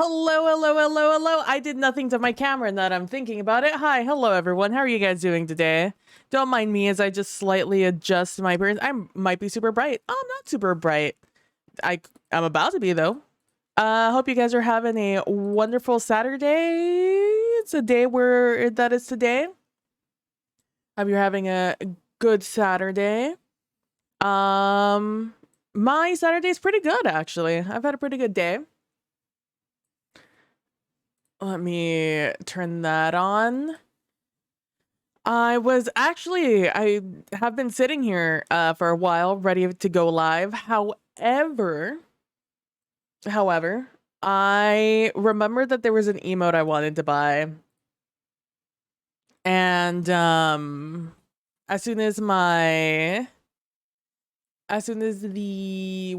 Hello, hello, hello, hello. I did nothing to my camera and that I'm thinking about it. Hi, hello everyone. How are you guys doing today? Don't mind me as I just slightly adjust my appearance. I might be super bright. Oh, I'm not super bright. I'm about to be though. Hope you guys are having a wonderful Saturday. It's a day where that is today. Hope you're having a good Saturday. My Saturday's pretty good actually. I've had a pretty good day. Let me turn that on. I have been sitting here for a while, ready to go live. However, I remembered that there was an emote I wanted to buy. And as soon as the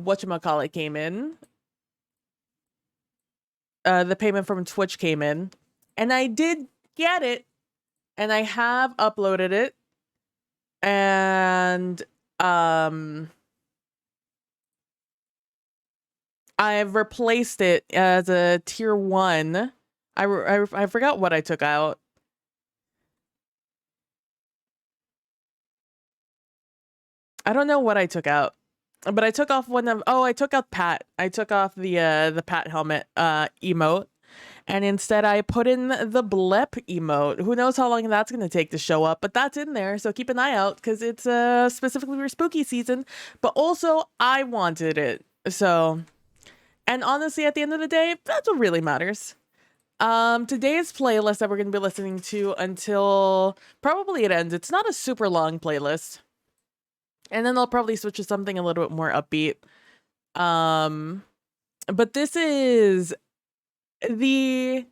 whatchamacallit came in, the payment from Twitch came in, and I did get it, and I have uploaded it, and I've replaced it as a tier 1. I forgot what I took out. I don't know what I took out, but I took off I took out Pat. I took off the Pat helmet emote, and instead I put in the blip emote. Who knows how long that's going to take to show up, but that's in there, so keep an eye out because it's specifically for spooky season, but also I wanted it. So, and honestly, at the end of the day, that's what really matters. Today's playlist that we're going to be listening to until probably it ends. It's not a super long playlist. And then I'll probably switch to something a little bit more upbeat. But this is the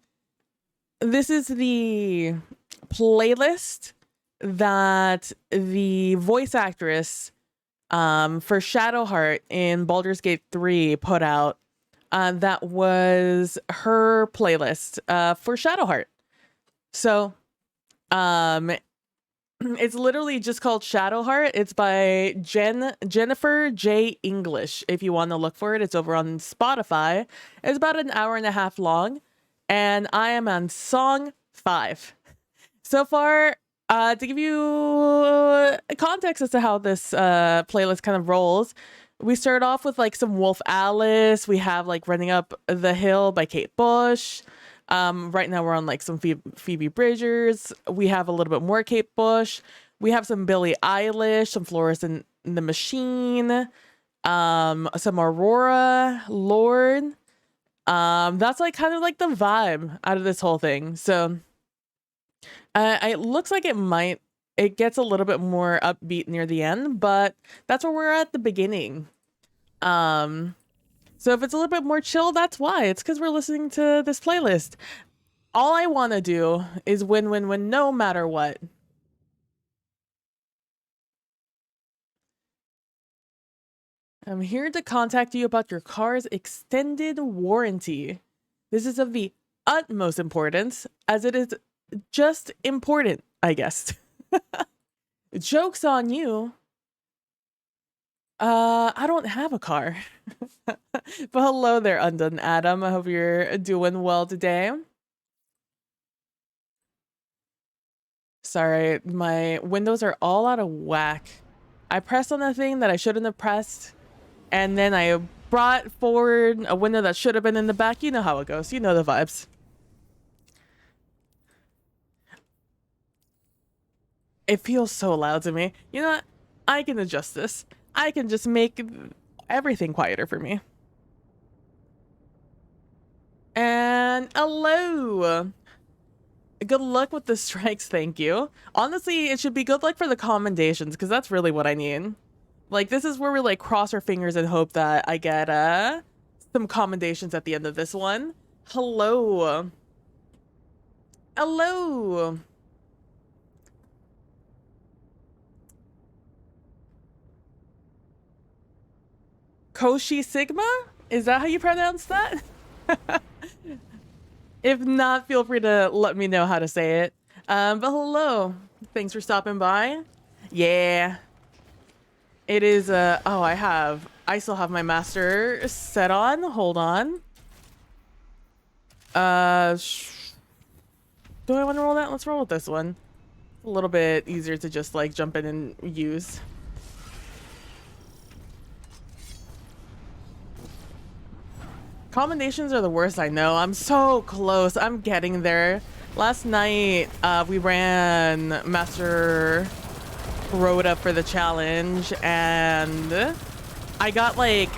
playlist that the voice actress for Shadowheart in Baldur's Gate 3 put out. That was her playlist for Shadowheart. So it's literally just called Shadowheart. It's by Jennifer J. English. If you want to look for it, it's over on Spotify. It's about an hour and a half long, and I am on song 5. So far, to give you context as to how this playlist kind of rolls, we start off with like some Wolf Alice. We have like Running Up the Hill by Kate Bush. Right now we're on like some Phoebe Bridgers. We have a little bit more Kate Bush. We have some Billie Eilish, some Florence and the Machine, some Aurora Lord. That's like kind of like the vibe out of this whole thing. So it looks like it gets a little bit more upbeat near the end, but that's where we're at the beginning. So if it's a little bit more chill, that's why. It's because we're listening to this playlist. All I want to do is win, win, win, no matter what. I'm here to contact you about your car's extended warranty. This is of the utmost importance, as it is just important, I guess. Joke's on you. I don't have a car. But hello there, Undone Adam. I hope you're doing well today. Sorry, my windows are all out of whack. I pressed on the thing that I shouldn't have pressed, and then I brought forward a window that should have been in the back. You know how it goes. You know the vibes. It feels so loud to me. You know what? I can adjust this. I can just make everything quieter for me. And hello. Good luck with the strikes, thank you. Honestly, it should be good luck for the commendations, because that's really what I need. Like, this is where we, like, cross our fingers and hope that I get, some commendations at the end of this one. Hello. Hello. Koshi Sigma? Is that how you pronounce that? If not, feel free to let me know how to say it. But hello. Thanks for stopping by. Yeah. It is, oh, I still have my master set on. Hold on. Do I want to roll that? Let's roll with this one. A little bit easier to just, like, jump in and use. Commendations are the worst, I know. I'm so close. I'm getting there. Last night, we ran Master Rhoda for the challenge, and I got like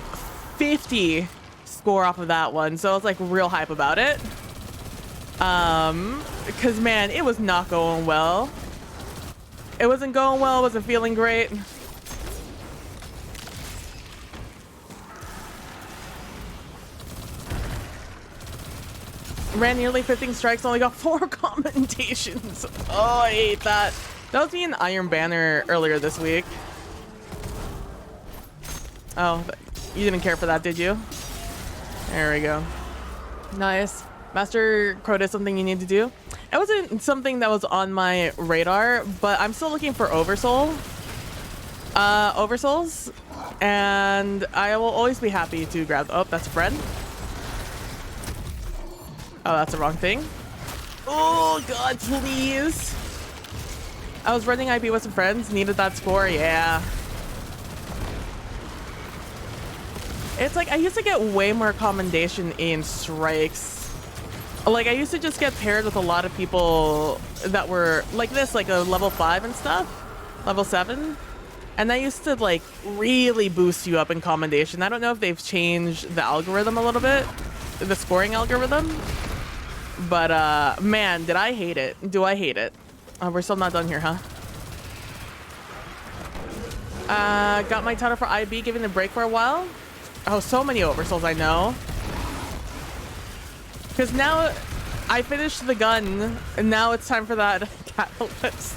50 score off of that one, so I was like real hype about it. Because man, it was not going well. It wasn't going well, it wasn't feeling great. Ran nearly 15 strikes, only got 4 commendations. Oh, I hate that. That was me in Iron Banner earlier this week. Oh, you didn't care for that, did you? There we go. Nice. Master Crota, something you need to do? It wasn't something that was on my radar, but I'm still looking for Oversoul. Oversouls. And I will always be happy to grab... Oh, that's a friend. Oh, that's the wrong thing. Oh, God, please. I was running IB with some friends. Needed that score. Yeah. It's like I used to get way more commendation in strikes. Like, I used to just get paired with a lot of people that were like this, like a level 5 and stuff. Level 7. And that used to, like, really boost you up in commendation. I don't know if they've changed the algorithm a little bit. The scoring algorithm. But, man, did I hate it. Do I hate it. Oh, we're still not done here, huh? Got my title for IB, giving a break for a while. Oh, so many oversouls, I know. Because now I finished the gun, and now it's time for that catalyst.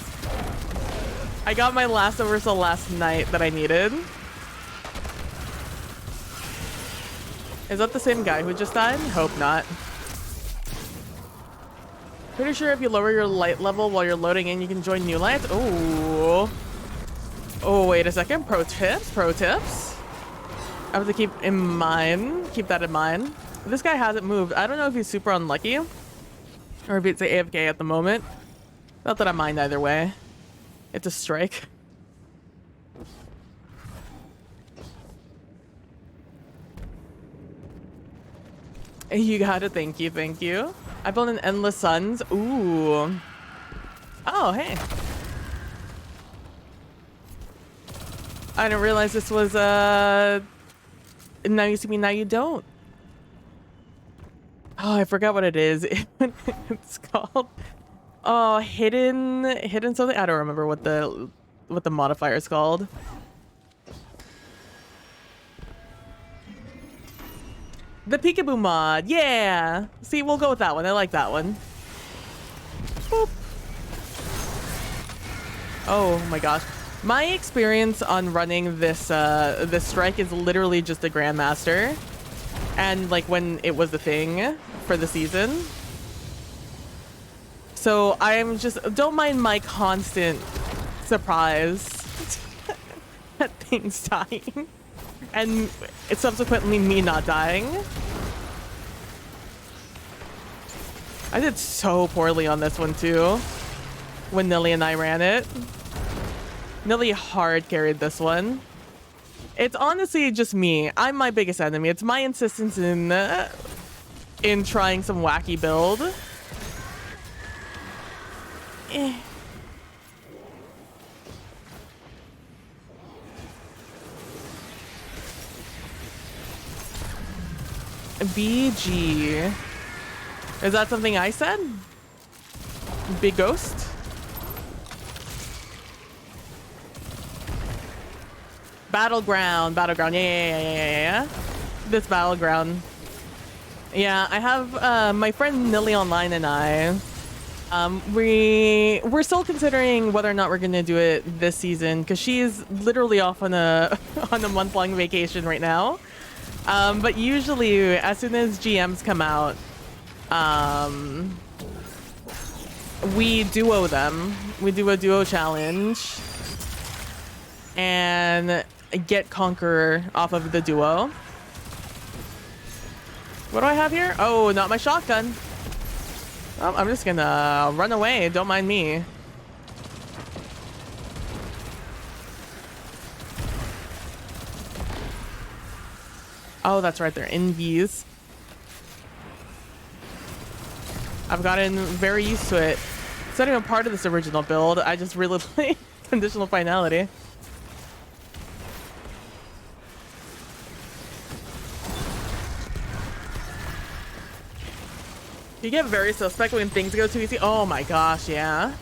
I got my last oversoul last night that I needed. Is that the same guy who just died? Hope not. Pretty sure if you lower your light level while you're loading in, you can join new lights. Oh. Oh, wait a second. Pro tips, pro tips. I have to keep that in mind. This guy hasn't moved. I don't know if he's super unlucky or if it's an AFK at the moment. Not that I mind either way. It's a strike. You got it. Thank you. Thank you. I built an Endless Suns. Ooh. Oh, hey. I didn't realize this was, now you see me, now you don't. Oh, I forgot what it is. It's called, oh, hidden something. I don't remember what the modifier is called. The peekaboo mod, yeah. See, we'll go with that one. I like that one. Boop. Oh my gosh. My experience on running this this strike is literally just a Grandmaster. And like when it was the thing for the season. So I'm just, don't mind my constant surprise at things dying. And it's subsequently me not dying. I did so poorly on this one too. When Nilly and I ran it. Nilly hard carried this one. It's honestly just me. I'm my biggest enemy. It's my insistence in trying some wacky build. BG. Is that something I said? Big Ghost? Battleground. Yeah. This Battleground. Yeah, I have my friend Nilly Online and I. We're still considering whether or not we're gonna do it this season because she's literally off on a on a month-long vacation right now. But usually, as soon as GMs come out, we duo them. We do a duo challenge and get Conqueror off of the duo. What do I have here? Oh, not my shotgun. Oh, I'm just gonna run away. Don't mind me. Oh, that's right. They're invies. I've gotten very used to it. It's not even part of this original build. I just really play conditional finality. You get very suspect when things go too easy. Oh my gosh, yeah.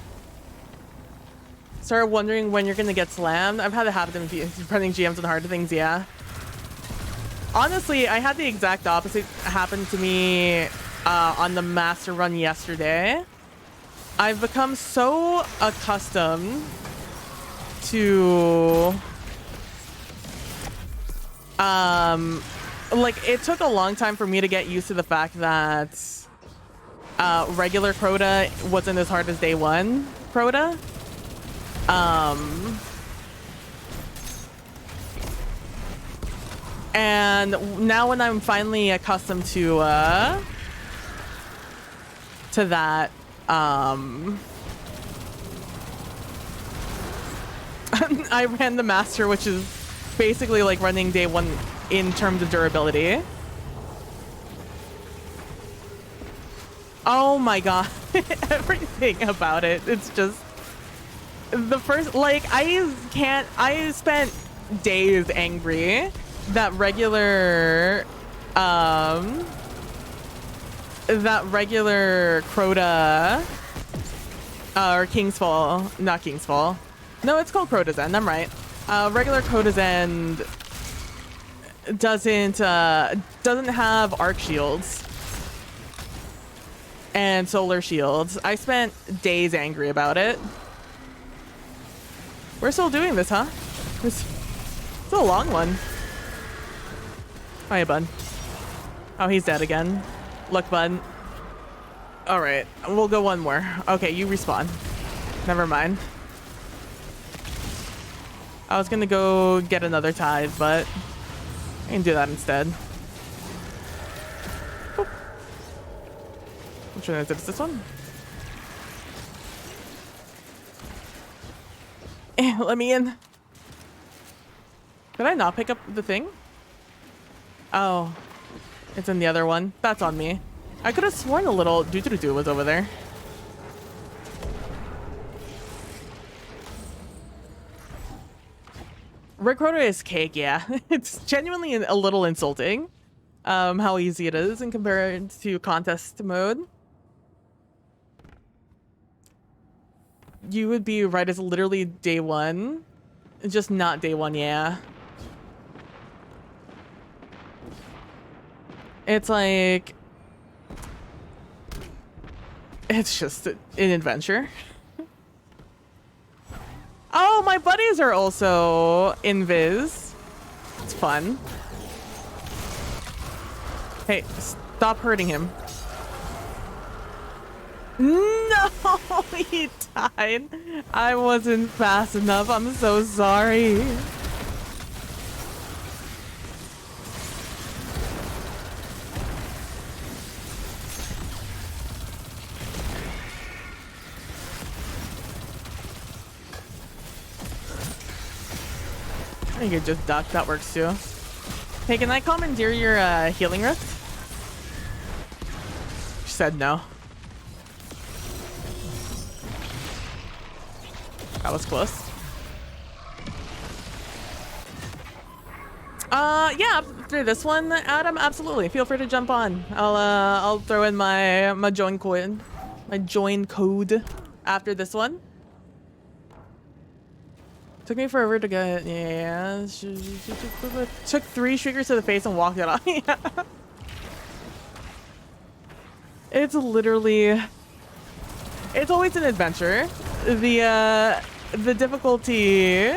Started wondering when you're gonna get slammed. I've had it happen to running GMs on hard things, yeah. Honestly, I had the exact opposite happen to me on the master run yesterday. I've become so accustomed to like it took a long time for me to get used to the fact that regular Crota wasn't as hard as day one Crota. And now when I'm finally accustomed to that, I ran the master, which is basically like running day one in terms of durability. Oh my god, everything about it. It's just the first, like, I spent days angry that regular Crota or King's Fall, not King's Fall. No, it's called Crota's End, I'm right. Regular Crota's End doesn't have arc shields and solar shields. I spent days angry about it. We're still doing this, huh? It's a long one. Oh, hey, bud. Oh, he's dead again. Look, bud. All right, we'll go one more. Okay, you respawn. Never mind. I was gonna go get another tide, but I can do that instead. Boop. Which one is it? Is this one? Let me in. Did I not pick up the thing? Oh, it's in the other one. That's on me. I could have sworn a little doo-doo-doo was over there. Rig Crota is cake, yeah. It's genuinely a little insulting how easy it is in comparison to contest mode. You would be right, it's literally day one. Just not day one, yeah. It's like... It's just an adventure. Oh, my buddies are also invis. It's fun. Hey, stop hurting him. No, he died. I wasn't fast enough. I'm so sorry. You could just duck. That works too. Hey, can I commandeer your healing rift? She said no. That was close. Yeah, after this one, Adam, absolutely. Feel free to jump on. I'll throw in my join code. My join code after this one. Took me forever to get, yeah. Took 3 shriekers to the face and walked it off. Yeah. It's literally, it's always an adventure. The difficulty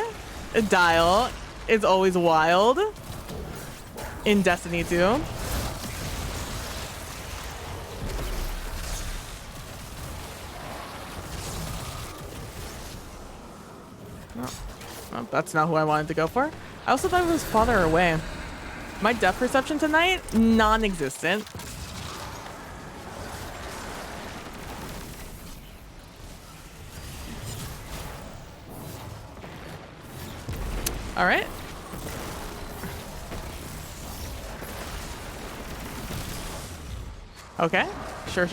dial is always wild in Destiny 2. Well, that's not who I wanted to go for. I also thought it was farther away. My depth perception tonight, non-existent. All right. Okay. Sure.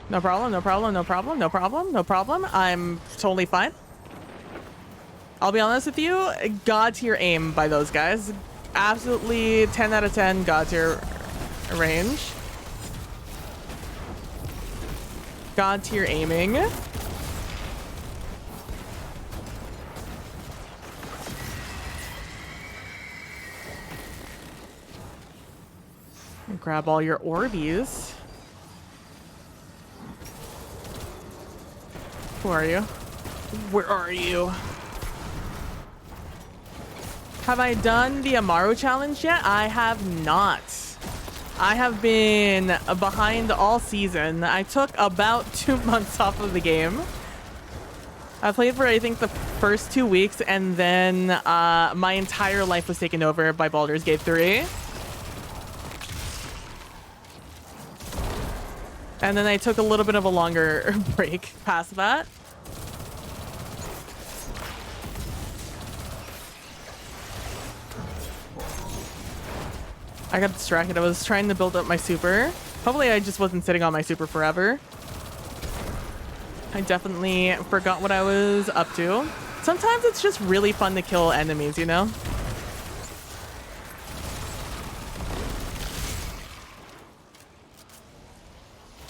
No problem. I'm totally fine. I'll be honest with you, God tier aim by those guys. Absolutely 10 out of 10 God tier range. God tier aiming. Grab all your Orbeez. Who are you? Where are you? Have I done the Amaru challenge yet? I have not. I have been behind all season. I took about 2 months off of the game. I played for, I think, the first 2 weeks, and then my entire life was taken over by Baldur's Gate 3. And then I took a little bit of a longer break past that. I got distracted. I was trying to build up my super. Hopefully I just wasn't sitting on my super forever. I definitely forgot what I was up to. Sometimes it's just really fun to kill enemies, you know?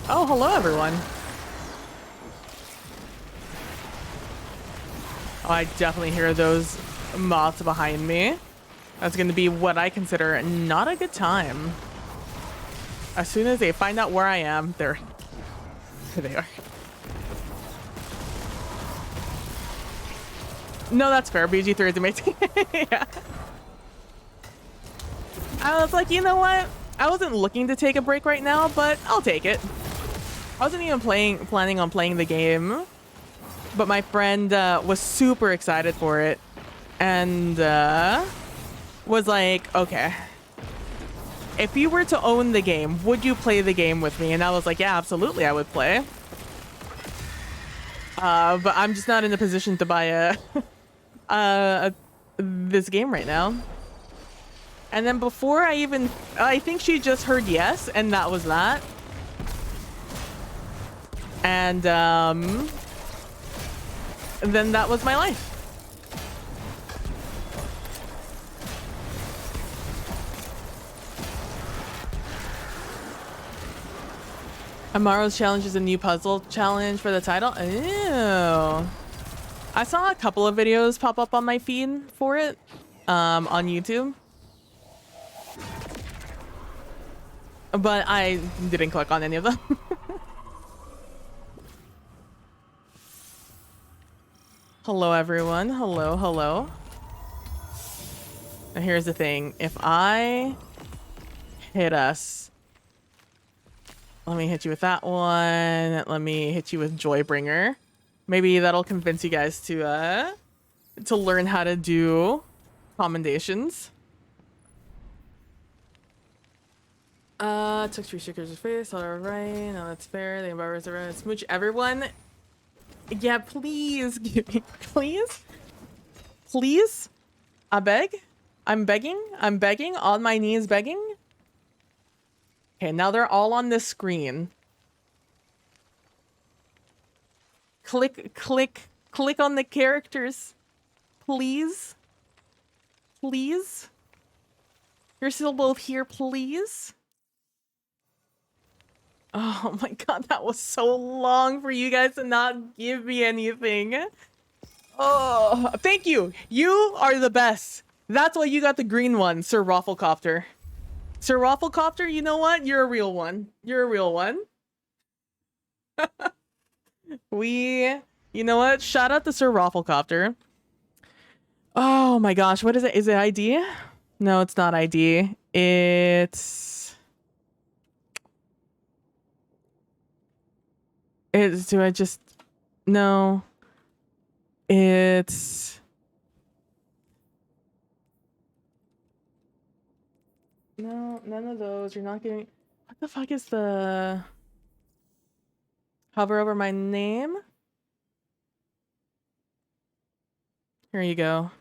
Oh, hello everyone. Oh, I definitely hear those moths behind me. That's going to be what I consider not a good time. As soon as they find out where I am, there they are. No, that's fair. BG3 is amazing. Yeah. I was like, you know what? I wasn't looking to take a break right now, but I'll take it. I wasn't even planning on playing the game, but my friend was super excited for it and was like, okay, if you were to own the game, would you play the game with me? And I was like, yeah, absolutely, I would play. But I'm just not in a position to buy this game right now. And then before I think she just heard yes, and that was that. And then that was my life. Amaro's challenge is a new puzzle challenge for the title. Ew. I saw a couple of videos pop up on my feed for it on YouTube. But I didn't click on any of them. Hello, everyone. Hello. Now, here's the thing. If I hit us... Let me hit you with that one. Let me hit you with Joybringer. Maybe that'll convince you guys to learn how to do commendations. Took 3 stickers of face. All right, now that's fair. The embarrassed around smooch everyone. Yeah, please give me, please. I beg. I'm begging on my knees begging. Okay, now they're all on this screen. Click on the characters. Please. You're still both here, please. Oh my god, that was so long for you guys to not give me anything. Oh, thank you. You are the best. That's why you got the green one, Sir Rafflecopter. Sir Rafflecopter, you know what? You're a real one. You're a real one. You know what? Shout out to Sir Rafflecopter. Oh my gosh, what is it? Is it ID? No, it's not ID. Do I just... No. It's... No, none of those. You're not getting... What the fuck is the... Hover over my name? Here you go.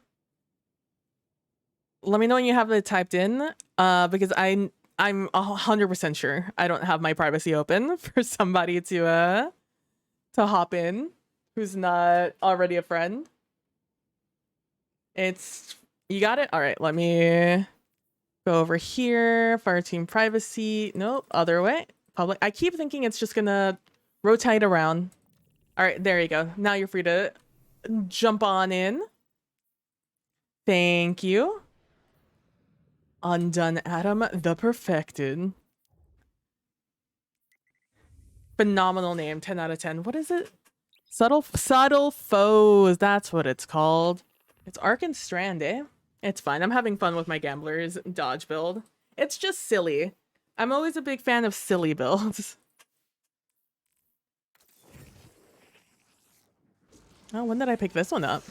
Let me know when you have it typed in, because I'm 100% sure I don't have my privacy open for somebody to hop in who's not already a friend. You got it? All right, let me go over here. Fireteam privacy. Nope, other way. Public. I keep thinking it's just gonna rotate around. All right, there you go. Now you're free to jump on in. Thank you. Undone Adam the Perfected. Phenomenal name. 10 out of 10. What is it? Subtle Foes. That's what it's called. It's Arc and Strand, eh? It's fine. I'm having fun with my Gambler's dodge build. It's just silly. I'm always a big fan of silly builds. Oh, when did I pick this one up?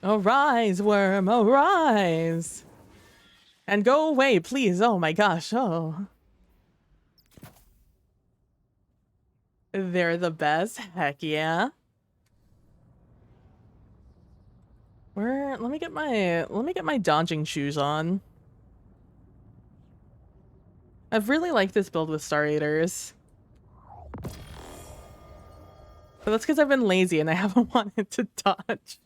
Arise, worm, arise. And go away, please. Oh my gosh. Oh. They're the best. Heck yeah. Let me get my dodging shoes on. I've really liked this build with Star Eaters. But that's because I've been lazy and I haven't wanted to dodge.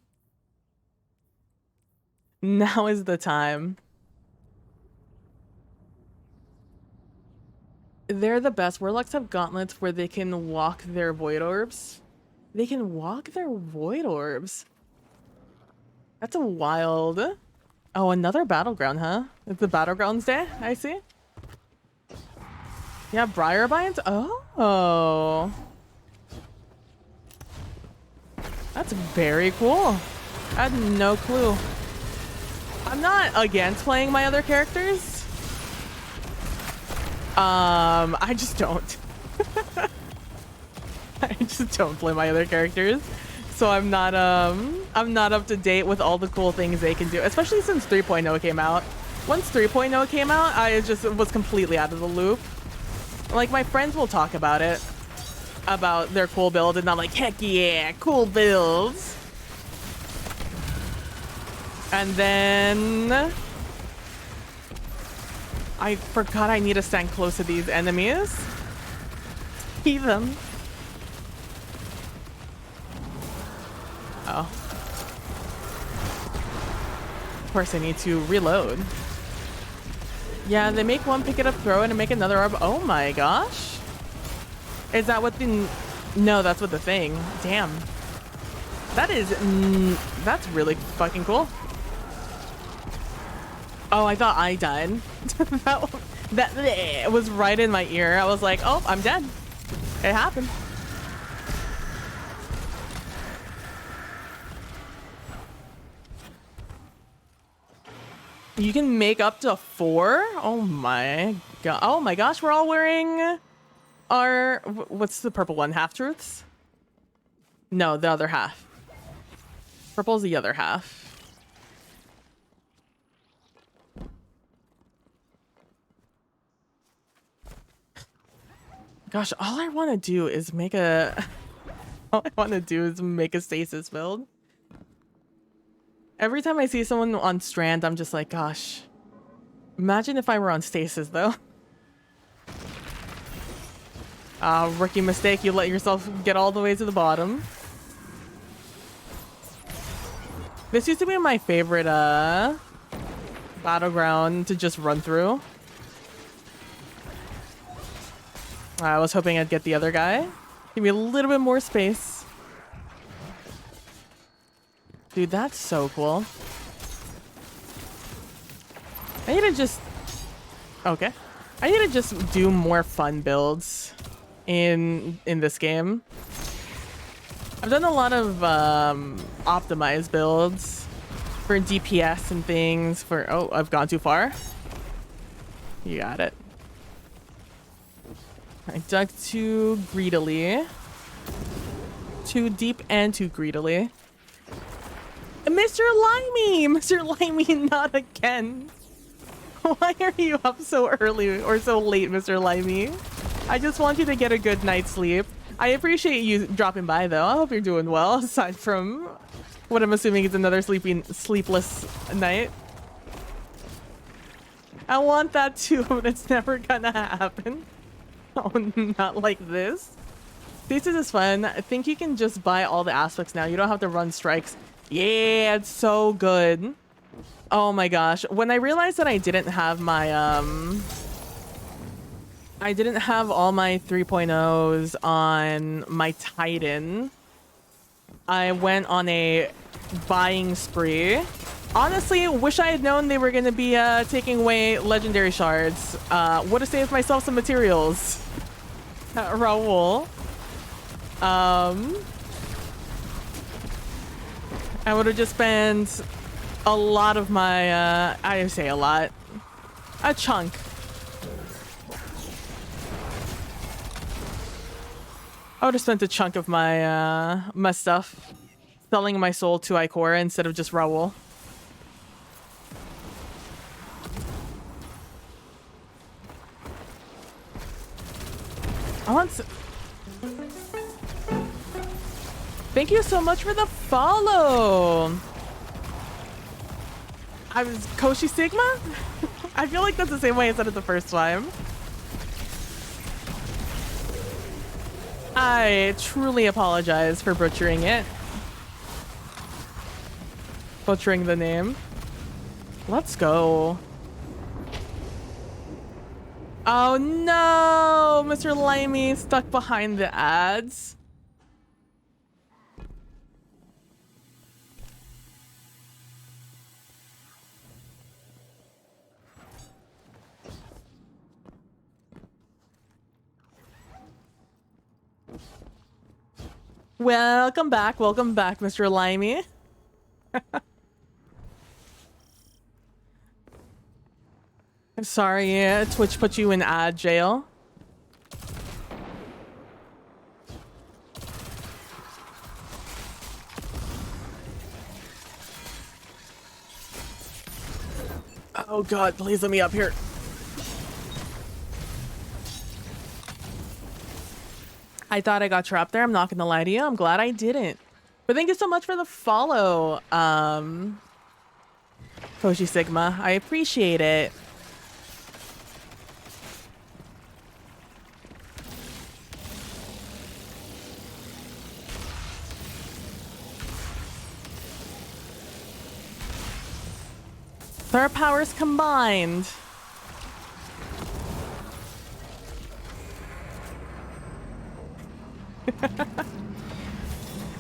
Now is the time. They're the best. Warlocks have gauntlets where they can walk their void orbs. They can walk their void orbs. That's a wild... Oh, another battleground, huh? It's the Battlegrounds Day, I see. Yeah, Briar Binds? Oh. That's very cool. I had no clue. I'm not against playing my other characters. I just don't. I just don't play my other characters. So I'm not up to date with all the cool things they can do, especially since 3.0 came out. Once 3.0 came out, I just was completely out of the loop. Like, my friends will talk about it, about their cool build, and I'm like, heck yeah, cool builds. And then I forgot I need to stand close to these enemies. See them. Oh. Of course I need to reload. Yeah, they make one, pick it up, throw it, and make another orb. Oh my gosh. Is that what the... No, that's what the thing. Damn. That is... That's really fucking cool. Oh, I thought I died. that was right in my ear. I was like, oh, I'm dead. It happened. You can make up to 4? Oh my god. Oh my gosh, we're all wearing our... What's the purple one? Half-truths? No, the other half. Purple's the other half. Gosh, all I want to do is make a... All I want to do is make a stasis build. Every time I see someone on Strand, I'm just like, gosh. Imagine if I were on stasis, though. Rookie mistake. You let yourself get all the way to the bottom. This used to be my favorite battleground to just run through. I was hoping I'd get the other guy. Give me a little bit more space. Dude, that's so cool. I need to just... Okay. I need to just do more fun builds in this game. I've done a lot of optimized builds for DPS and things for... Oh, I've gone too far. You got it. I dug too greedily. Too deep and too greedily. Mr. Limey! Mr. Limey, not again. Why are you up so early or so late, Mr. Limey? I just want you to get a good night's sleep. I appreciate you dropping by, though. I hope you're doing well, aside from what I'm assuming is another sleepless night. I want that too, but it's never gonna happen. Oh, not like this. Thesis is fun. I think you can just buy all the aspects now. You don't have to run strikes. Yeah, it's so good. Oh my gosh. When I realized that I didn't have my, I didn't have all my 3.0s on my Titan, I went on a buying spree. Honestly, wish I had known they were going to be taking away legendary shards. Would have saved myself some materials. Raul. I would have just spent a lot of my, I say a lot, a chunk. I would have spent a chunk of my, my stuff selling my soul to Ikora instead of just Raul. I want to... Thank you so much for the follow. I was Koshi Sigma? I feel like that's the same way I said it the first time. I truly apologize for butchering it. Butchering the name. Let's go. Oh no! Mr. Limey stuck behind the ads. Welcome back, Mr. Limey. I'm sorry, Twitch put you in ad jail. Oh god, please let me up here. I thought I got trapped there. I'm not gonna lie to you. I'm glad I didn't. But thank you so much for the follow, Koshi Sigma. I appreciate it. Our powers combined.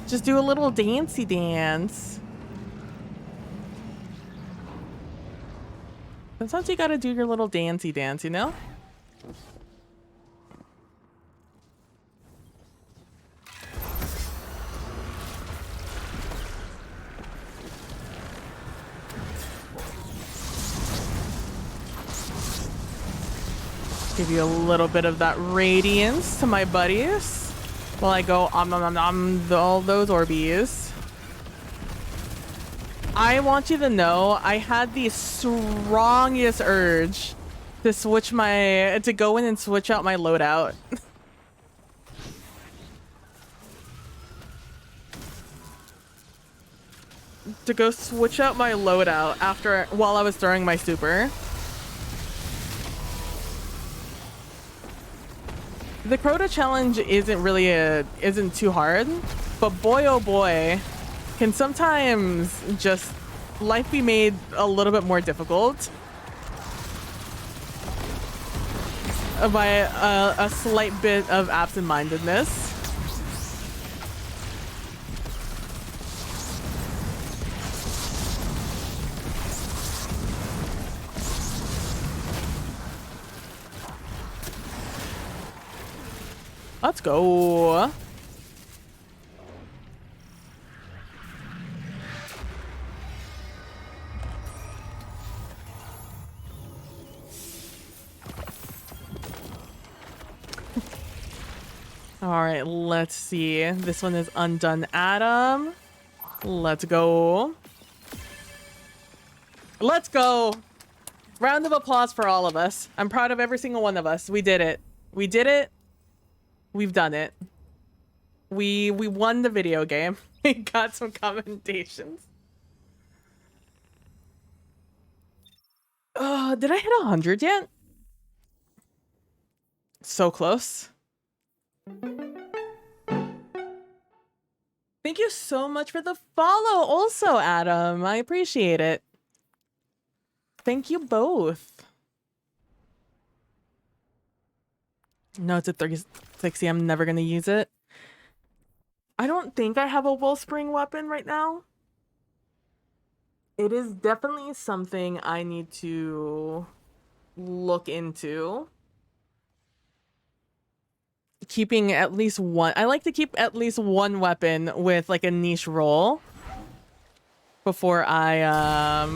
Just do a little dancey dance. Sometimes you gotta do your little dancey dance, you know? Give you a little bit of that radiance to my buddies while I go all those Orbeez. I want you to know I had the strongest urge to switch to go in and switch out my loadout. To go switch out my loadout while I was throwing my super. The Crota challenge isn't too hard, but boy oh boy, can sometimes just life be made a little bit more difficult by a slight bit of absent-mindedness. Let's go. All right, let's see. This one is Undone Adam. Let's go. Let's go. Round of applause for all of us. I'm proud of every single one of us. We did it. We did it. We've done it. We won the video game. We got some commendations. Did I hit 100 yet? So close. Thank you so much for the follow also, Adam. I appreciate it. Thank you both. No, it's at 3060. I'm never going to use it. I don't think I have a Wellspring weapon right now. It is definitely something I need to look into. Keeping at least one. I like to keep at least one weapon with like a niche role before I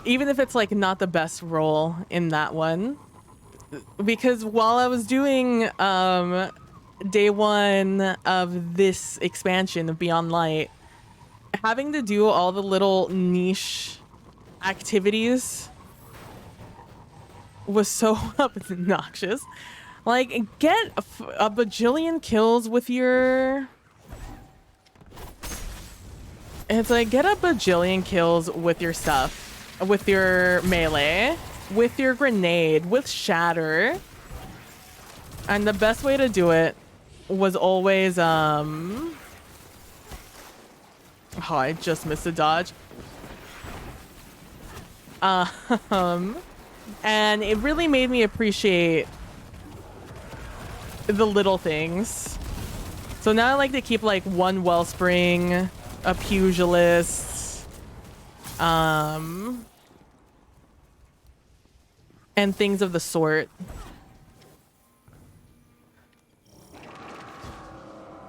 even if it's like not the best role in that one, because while I was doing day one of this expansion of Beyond Light, having to do all the little niche activities was so obnoxious. Like, get a bajillion kills with your... It's like, get a bajillion kills with your stuff. With your melee. With your grenade. With shatter. And the best way to do it was always, Oh, I just missed a dodge. And it really made me appreciate the little things. So now I like to keep like one Wellspring, a Pugilist, and things of the sort.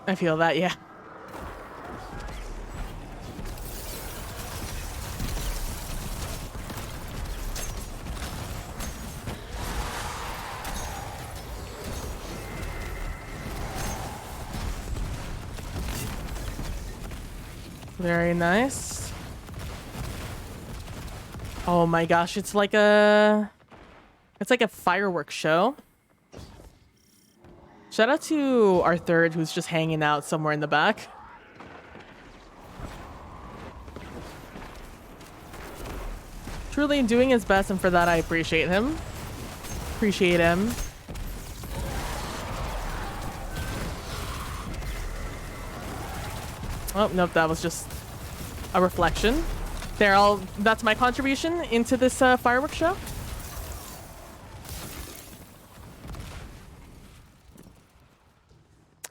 I feel that, yeah. Very nice. Oh my gosh, it's like a fireworks show. Shout out to our third who's just hanging out somewhere in the back. Truly doing his best, and for that I appreciate him. Appreciate him. Oh, nope, that was just a reflection. There, that's my contribution into this fireworks show.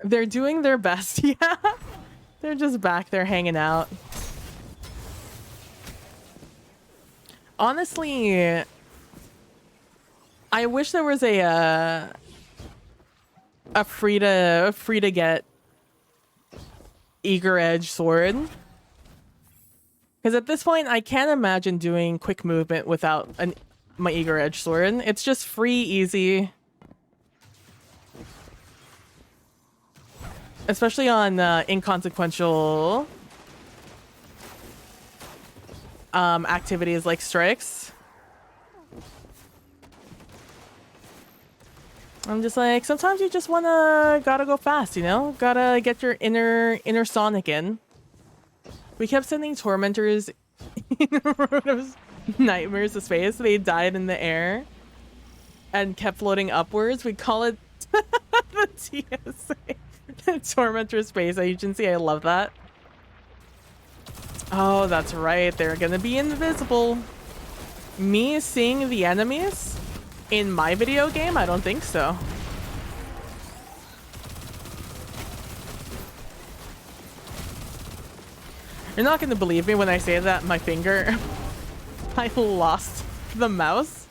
They're doing their best, yeah. They're just back there hanging out. Honestly, I wish there was a free to get Eager Edge sword, because at this point I can't imagine doing quick movement without my Eager Edge sword. It's just free, easy, especially on inconsequential activities like strikes. I'm just like, sometimes you just gotta go fast, you know? Gotta get your inner Sonic in. We kept sending tormentors in Road of Nightmares to space. They died in the air and kept floating upwards. We call it the TSA, the Tormentor Space Agency. I love that. Oh, that's right. They're gonna be invisible. Me seeing the enemies in my video game? I don't think so. You're not gonna believe me when I say that my finger, I lost the mouse.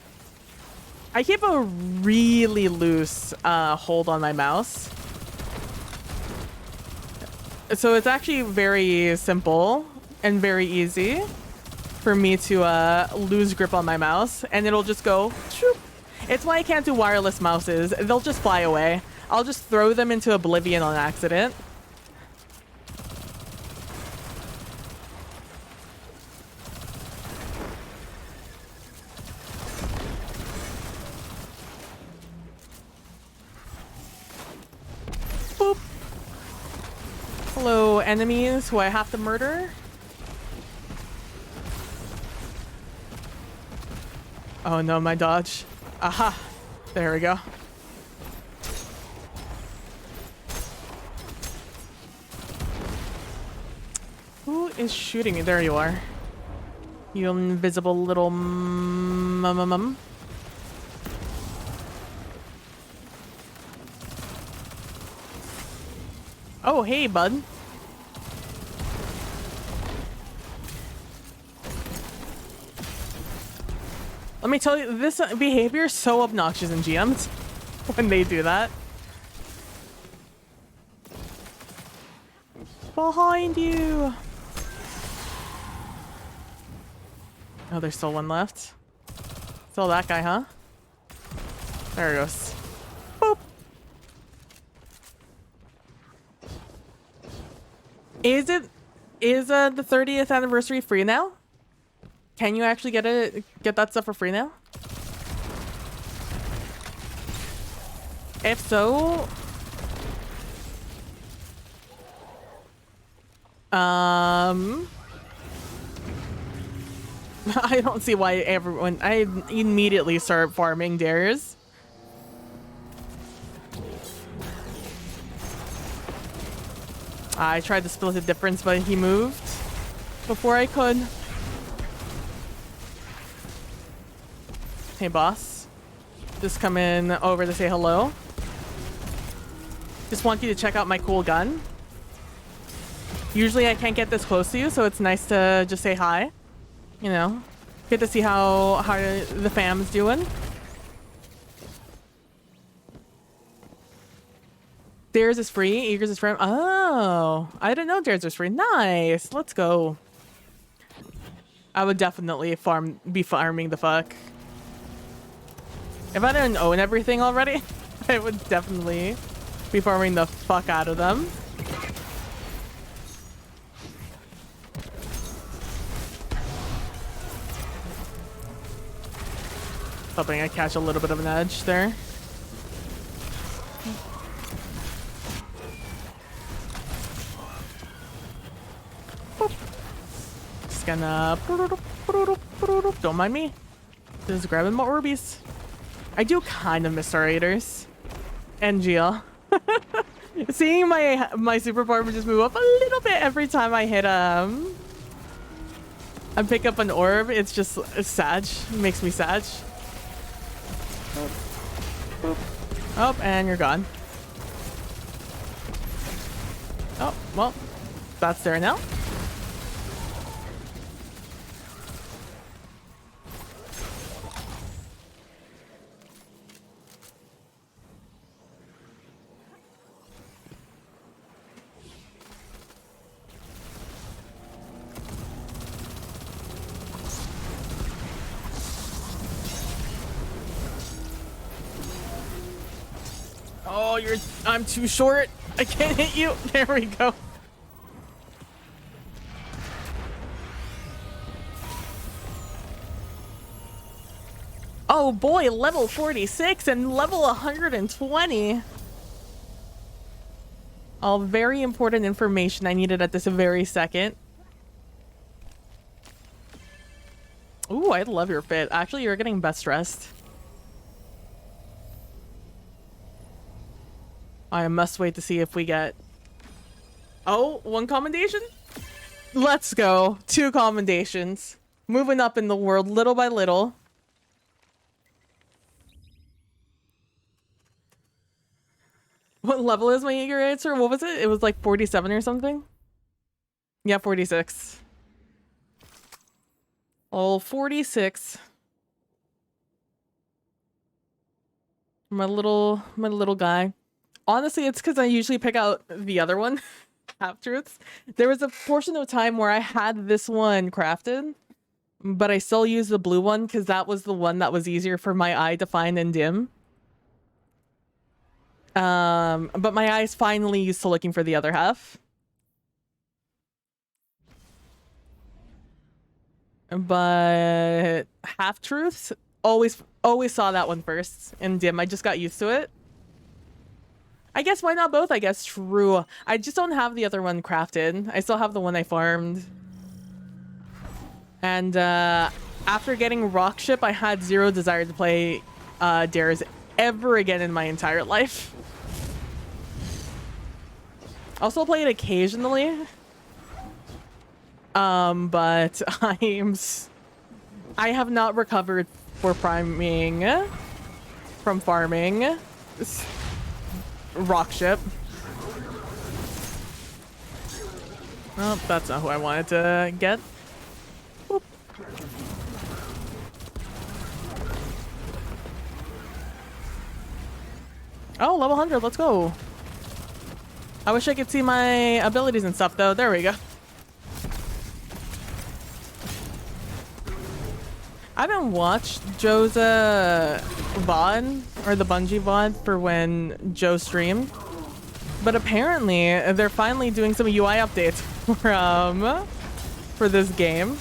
I keep a really loose hold on my mouse. So it's actually very simple and very easy for me to lose grip on my mouse, and it'll just go shoop. It's why I can't do wireless mouses. They'll just fly away. I'll just throw them into oblivion on accident. Boop. Hello, enemies who I have to murder. Oh no, my dodge. Aha! There we go. Who is shooting me? There you are. You invisible little mum. Oh, hey, bud. Let me tell you, this behavior is so obnoxious in GMs when they do that. Behind you. Oh, there's still one left. Still that guy, huh? There it goes. Boop. Is the 30th anniversary free now? Can you actually get that stuff for free now? If so, I don't see why everyone. I immediately start farming dares. I tried to split the difference, but he moved before I could. Hey, boss. Just coming over to say hello. Just want you to check out my cool gun. Usually I can't get this close to you, so it's nice to just say hi. You know, get to see how the fam's doing. Dares is free. Eagers is free. Oh, I didn't know Dares was free. Nice. Let's go. I would definitely be farming the fuck. If I didn't own everything already, I would definitely be farming the fuck out of them. Hoping I catch a little bit of an edge there. Boop. Just gonna... Don't mind me. Just grabbing more Orbeez. I do kind of miss our raiders. And GL. Seeing my super power just move up a little bit every time I hit I pick up an orb, it's just sad. It makes me sad. Oh, and you're gone. Oh, well, that's there now. Oh, I'm too short. I can't hit you. There we go. Oh boy, level 46 and level 120. All very important information I needed at this very second. Ooh, I love your fit. Actually, you're getting best dressed. I must wait to see if we get... Oh, one commendation? Let's go. 2 commendations. Moving up in the world little by little. What level is my eager answer? What was it? It was like 47 or something? Yeah, 46. Oh, 46. My little guy. Honestly, it's because I usually pick out the other one. Half-truths. There was a portion of time where I had this one crafted, but I still used the blue one because that was the one that was easier for my eye to find and dim. But my eye's finally used to looking for the other half. But half-truths, always saw that one first and dim. I just got used to it. I guess why not both? I guess true. I just don't have the other one crafted. I still have the one I farmed. And after getting Rock Ship, I had zero desire to play Dares ever again in my entire life. I'll still play it occasionally. But I have not recovered for priming from farming Rock Ship. Oh, that's not who I wanted to get. Whoop. Oh, level 100, let's go. I wish I could see my abilities and stuff though. There we go. I haven't watched Joe's VOD or the Bungie VOD for when Joe streamed, but apparently they're finally doing some UI updates for this game.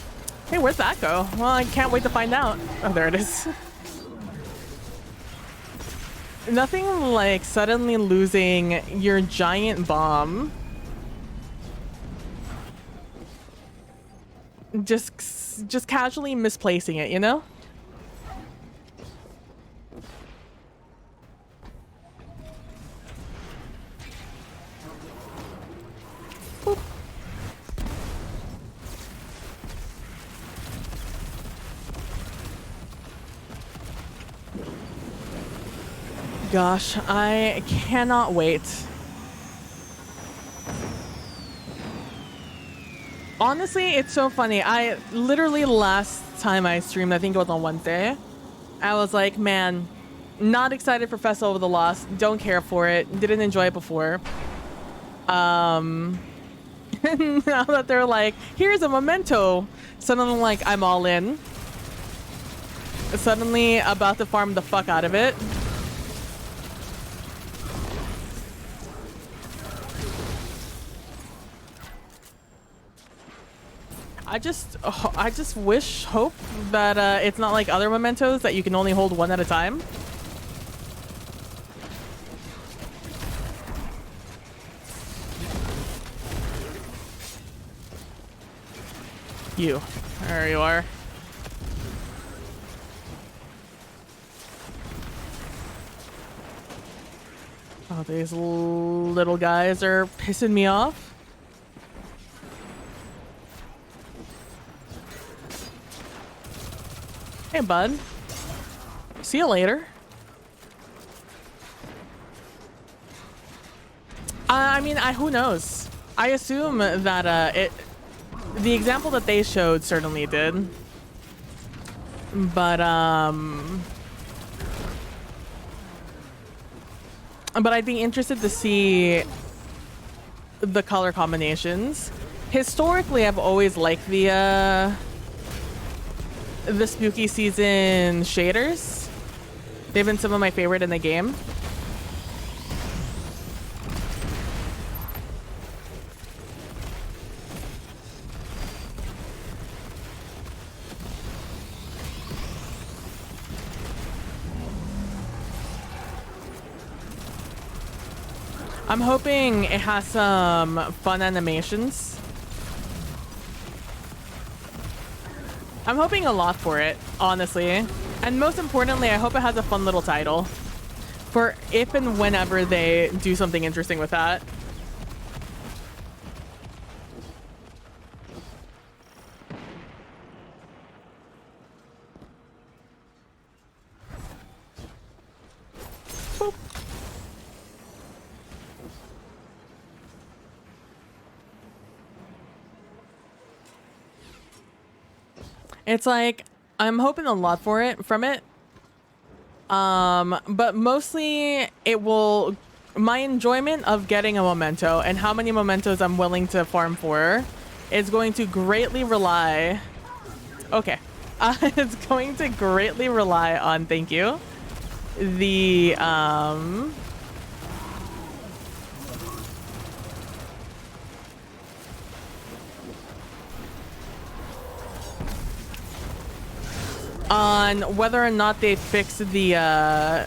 Hey, where'd that go? Well, I can't wait to find out. Oh, there it is. Nothing like suddenly losing your giant bomb. Just casually misplacing it, you know? Boop. Gosh, I cannot wait. Honestly, it's so funny. I literally last time I streamed, I think it was on Wednesday, I was like, man, not excited for Festival of the Lost. Don't care for it. Didn't enjoy it before. Now that they're like, here's a memento. Suddenly, like, I'm all in. Suddenly about to farm the fuck out of it. I just hope that it's not like other mementos that you can only hold one at a time. You. There you are. Oh, these little guys are pissing me off. Hey, bud. See you later. I mean, who knows? I assume that the example that they showed certainly did. But I'd be interested to see the color combinations. Historically, I've always liked the spooky season shaders. They've been some of my favorite in the game. I'm hoping it has some fun animations. I'm hoping a lot for it, honestly. And most importantly, I hope it has a fun little title for if and whenever they do something interesting with that. It's like I'm hoping a lot for it from it. But mostly it will my enjoyment of getting a memento and how many mementos I'm willing to farm for is going to greatly rely. Okay. It's going to greatly rely on, thank you, the on whether or not they fix the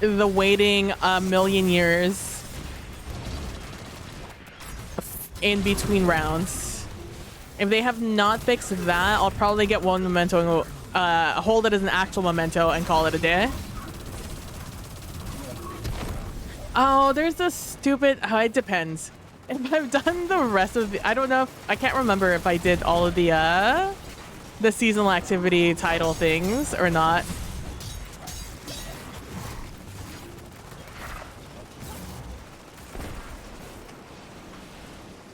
waiting a million years in between rounds. If they have not fixed that, I'll probably get one memento and hold it as an actual memento and call it a day. Oh, there's this stupid... it depends. If I've done the rest of the... I don't know if... I can't remember if I did all of the seasonal activity title things or not.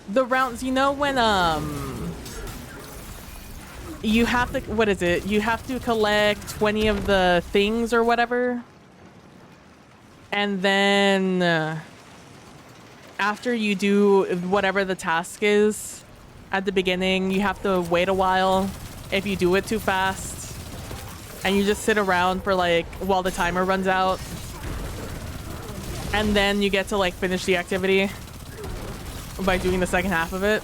The rounds, you know, when you have to, what is it? You have to collect 20 of the things or whatever. And then after you do whatever the task is at the beginning, you have to wait a while if you do it too fast. And you just sit around for like while the timer runs out. And then you get to like finish the activity by doing the second half of it.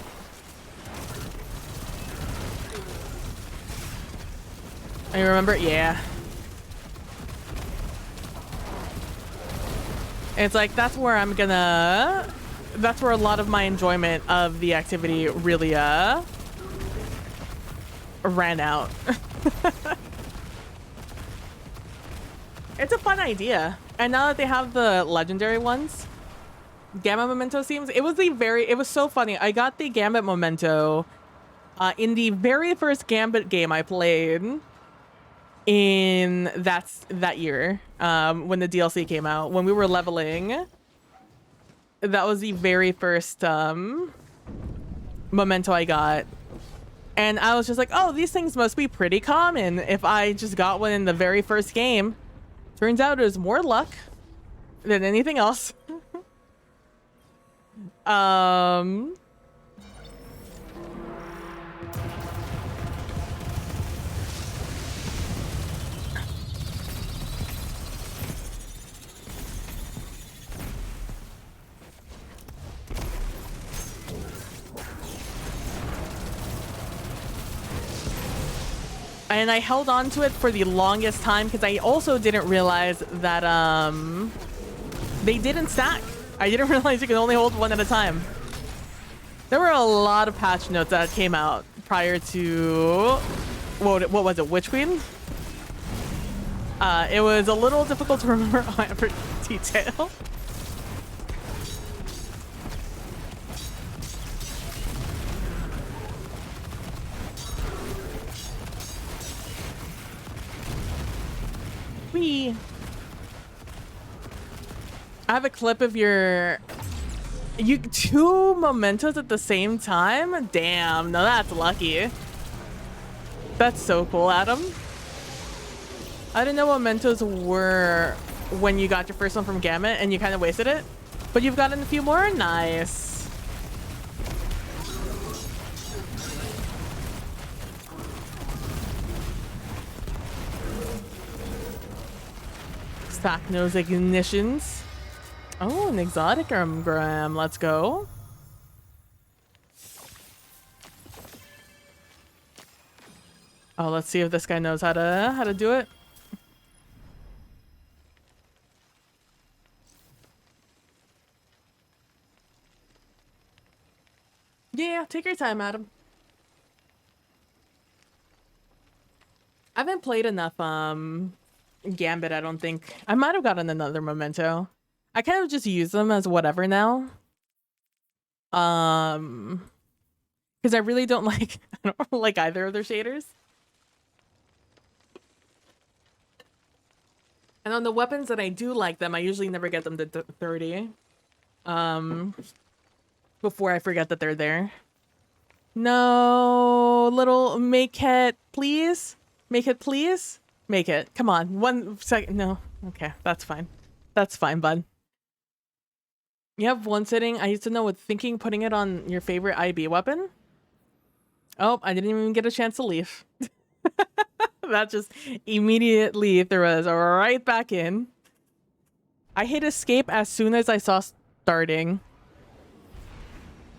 You remember? Yeah. It's like that's where I'm gonna... That's where a lot of my enjoyment of the activity really ran out. It's a fun idea. And now that they have the legendary ones, Gamma Memento seems... It was so funny. I got the Gambit Memento in the very first Gambit game I played in that year, when the DLC came out, when we were leveling. That was the very first memento I got. And I was just like, oh, these things must be pretty common if I just got one in the very first game. Turns out it was more luck than anything else. And I held on to it for the longest time because I also didn't realize that they didn't stack. I didn't realize you could only hold one at a time. There were a lot of patch notes that came out prior to... What was it? Witch Queen? It was a little difficult to remember every detail. Whee! I have a clip of you two mementos at the same time? Damn, no, that's lucky. That's so cool, Adam. I didn't know what mementos were when you got your first one from Gamut and you kind of wasted it. But you've gotten a few more? Nice. Stack nose ignitions. Oh, an exotic gram. Let's go. Oh, let's see if this guy knows how to do it. Yeah, take your time, Adam. I haven't played enough Gambit, I don't think. I might have gotten another memento. I kind of just use them as whatever now. Because I really don't like I don't like either of their shaders. And on the weapons that I do like them, I usually never get them to 30. Before I forget that they're there. No, little make it, please. Make it, please. Make it. Come on. 1 second. No. Okay, that's fine. That's fine, bud. You have one sitting. I used to know with thinking putting it on your favorite IB weapon. Oh, I didn't even get a chance to leave. That just immediately threw us right back in. I hit escape as soon as I saw starting.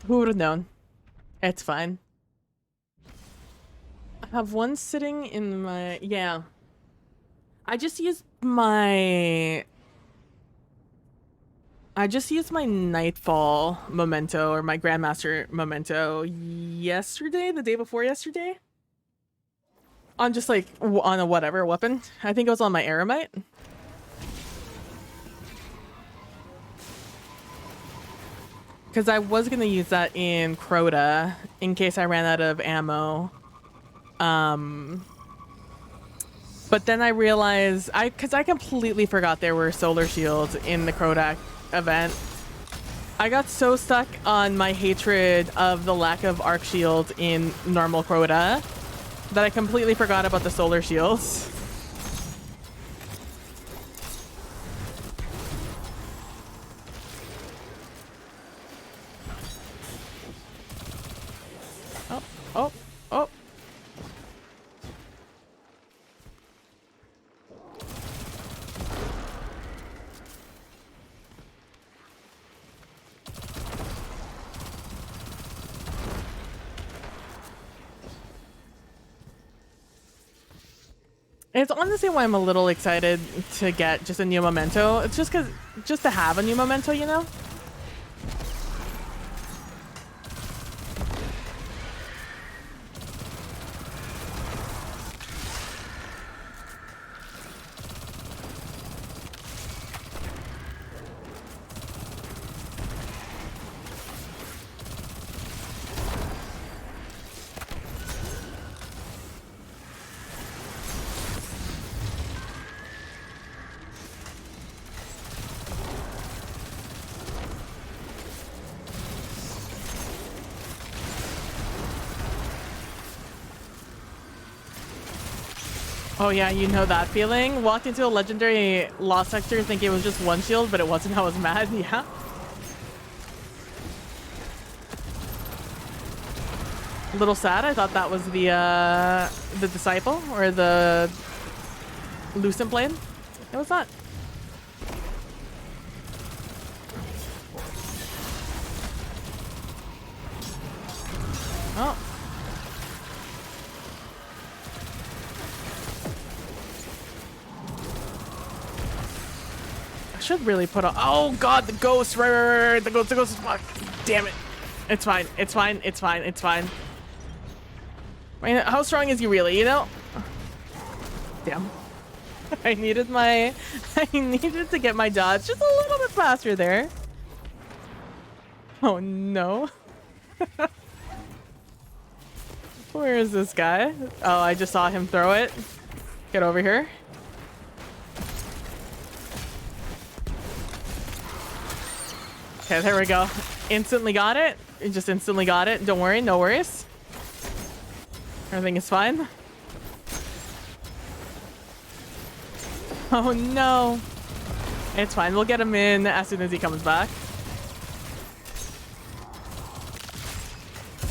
Who would have known? It's fine. I have one sitting in my... Yeah. I just used my Nightfall memento, or my Grandmaster memento yesterday, the day before yesterday. On just like, on a whatever weapon. I think it was on my Eremite. Because I was going to use that in Crota in case I ran out of ammo. But then I realized, because I completely forgot there were solar shields in the Crota event. I got so stuck on my hatred of the lack of arc shield in normal Crota that I completely forgot about the solar shields. Oh, oh, oh. It's honestly why I'm a little excited to get just a new memento. It's just to have a new memento, you know? Oh yeah, you know that feeling? Walked into a legendary lost sector thinking it was just one shield, but it wasn't. I was mad, yeah. A little sad. I thought that was the disciple or the Lucent Blade. It was not. Oh. Should really put on. Oh god, the ghost! Right. The ghost. Fuck. Damn it. It's fine. It's fine. It's fine. It's fine. I mean, how strong is he really? You know? Damn. I needed to get my dodge just a little bit faster there. Oh no. Where is this guy? Oh, I just saw him throw it. Get over here. Okay, there we go. Instantly got it. Just instantly got it. Don't worry, no worries. Everything is fine. Oh no. It's fine. We'll get him in as soon as he comes back.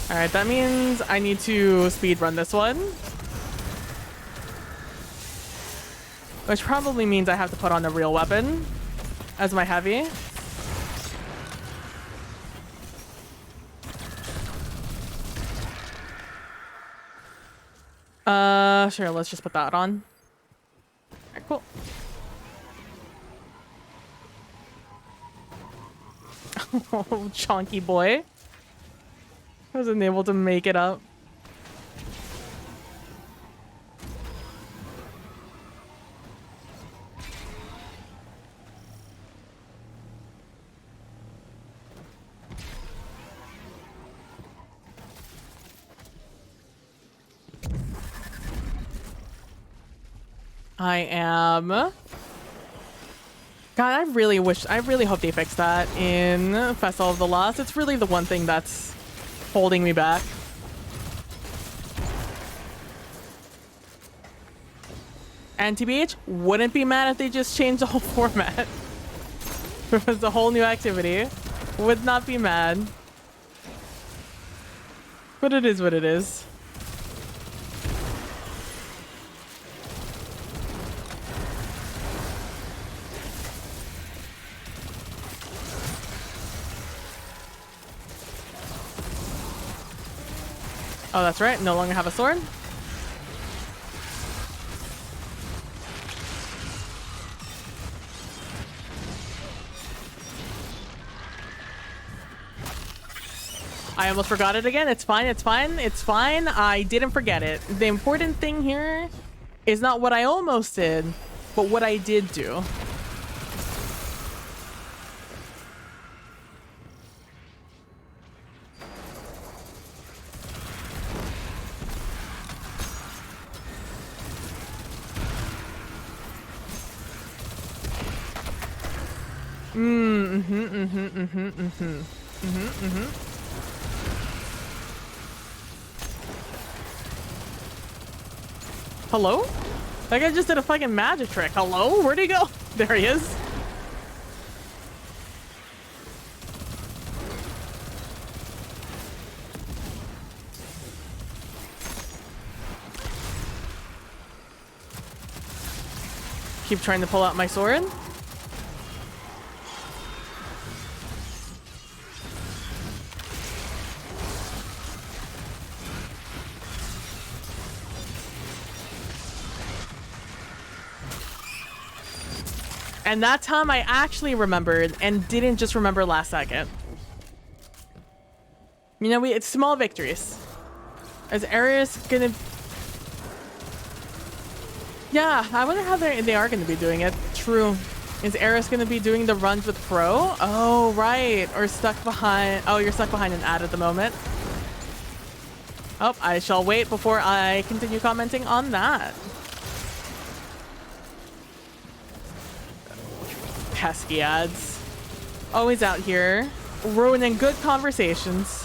Alright, that means I need to speed run this one. Which probably means I have to put on a real weapon as my heavy. Sure, let's just put that on. Alright, cool. Oh, chonky boy. I wasn't able to make it up. I am... God, I really hope they fix that in Festival of the Lost. It's really the one thing that's holding me back. And TBH, wouldn't be mad if they just changed the whole format. It was a whole new activity. Would not be mad. But it is what it is. Oh, that's right. No longer have a sword. I almost forgot it again. It's fine. It's fine. It's fine. I didn't forget it. The important thing here is not what I almost did, but what I did do. Hello? That guy just did a fucking magic trick. Hello? Where'd he go? There he is. Keep trying to pull out my sword. And that time I actually remembered and didn't just remember last second. You know, it's small victories. Is Ares gonna... Yeah, I wonder how they are gonna be doing it. True. Is Ares gonna be doing the runs with Pro? Oh, right. Or stuck behind... Oh, you're stuck behind an ad at the moment. Oh, I shall wait before I continue commenting on that. Pesky ads. Always out here ruining good conversations.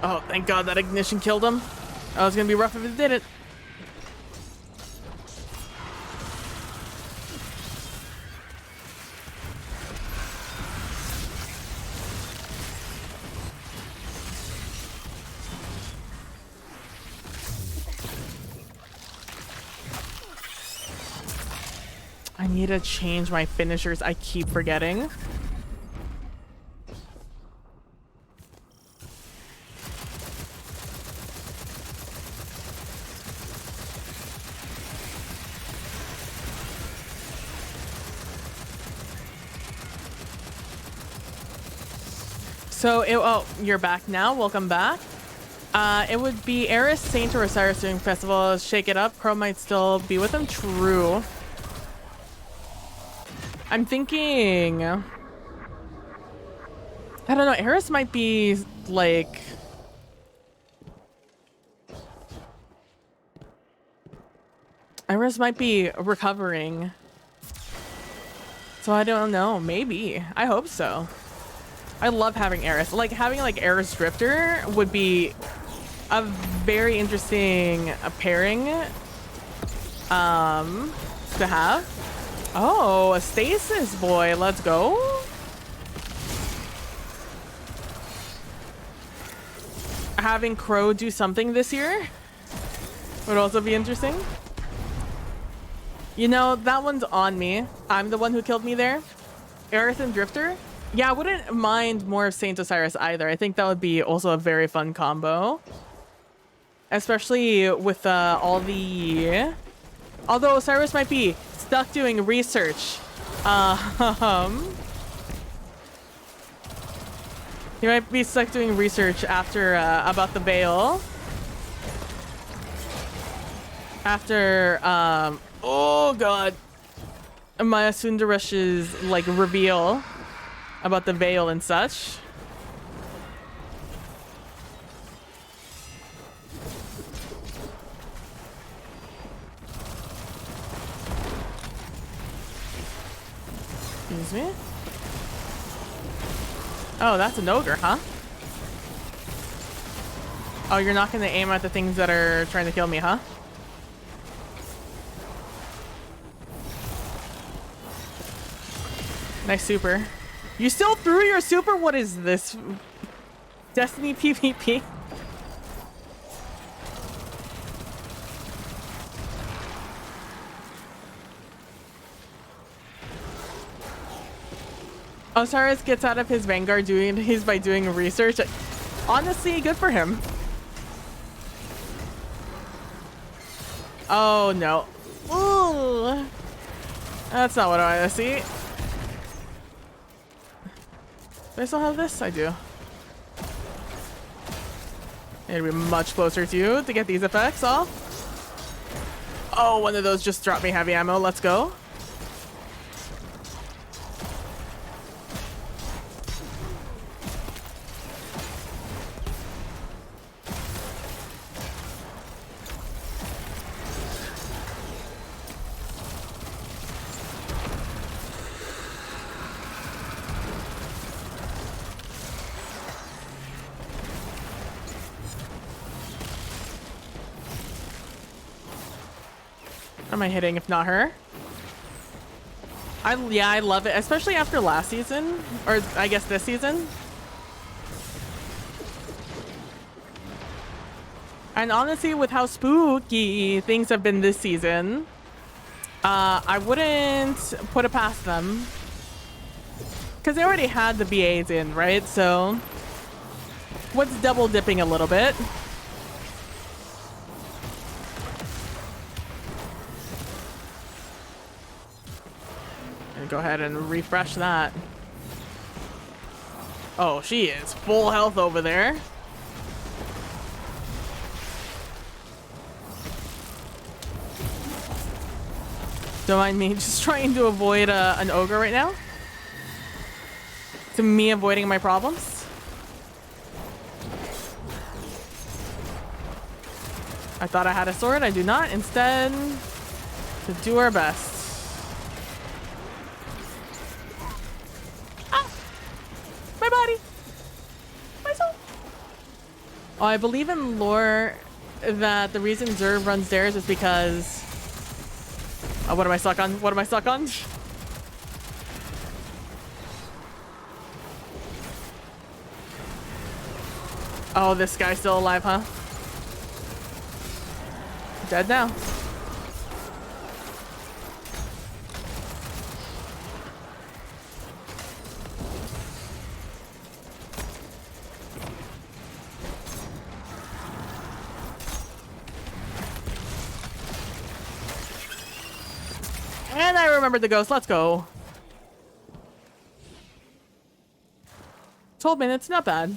Oh, thank God that ignition killed him. Oh, it was gonna be rough if it didn't. I need to change my finishers. I keep forgetting. So, oh, you're back now. Welcome back. It would be Eris, Saint, or Osiris doing festival. Shake it up. Crow might still be with them. True. I'm thinking... I don't know. Eris might be, like... Eris might be recovering. So I don't know. Maybe. I hope so. I love having Eris. Like, having, like, Eris Drifter would be a very interesting pairing to have. Oh, a stasis boy. Let's go. Having Crow do something this year would also be interesting. You know, that one's on me. I'm the one who killed me there. Eris and Drifter. Yeah, I wouldn't mind more of Saint Osiris either. I think that would be also a very fun combo. Especially with all the... Although Osiris might be stuck doing research. He might be stuck doing research after about the Veil. After oh god, Maya Sundaresh's like reveal about the Veil and such. Excuse me. Oh, that's an ogre, huh? Oh, you're not gonna aim at the things that are trying to kill me, huh? Nice super. You still threw your super? What is this? Destiny PvP? Osiris gets out of his Vanguard by doing research. Honestly, good for him. Oh no. Ooh. That's not what I want to see. Do I still have this? I do. I need to be much closer to you to get these effects off. Oh, one of those just dropped me heavy ammo. Let's go. Am I hitting if not her? Yeah, I love it, especially after last season, or I guess this season. And honestly, with how spooky things have been this season, I wouldn't put it past them. Because they already had the BAs in, right? So what's double dipping a little bit? Go ahead and refresh that. Oh, she is full health over there. Don't mind me just trying to avoid an ogre right now. To me avoiding my problems. I thought I had a sword. I do not. Instead, to do our best. Oh, I believe in lore that the reason Zerv runs theirs is because... Oh, what am I stuck on? What am I stuck on? Oh, this guy's still alive, huh? Dead now. And I remembered the ghost. Let's go. 12 minutes, not bad.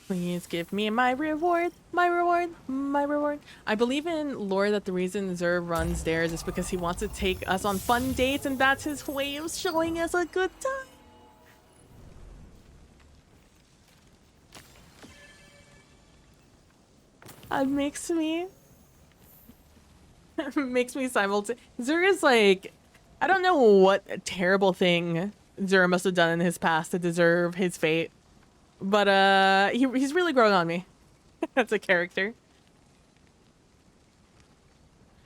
Please give me my reward, my reward, my reward. I believe in lore that the reason Zerv runs theirs is because he wants to take us on fun dates, and that's his way of showing us a good time. It makes me simultaneously. Zur is like, I don't know what terrible thing Zur must have done in his past to deserve his fate, but he's really grown on me as a character.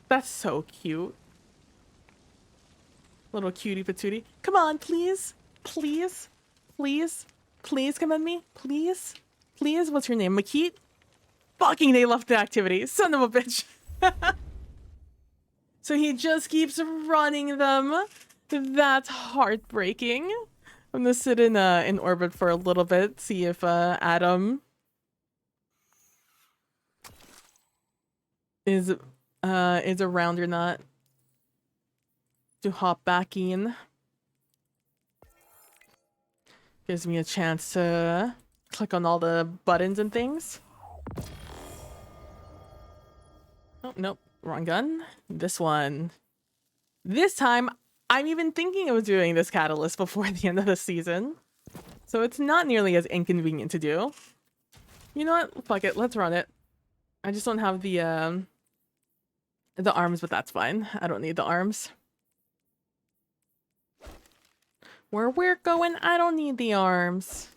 That's so cute. Little cutie patootie. Come on, please, please, please, please come at me, please, please. What's your name, Makit? Fucking they left the activity. Son of a bitch. So he just keeps running them. That's heartbreaking. I'm gonna sit in orbit for a little bit, see if Adam is around or not. To hop back in. Gives me a chance to click on all the buttons and things. Oh, nope. Wrong gun. This one. This time, I'm even thinking of doing this catalyst before the end of the season. So it's not nearly as inconvenient to do. You know what? Fuck it. Let's run it. I just don't have the arms, but that's fine. I don't need the arms. Where we're going, I don't need the arms.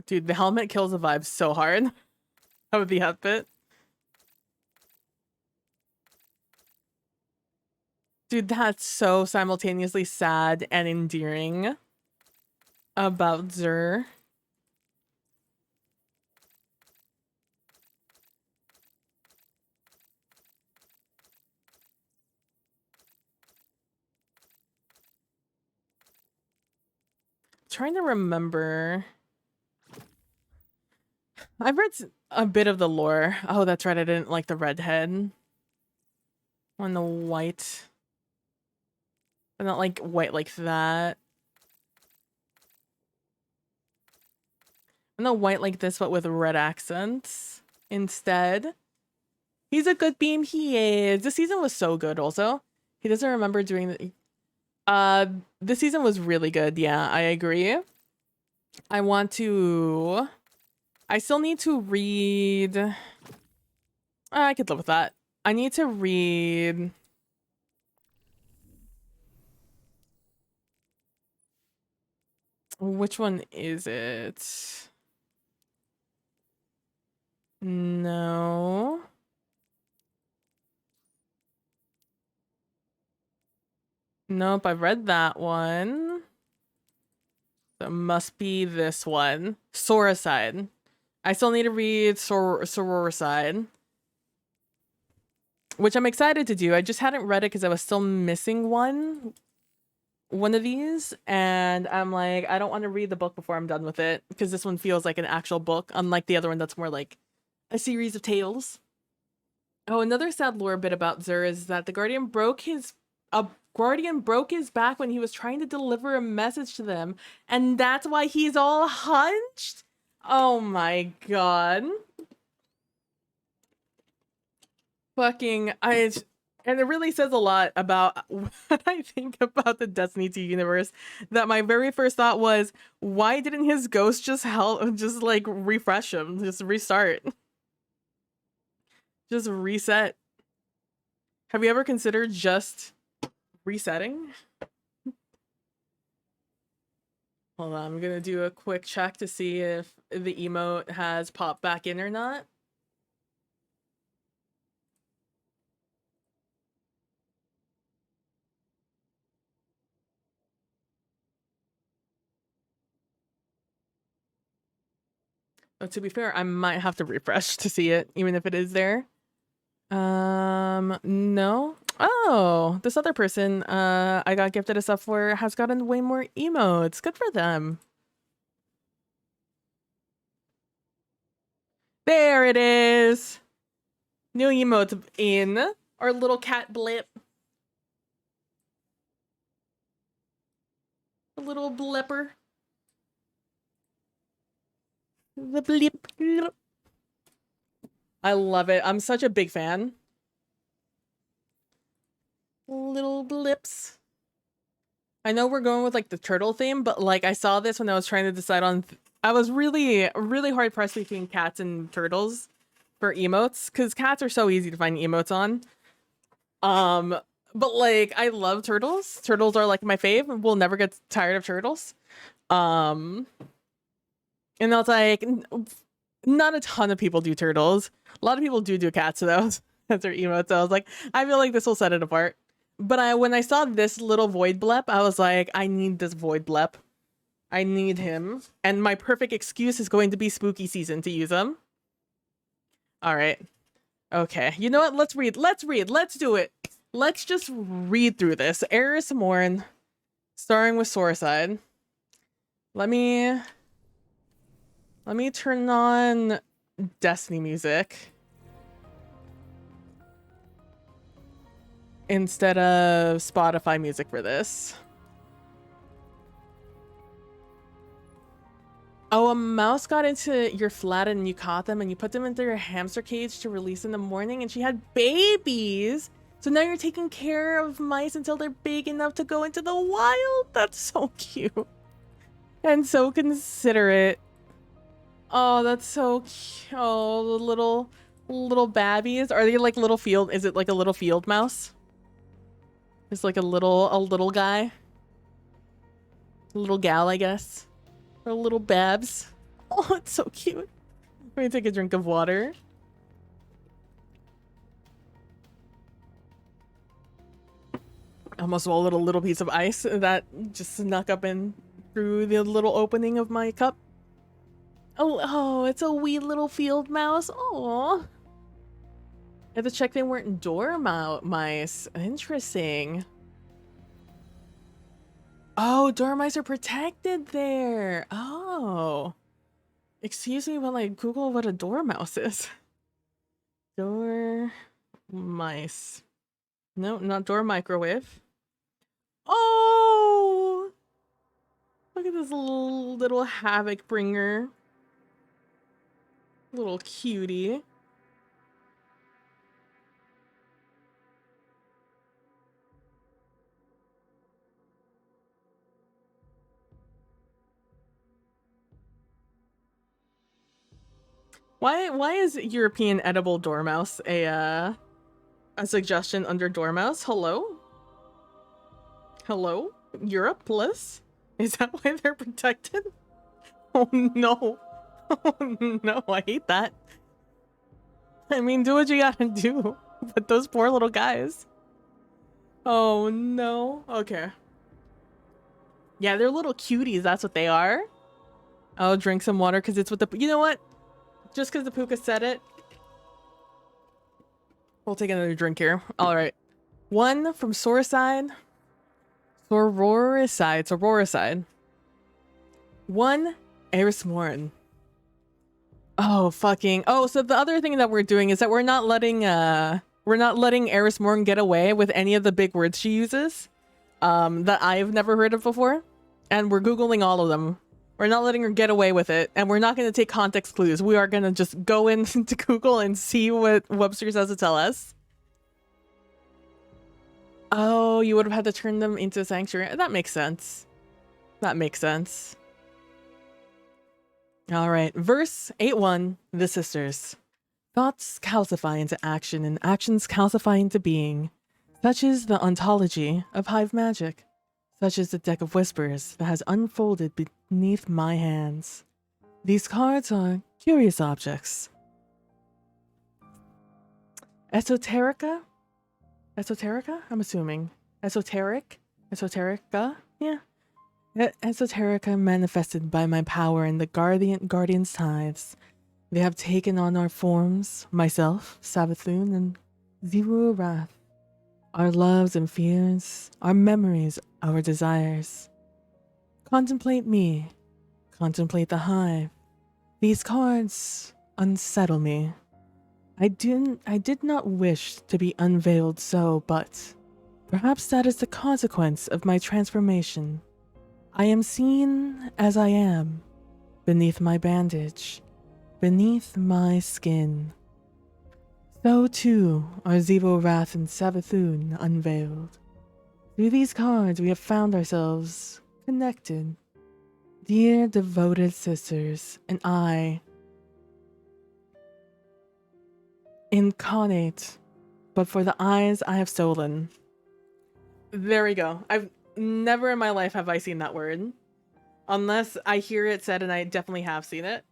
Dude, the helmet kills the vibe so hard. How would the outfit? Dude, that's so simultaneously sad and endearing about Zur. Trying to remember. I've read a bit of the lore. Oh, that's right. I didn't like the redhead. On the white. But not like white like that. Not white like this, but with red accents instead. He's a good beam. He is. This season was so good also. He doesn't remember doing the... this season was really good. Yeah, I agree. I want to... I still need to read... I could live with that. I need to read... Which one is it? No. Nope, I've read that one. So it must be this one. Soricide. I still need to read Sororicide. Which I'm excited to do. I just hadn't read it because I was still missing one of these. And I'm like, I don't want to read the book before I'm done with it. Because this one feels like an actual book. Unlike the other one that's more like a series of tales. Oh, another sad lore bit about Zur is that the Guardian broke his back when he was trying to deliver a message to them, and that's why he's all hunched. Oh my god. And it really says a lot about what I think about the Destiny 2 universe, that my very first thought was, why didn't his ghost just like refresh him, just restart? Just reset. Have you ever considered just resetting? Hold on, I'm gonna do a quick check to see if the emote has popped back in or not. Oh, to be fair, I might have to refresh to see it, even if it is there. No. Oh, this other person I got gifted a sub for has gotten way more emotes. Good for them. There it is. New emote in. Our little cat blip. A little blipper. The blip. I love it. I'm such a big fan. Little blips. I know we're going with like the turtle theme, but like I saw this when I was trying to decide on... I was really, really hard pressed between cats and turtles for emotes, because cats are so easy to find emotes on. But like I love turtles. Turtles are like my fave. We'll never get tired of turtles. And I was like, not a ton of people do turtles. A lot of people do cats though. That's their emotes. So I was like, I feel like this will set it apart. But when I saw this little void blep, I was like, I need this void blep. I need him. And my perfect excuse is going to be spooky season to use him. All right. Okay. You know what? Let's read. Let's do it. Let's just read through this. Eris Morn, starring with Soricide. Let me turn on Destiny music. instead of Spotify music for this. Oh, a mouse got into your flat and you caught them and you put them into your hamster cage to release in the morning, and she had babies. So now you're taking care of mice until they're big enough to go into the wild. That's so cute. And so considerate. Oh, that's so cute. Oh, the little babbies. Are they like little field? Is it like a little field mouse? It's like a little guy. A little gal, I guess. Or little babs. Oh, it's so cute. Let me take a drink of water. Almost swallowed a little piece of ice that just snuck up in through the little opening of my cup. Oh, it's a wee little field mouse. Oh. I had to check they weren't mice. Interesting. Oh, dormice are protected there. Oh. Excuse me while I Google what a dormouse is. Dormice. No, not door microwave. Oh! Look at this little havoc bringer. Little cutie. Why is European edible dormouse a suggestion under dormouse? Hello? Hello? Europe, plus? Is that why they're protected? Oh no. Oh no, I hate that. I mean, do what you gotta do. But those poor little guys. Oh no. Okay. Yeah, they're little cuties, that's what they are. I'll drink some water because it's what the... You know what? Just because the puka said it. We'll take another drink here. Alright. One from Sororicide. Sororicide. One, Eris Morin. Oh, fucking... Oh, so the other thing that we're doing is that we're not letting Eris Morin get away with any of the big words she uses. That I've never heard of before. And we're Googling all of them. We're not letting her get away with it, and we're not going to take context clues. We are going to just go into Google and see what Webster's has to tell us. Oh, you would have had to turn them into a sanctuary. That makes sense. That makes sense. All right, verse 8:1, the sisters. Thoughts calcify into action, and actions calcify into being. Such is the ontology of hive magic. Such is the deck of whispers that has unfolded beneath my hands. These cards are curious objects. Esoterica? Esoterica? I'm assuming. Esoteric? Esoterica? Yeah. Esoterica manifested by my power in the guardian's tithes. They have taken on our forms, myself, Savathun, and Zero Wrath. Our loves and fears, our memories, our desires. Contemplate me. Contemplate the hive. These cards unsettle me. I did not wish to be unveiled so, but perhaps that is the consequence of my transformation. I am seen as I am, beneath my bandage, beneath my skin. So too are Zevo Wrath and Savathun unveiled. Through these cards we have found ourselves connected. Dear devoted sisters, and I, incarnate, but for the eyes I have stolen. There we go. I've never in my life have I seen that word. Unless I hear it said, and I definitely have seen it.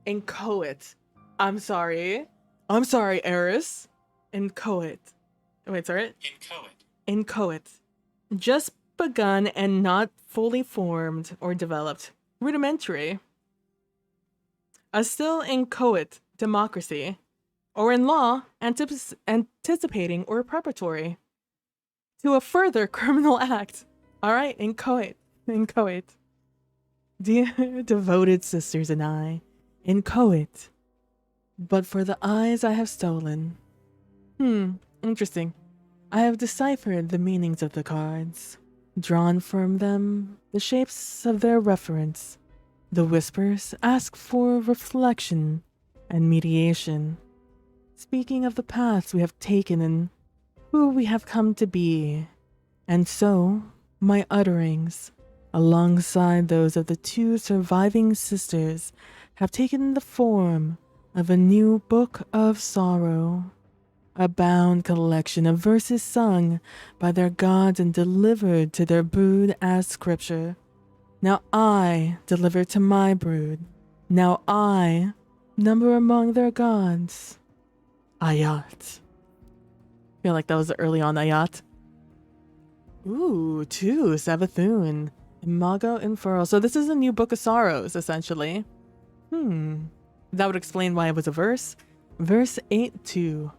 Inchoate. I'm sorry. I'm sorry, Eris. Inchoate. Wait, sorry? Inchoate. Just begun and not fully formed or developed. Rudimentary. A still inchoate democracy. Or in law, anticipating or preparatory to a further criminal act. Alright, inchoate. Inchoate. Dear devoted sisters and I, inchoate, but for the eyes I have stolen. Interesting. I have deciphered the meanings of the cards, drawn from them the shapes of their reference. The whispers ask for reflection and mediation, speaking of the paths we have taken and who we have come to be. And so, my utterings, alongside those of the two surviving sisters, have taken the form of a new book of sorrow, a bound collection of verses sung by their gods and delivered to their brood as scripture. Now I deliver to my brood. Now I number among their gods. Ayat. Feel like that was early on Ayat. Ooh, 2, Savathun. Imago Infernal. So this is a new book of sorrows, essentially. That would explain why it was a verse. Verse 8-2.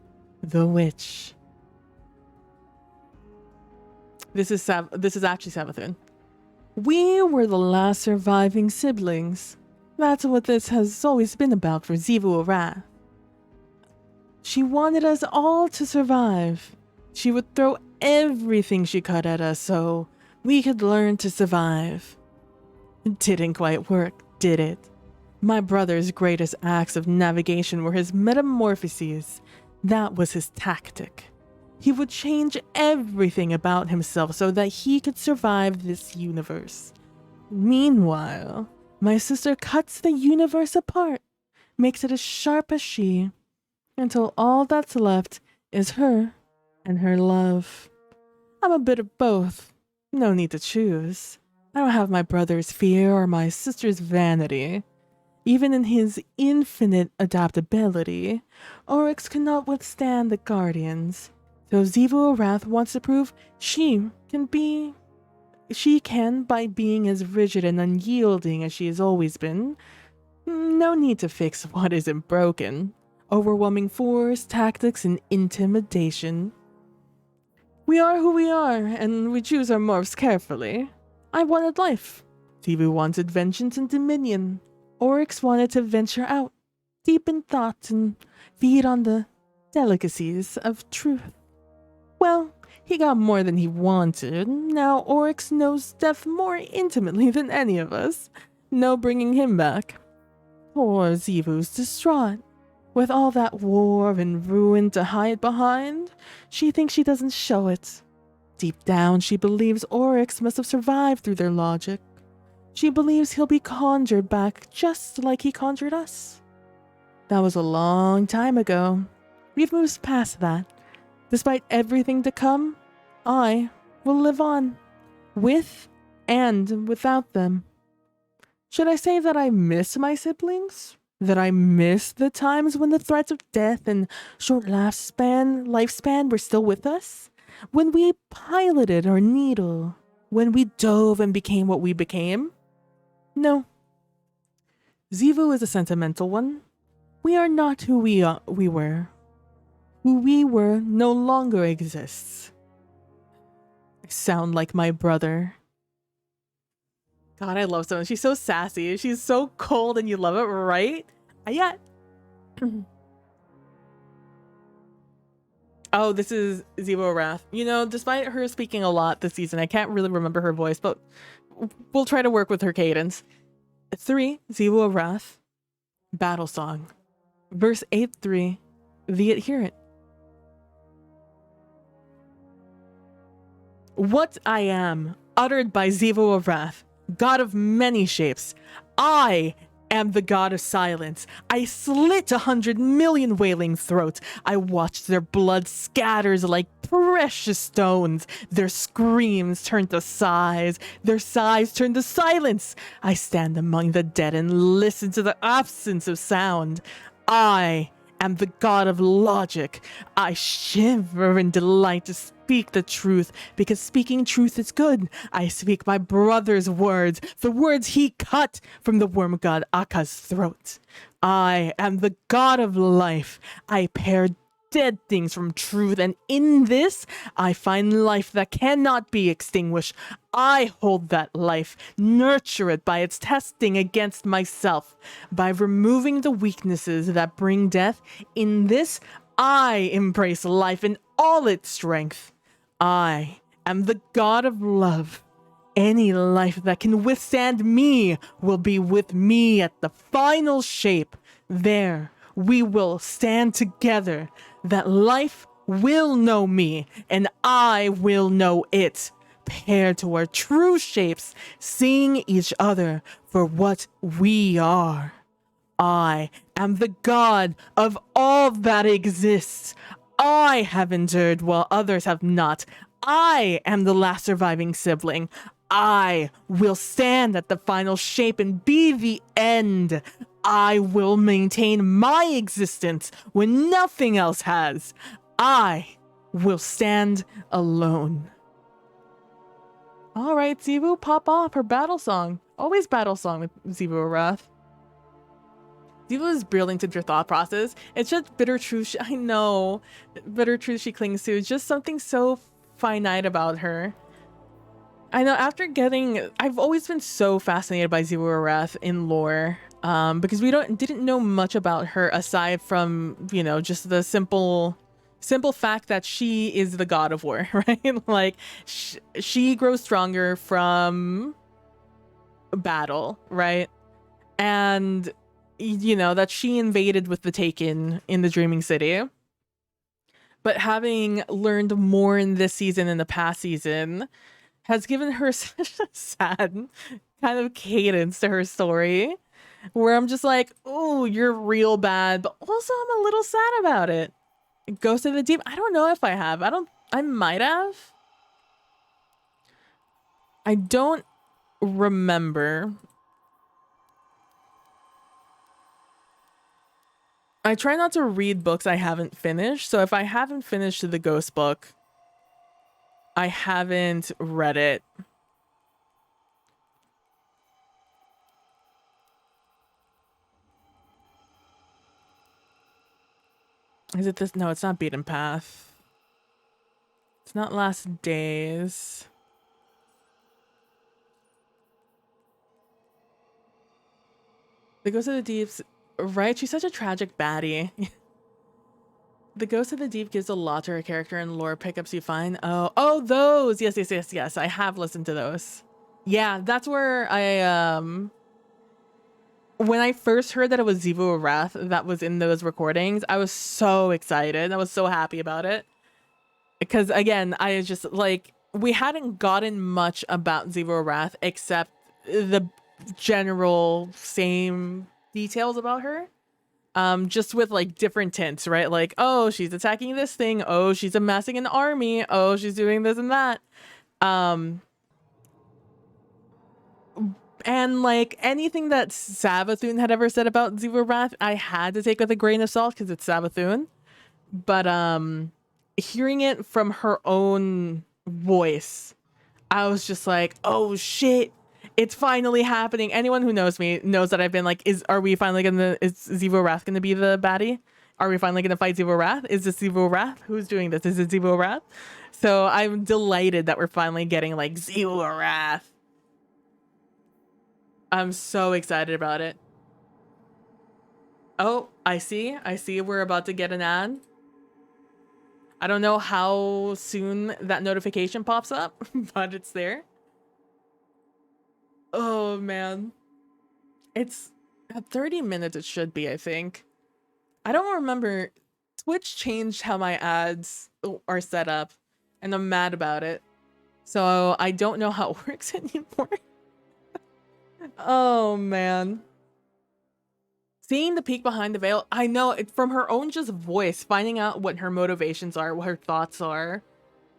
The Witch. This is actually Savathun. We were the last surviving siblings. That's what this has always been about for Xivu Arath. She wanted us all to survive. She would throw everything she could at us so we could learn to survive. It didn't quite work, did it? My brother's greatest acts of navigation were his metamorphoses. That was his tactic. He would change everything about himself so that he could survive this universe. Meanwhile, my sister cuts the universe apart, makes it as sharp as she, until all that's left is her and her love. I'm a bit of both. No need to choose. I don't have my brother's fear or my sister's vanity. Even in his infinite adaptability, Oryx cannot withstand the Guardians. So Xivu Arath wants to prove she can by being as rigid and unyielding as she has always been. No need to fix what isn't broken. Overwhelming force, tactics, and intimidation. We are who we are, and we choose our morphs carefully. I wanted life. Xivu wanted vengeance and dominion. Oryx wanted to venture out, deep in thought, and feed on the delicacies of truth. Well, he got more than he wanted. Now Oryx knows death more intimately than any of us. No bringing him back. Poor Xivu's distraught. With all that war and ruin to hide behind, she thinks she doesn't show it. Deep down, she believes Oryx must have survived through their logic. She believes he'll be conjured back just like he conjured us. That was a long time ago. We've moved past that. Despite everything to come, I will live on, with and without them. Should I say that I miss my siblings? That I miss the times when the threats of death and short lifespan were still with us? When we piloted our needle? When we dove and became what we became? No. Xivu is a sentimental one. We are not who we were. Who we were no longer exists. I sound like my brother. God, I love someone. She's so sassy. She's so cold and you love it, right? Yeah. Oh, this is Xivu Arath. You know, despite her speaking a lot this season, I can't really remember her voice, but we'll try to work with her cadence. 3, Xivu Arath, Battle Song. Verse 8-3, The Adherent. What I am, uttered by Xivu Arath, god of many shapes. I am the god of silence. I slit 100 million wailing throats. I watched their blood scatters like precious stones. Their screams turn to sighs. Their sighs turn to silence. I stand among the dead and listen to the absence of sound. I am the god of logic. I shiver in delight to speak the truth, because speaking truth is good. I speak my brother's words, the words he cut from the worm god Aka's throat. I am the god of life. I pair dead things from truth, and in this I find life that cannot be extinguished. I hold that life, nurture it by its testing against myself. By removing the weaknesses that bring death, in this I embrace life in all its strength. I am the god of love. Any life that can withstand me will be with me at the final shape. There, we will stand together. That life will know me, and I will know it. Paired to our true shapes, seeing each other for what we are. I am the god of all that exists. I have endured while others have not. I am the last surviving sibling. I will stand at the final shape and be the end. I will maintain my existence when nothing else has. I will stand alone. All right, Zebu, pop off her battle song. Always battle song with Zebu Arath. Zebu is brilliant into your thought process. It's just bitter truth. I know. Bitter truth she clings to. It's just something so finite about her. I know after getting... I've always been so fascinated by Zebu Arath in lore. Because we didn't know much about her aside from, you know, just the simple fact that she is the god of war, right? Like, she grows stronger from battle, right? And, you know, that she invaded with the Taken in the Dreaming City. But having learned more in this season and the past season has given her such a sad kind of cadence to her story, where I'm just like, oh, you're real bad, but also I'm a little sad about it. Ghost of the Deep, I don't know if I have. I might have. I don't remember. I try not to read books I haven't finished. So if I haven't finished the Ghost book, I haven't read it. Is it this? No, it's not Beaten Path. It's not Last Days. The Ghost of the Deep's right. She's such a tragic baddie. The Ghost of the Deep gives a lot to her character and lore pickups you find. Oh, those. Yes. I have listened to those. Yeah, that's where I when I first heard that it was Zebu Arath that was in those recordings, I was so excited. I was so happy about it. Because again, I just like, we hadn't gotten much about Zebu Arath except the general same details about her. Just with like different tints, right? Like, oh, she's attacking this thing. Oh, she's amassing an army. Oh, she's doing this and that. And like anything that Savathun had ever said about Zebu Arath, I had to take with a grain of salt because it's Savathun. But hearing it from her own voice, I was just like, oh shit, it's finally happening. Anyone who knows me knows that I've been like, is Zebu Arath gonna be the baddie? Are we finally gonna fight Zebu Arath? Is this Zebu Arath? Who's doing this? Is it Zebu Arath? So I'm delighted that we're finally getting like Zebu Arath. I'm so excited about it. Oh, I see we're about to get an ad. I don't know how soon that notification pops up, but it's there. Oh man. It's at 30 minutes it should be, I think. I don't remember. Twitch changed how my ads are set up, and I'm mad about it. So I don't know how it works anymore. Oh man. Seeing the peek behind the veil, I know it from her own just voice, finding out what her motivations are, what her thoughts are,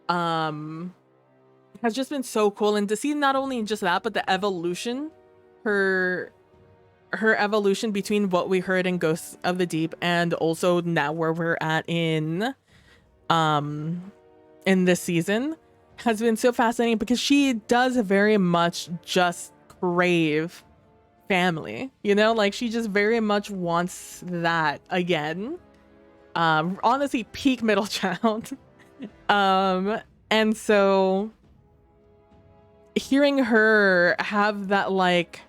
has just been so cool. And to see not only just that, but the evolution, her evolution between what we heard in Ghosts of the Deep and also now where we're at in this season has been so fascinating, because she does very much just crave family, you know, like she just very much wants that again. Honestly, peak middle child. And so hearing her have that, like,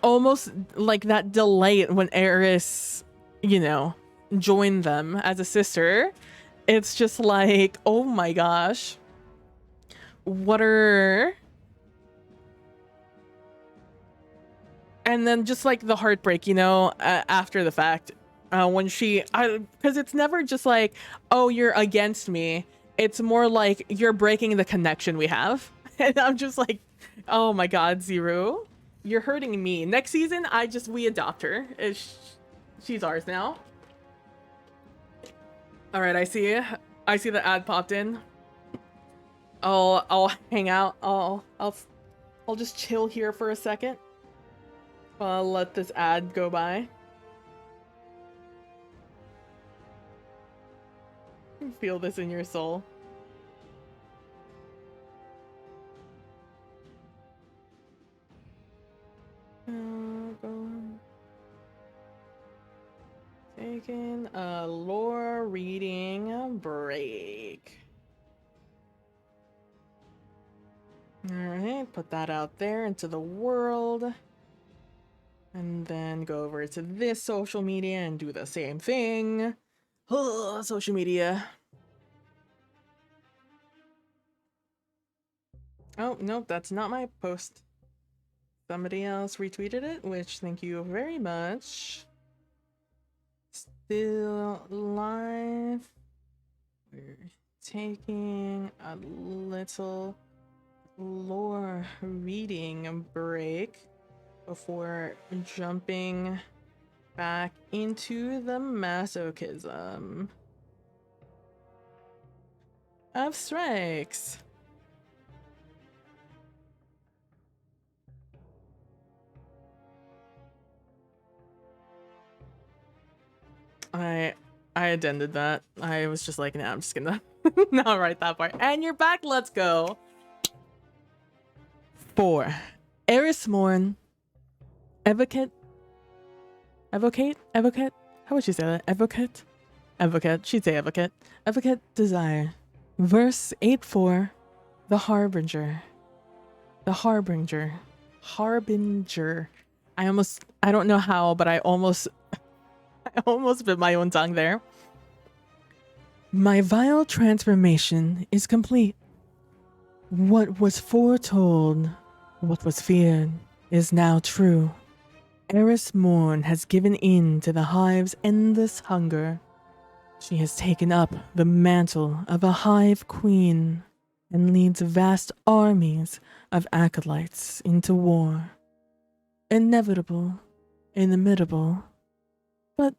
almost like that delight when Eris, you know, joined them as a sister, it's just like, oh my gosh, what are... And then just like the heartbreak, you know, after the fact, when because it's never just like, oh, you're against me. It's more like you're breaking the connection we have. And I'm just like, oh my God, Zero, you're hurting me. Next season, we adopt her. She's ours now. All right, I see the ad popped in. I'll hang out. I'll just chill here for a second. I'll let this ad go by. Feel this in your soul. Taking a lore reading break. Alright, put that out there into the world. And then go over to this social media and do the same thing. Oh, social media. Oh, nope, that's not my post. Somebody else retweeted it, which thank you very much. Still live. We're taking a little lore reading break before jumping back into the masochism of strikes. I addended that. I was just like, nah, I'm just gonna not write that part. And you're back, let's go. 4. Eris Morn. Evocate? How would you say that? Evocate. She'd say evocate. Evocate desire. Verse 8-4. The Harbinger. I don't know how, but I almost bit my own tongue there. My vile transformation is complete. What was foretold, what was feared, is now true. Eris Morn has given in to the hive's endless hunger. She has taken up the mantle of a hive queen and leads vast armies of acolytes into war. Inevitable, inimitable. But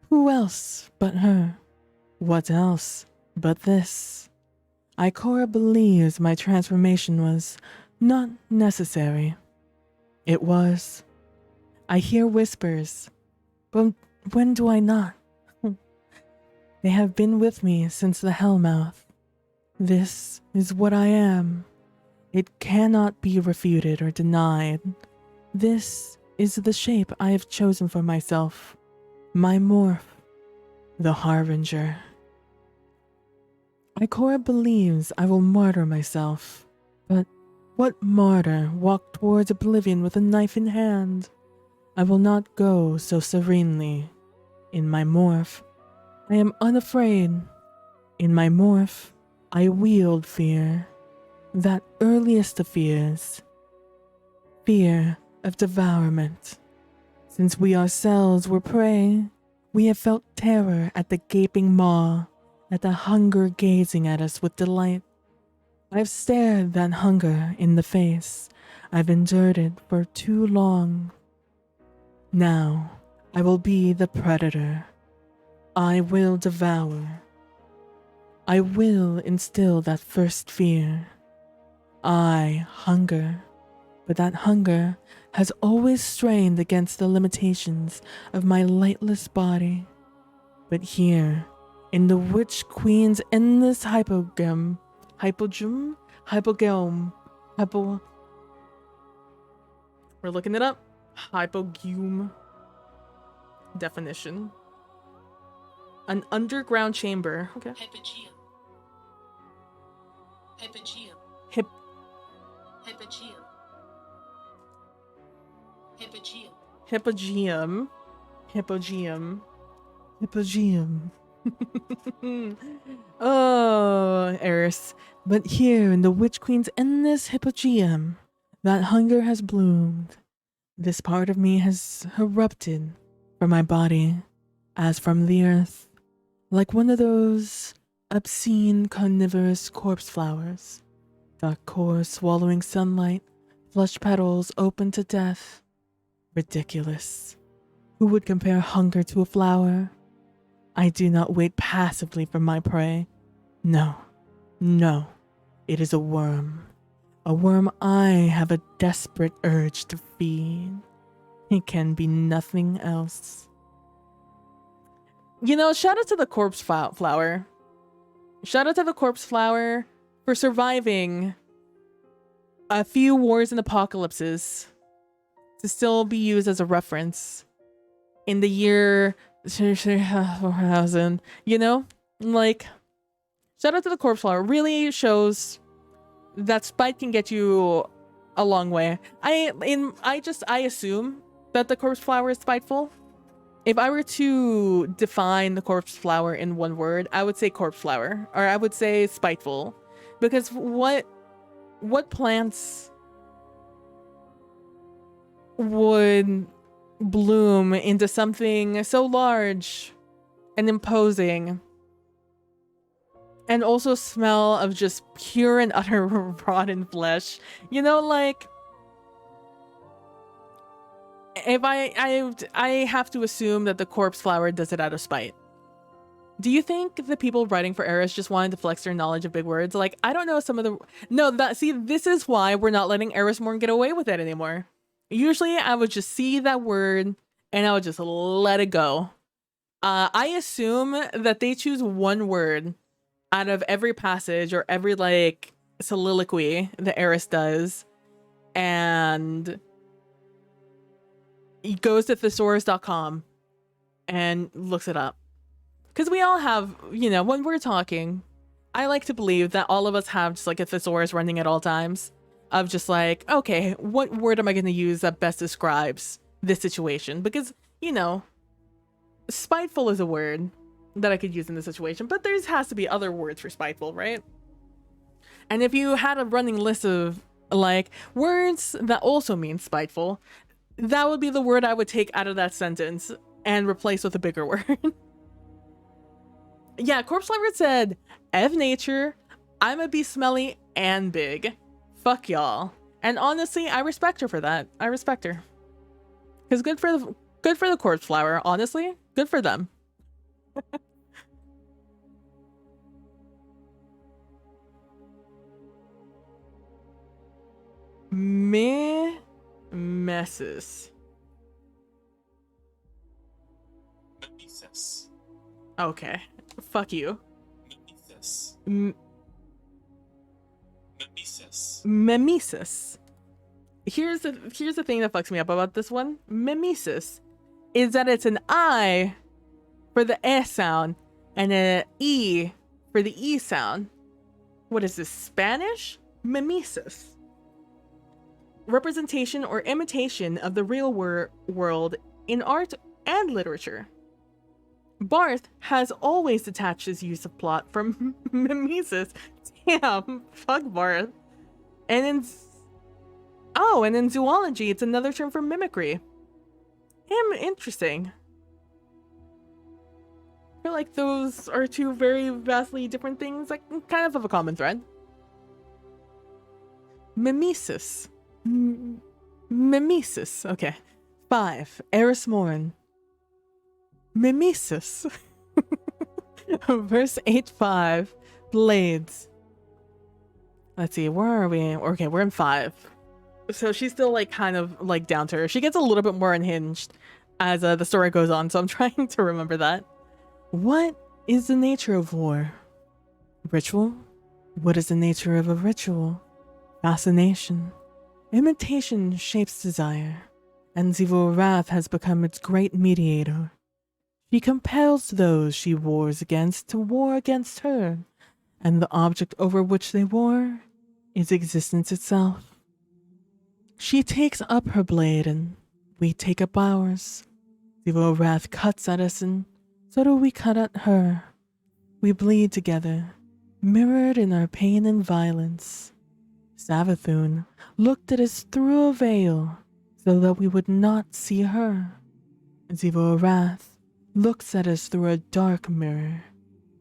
who else but her? What else but this? Ikora believes my transformation was not necessary. It was. I hear whispers, but when do I not? They have been with me since the Hellmouth. This is what I am. It cannot be refuted or denied. This is the shape I have chosen for myself. My morph, the Harbinger. Ikora believes I will martyr myself, but what martyr walked towards oblivion with a knife in hand? I will not go so serenely. In my morph, I am unafraid. In my morph, I wield fear. That earliest of fears. Fear of devourment. Since we ourselves were prey, we have felt terror at the gaping maw, at the hunger gazing at us with delight. I've stared that hunger in the face. I've endured it for too long. Now, I will be the predator. I will devour. I will instill that first fear. I hunger, but that hunger has always strained against the limitations of my lightless body. But here, in the Witch Queen's endless hypogame, we're looking it up. Hypogume definition. An underground chamber. Okay. Hypogeum. Hip. Hypogeum. Hypogeum. Hypogeum. Hypogeum. Hypogeum. Oh, Eris. But here in the Witch Queen's endless hypogeum, that hunger has bloomed. This part of me has erupted from my body, as from the earth, like one of those obscene carnivorous corpse flowers. Dark core swallowing sunlight, flushed petals open to death. Ridiculous. Who would compare hunger to a flower? I do not wait passively for my prey. No, no, it is a worm. A worm I have a desperate urge to feed. It can be nothing else. You know, shout out to the corpse flower. Shout out to the corpse flower for surviving a few wars and apocalypses to still be used as a reference in the year 4000. You know, like, shout out to the corpse flower. Really shows that spite can get you a long way. I assume that the corpse flower is spiteful. If I were to define the corpse flower in one word, I would say corpse flower, or I would say spiteful, because what plants would bloom into something so large and imposing and also smell of just pure and utter rotten flesh? You know, like, if I have to assume that the corpse flower does it out of spite. Do you think the people writing for Eris just wanted to flex their knowledge of big words? Like, I don't know some of the... No, see, this is why we're not letting Eris Morn get away with it anymore. Usually, I would just see that word, and I would just let it go. I assume that they choose one word out of every passage or every, like, soliloquy that Eris does, and he goes to thesaurus.com and looks it up. Because we all have, you know, when we're talking, I like to believe that all of us have just like a thesaurus running at all times of just like, okay, what word am I going to use that best describes this situation? Because, you know, spiteful is a word that I could use in this situation, but there has to be other words for spiteful, right? And if you had a running list of like words that also mean spiteful, that would be the word I would take out of that sentence and replace with a bigger word. Yeah, Corpse Lover said, F nature, I'ma be smelly and big. Fuck y'all. And honestly, I respect her for that. I respect her. Because good for the corpse flower, honestly. Good for them. Messes. Mimesis. Okay. Fuck you. Mimesis. Mimesis. Mimesis. Here's the thing that fucks me up about this one. Mimesis is that it's an I for the S sound and an E for the E sound. What is this, Spanish? Mimesis. Representation or imitation of the real world in art and literature. Barth has always detached his use of plot from mimesis. Damn, fuck Barth. And in zoology, it's another term for mimicry. Interesting. I feel like those are two very vastly different things, like kind of a common thread. Mimesis. Mimesis. Okay. 5. Eris Morn. Mimesis. Verse 8-5. Blades. Let's see, where are we? Okay, we're in 5. So she's still like kind of like down to her. She gets a little bit more unhinged as the story goes on, so I'm trying to remember that. What is the nature of war? Ritual? What is the nature of a ritual? Fascination. Imitation shapes desire, and Zivor Wrath has become its great mediator. She compels those she wars against to war against her, and the object over which they war is existence itself. She takes up her blade, and we take up ours. Zero Wrath cuts at us, and so do we cut at her. We bleed together, mirrored in our pain and violence. Savathun looked at us through a veil, so that we would not see her. Zero Wrath looks at us through a dark mirror,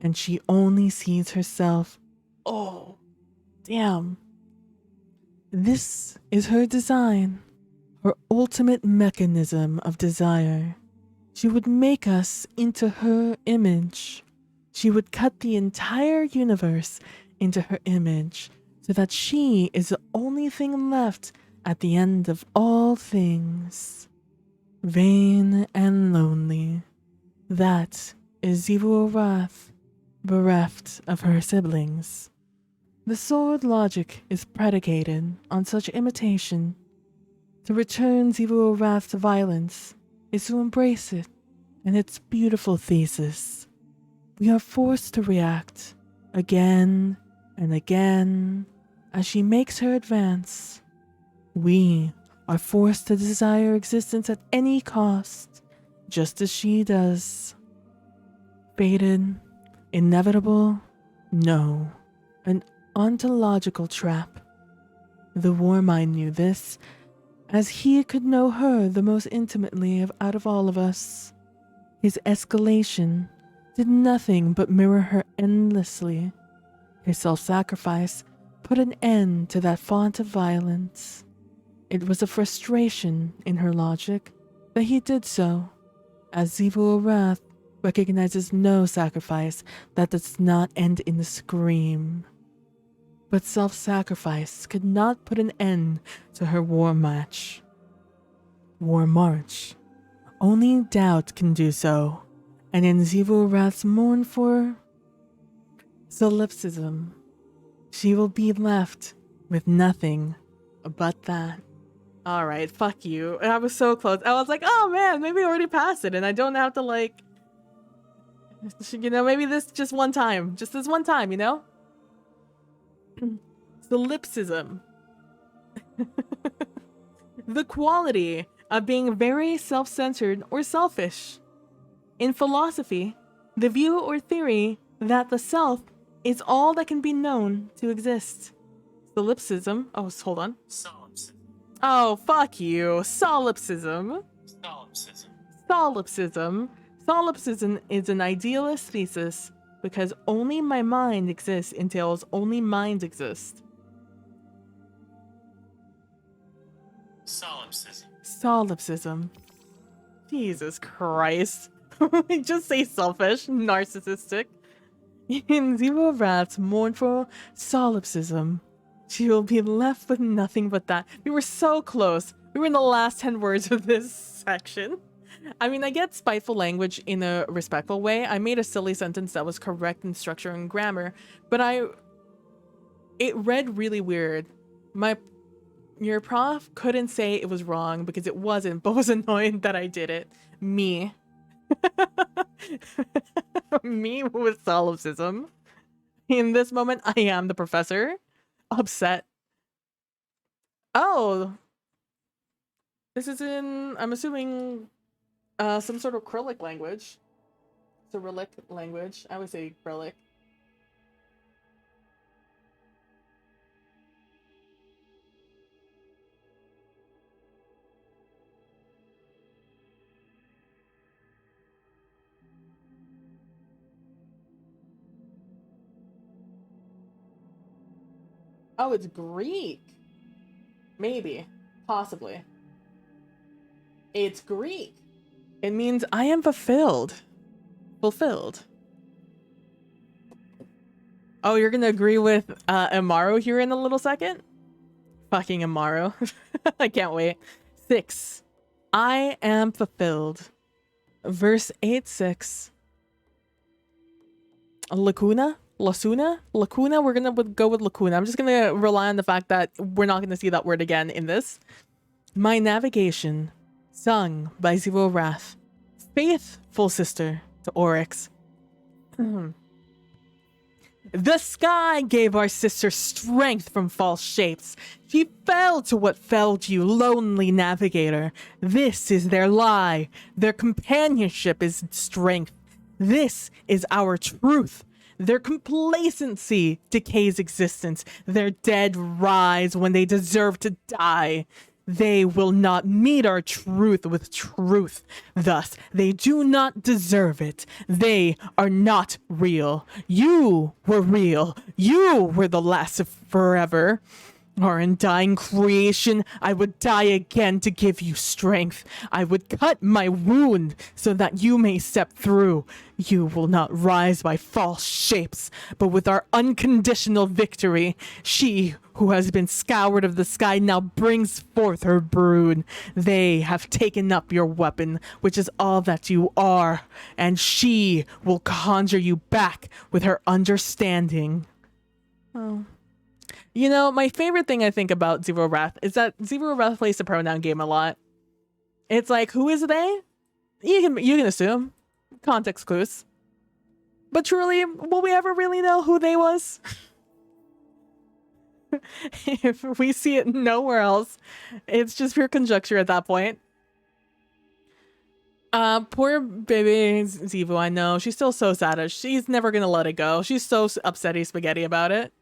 and she only sees herself. Oh, damn. This is her design, her ultimate mechanism of desire. She would make us into her image. She would cut the entire universe into her image, so that she is the only thing left at the end of all things. Vain and lonely. That is Zero Wrath, bereft of her siblings. The sword logic is predicated on such imitation. To return Zero Wrath to violence is to embrace it and its beautiful thesis. We are forced to react again and again as she makes her advance. We are forced to desire existence at any cost, just as she does. Fated, inevitable, no, an ontological trap. The Warmind knew this, as he could know her the most intimately out of all of us. His escalation did nothing but mirror her endlessly. His self-sacrifice put an end to that font of violence. It was a frustration in her logic that he did so, as Zero Wrath recognizes no sacrifice that does not end in a scream. But self-sacrifice could not put an end to her war march. Only doubt can do so, and in Zero Wrath's mourn for solipsism, she will be left with nothing but that. Alright, fuck you. I was so close. I was like, oh man, maybe I already passed it, and I don't have to maybe this just one time. Just this one time, Solipsism. The quality of being very self-centered or selfish. In philosophy, the view or theory that the self is all that can be known to exist. Solipsism. Oh, hold on. Solipsism. Oh, fuck you. Solipsism. Solipsism. Solipsism. Solipsism is an idealist thesis because only my mind exists entails only minds exist. Solipsism. Solipsism. Jesus Christ. Just say selfish, narcissistic. In Zero Wrath's mournful solipsism, she will be left with nothing but that. We were so close. We were in the last 10 words of this section. I mean, I get spiteful language in a respectful way. I made a silly sentence that was correct in structure and grammar, but it read really weird. Your prof couldn't say it was wrong because it wasn't, but was annoyed that I did it. Me. Me with solipsism. In this moment, I am the professor. Upset. Oh. This is in, I'm assuming, some sort of Cyrillic language. Cyrillic language. I would say Cyrillic. Oh, it's Greek. Maybe. Possibly. It's Greek. It means I am fulfilled. Fulfilled. Oh, you're gonna agree with Amaro here in a little second? Fucking Amaro. I can't wait. 6. I am fulfilled. Verse 8-6. Lacuna? Lasuna? Lacuna? We're gonna go with lacuna. I'm just gonna rely on the fact that we're not gonna see that word again in this. My navigation, sung by Zero Wrath. Faithful sister to Oryx. The sky gave our sister strength from false shapes. She fell to what fell to you, lonely navigator. This is their lie. Their companionship is strength. This is our truth. Their complacency decays existence. Their dead rise when they deserve to die. They will not meet our truth with truth. Thus, they do not deserve it. They are not real. You were real. You were the last of forever. Our undying creation, I would die again to give you strength. I would cut my wound so that you may step through. You will not rise by false shapes, but with our unconditional victory, she who has been scoured of the sky now brings forth her brood. They have taken up your weapon, which is all that you are, and she will conjure you back with her understanding. Oh. You know, my favorite thing I think about Zero Wrath is that Zero Wrath plays the pronoun game a lot. It's like, who is they? You can assume. Context clues. But truly, will we ever really know who they was? If we see it nowhere else, it's just pure conjecture at that point. Poor baby Zivu, I know. She's still so sad. She's never gonna let it go. She's so upsetty spaghetti about it.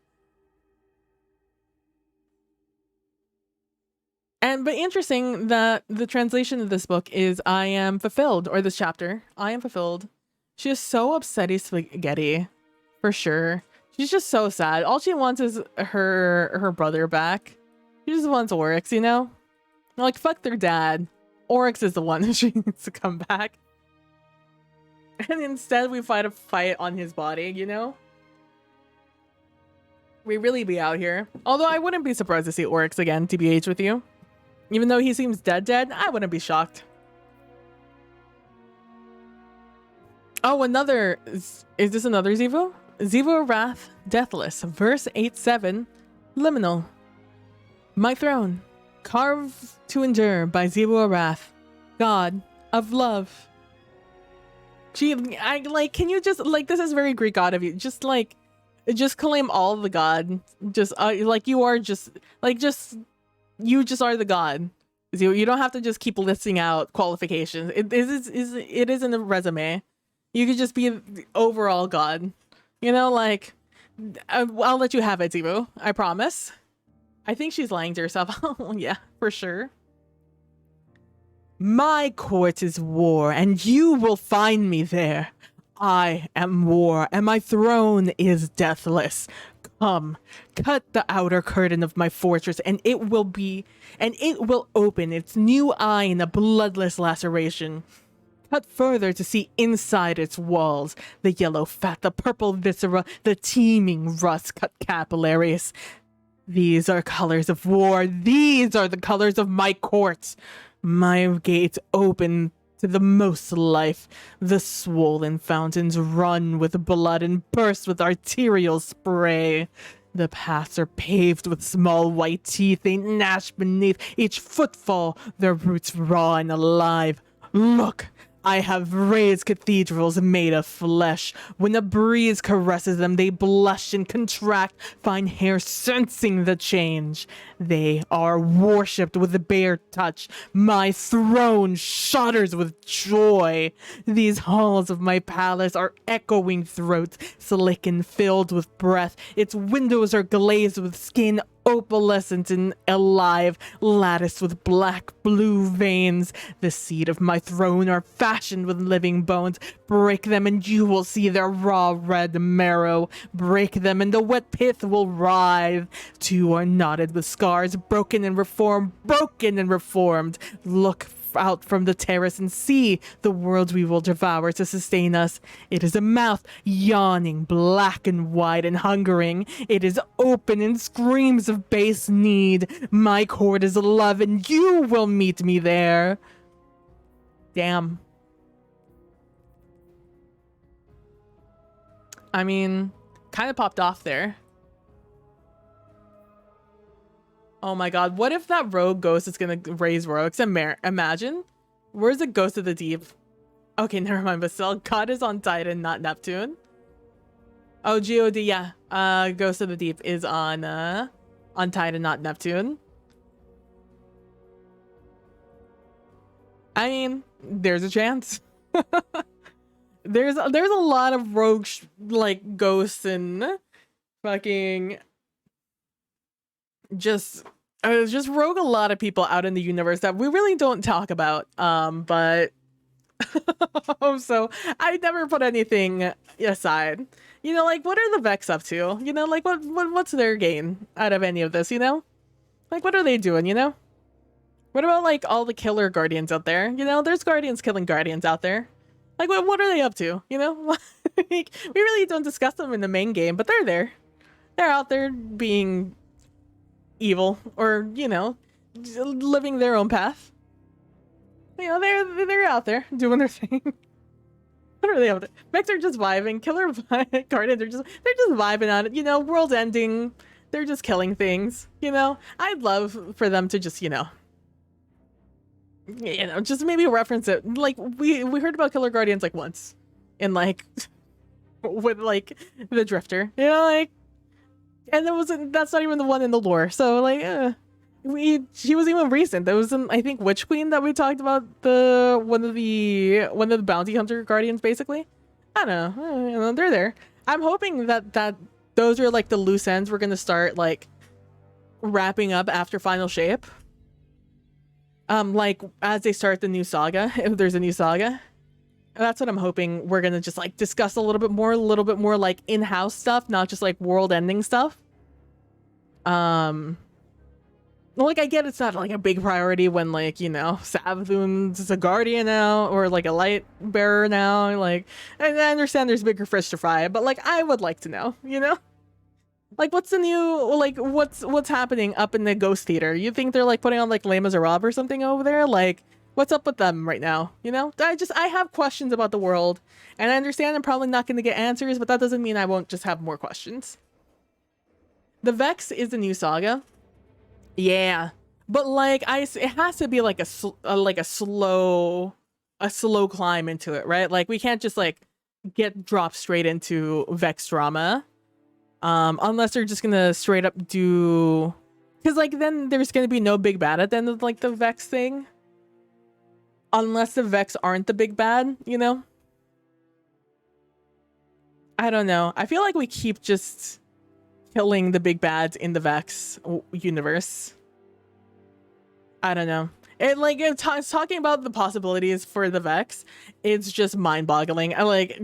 But interesting that the translation of this book is I am fulfilled, or this chapter, I am fulfilled. She is so upsetty spaghetti, for sure. She's just so sad. All she wants is her brother back. She just wants Oryx, you know? Like, fuck their dad. Oryx is the one who she needs to come back. And instead we fight a fight on his body, you know? We really be out here. Although I wouldn't be surprised to see Oryx again, TBH with you. Even though he seems dead, I wouldn't be shocked. Oh, another... Is this another Zevo? Zevo Wrath, Deathless, verse 8-7, Liminal. My throne, carved to endure by Zevo Wrath, God of love. Gee, can you just, this is very Greek god of you. Just claim all the god. Just, you are just, you just are the god. You don't have to just keep listing out qualifications. It is in the resume. You could just be the overall god. You know, I'll let you have it, Zivu. I promise. I think she's lying to herself. Oh, yeah, for sure. My court is war, and you will find me there. I am war, and my throne is deathless. Come, cut the outer curtain of my fortress, and it will open its new eye in a bloodless laceration. Cut further to see inside its walls, the yellow fat, the purple viscera, the teeming rust-cut capillaries. These are colors of war. These are the colors of my court. My gates open to the most life. The swollen fountains run with blood and burst with arterial spray. The paths are paved with small white teeth. They gnash beneath each footfall, their roots raw and alive. Look! I have raised cathedrals made of flesh. When a breeze caresses them, they blush and contract, fine hair sensing the change. They are worshipped with the bare touch. My throne shudders with joy. These halls of my palace are echoing throats, slick and filled with breath. Its windows are glazed with skin, opalescent and alive, latticed with black blue veins. The seat of my throne are fashioned with living bones. Break them and you will see their raw red marrow. Break them and the wet pith will writhe. Two are knotted with scars, broken and reformed, broken and reformed. Look out from the terrace and see the world we will devour to sustain us. It is a mouth yawning, black and wide and hungering. It is open and screams of base need. My court is love and you will meet me there. Damn. I mean, kind of popped off there. Oh my god, what if that rogue ghost is gonna raise rogues? Imagine. Where's the ghost of the deep? Okay, never mind, but still, God is on Titan, not Neptune. Oh, God, yeah. Ghost of the Deep is on Titan, not Neptune. I mean, there's a chance. There's a lot of rogue like ghosts and fucking just rogue a lot of people out in the universe that we really don't talk about. But so I never put anything aside. You know, like what are the Vex up to? You know, like what's their gain out of any of this? You know, like what are they doing? You know, what about like all the killer guardians out there? You know, there's guardians killing guardians out there. Like what are they up to? You know, like, we really don't discuss them in the main game, but they're there. They're out there being evil, or you know, living their own path. You know, they're out there doing their thing. What are they up to? Vex are just vibing. Killer Guardians they're just vibing on it. You know, world ending. They're just killing things. You know, I'd love for them to just just maybe reference it. Like we heard about Killer Guardians like once, in like with like the Drifter. You know, like, and that's not even the one in the lore. So like, she was even recent. There was I think Witch Queen that we talked about, the one of the bounty hunter guardians basically. I don't know. You know, they're there. I'm hoping that those are like the loose ends we're gonna start like wrapping up after Final Shape. Like as they start the new saga, if there's a new saga. That's what I'm hoping we're gonna just like discuss a little bit more like in-house stuff, not just like world-ending stuff. Like I get it's not like a big priority when like, you know, Savathun's a guardian now, or like a light bearer now, like, and I understand there's bigger fish to fry, but like I would like to know, you know? Like what's the new, like what's happening up in the Ghost Theater? You think they're like putting on like Les Miserables or something over there? Like what's up with them right now? You know, I have questions about the world, and I understand I'm probably not going to get answers, but that doesn't mean I won't just have more questions. The Vex is the new saga. Yeah, but like it has to be like a slow climb into it, right? Like we can't just like get dropped straight into Vex drama, unless they're just gonna straight up do, because like then there's gonna be no big bad at the end of like the Vex thing, unless the Vex aren't the big bad, you know. I don't know. I feel like we keep just killing the big bads in the Vex universe. I don't know. It like it's talking about the possibilities for the Vex. It's just mind-boggling. I like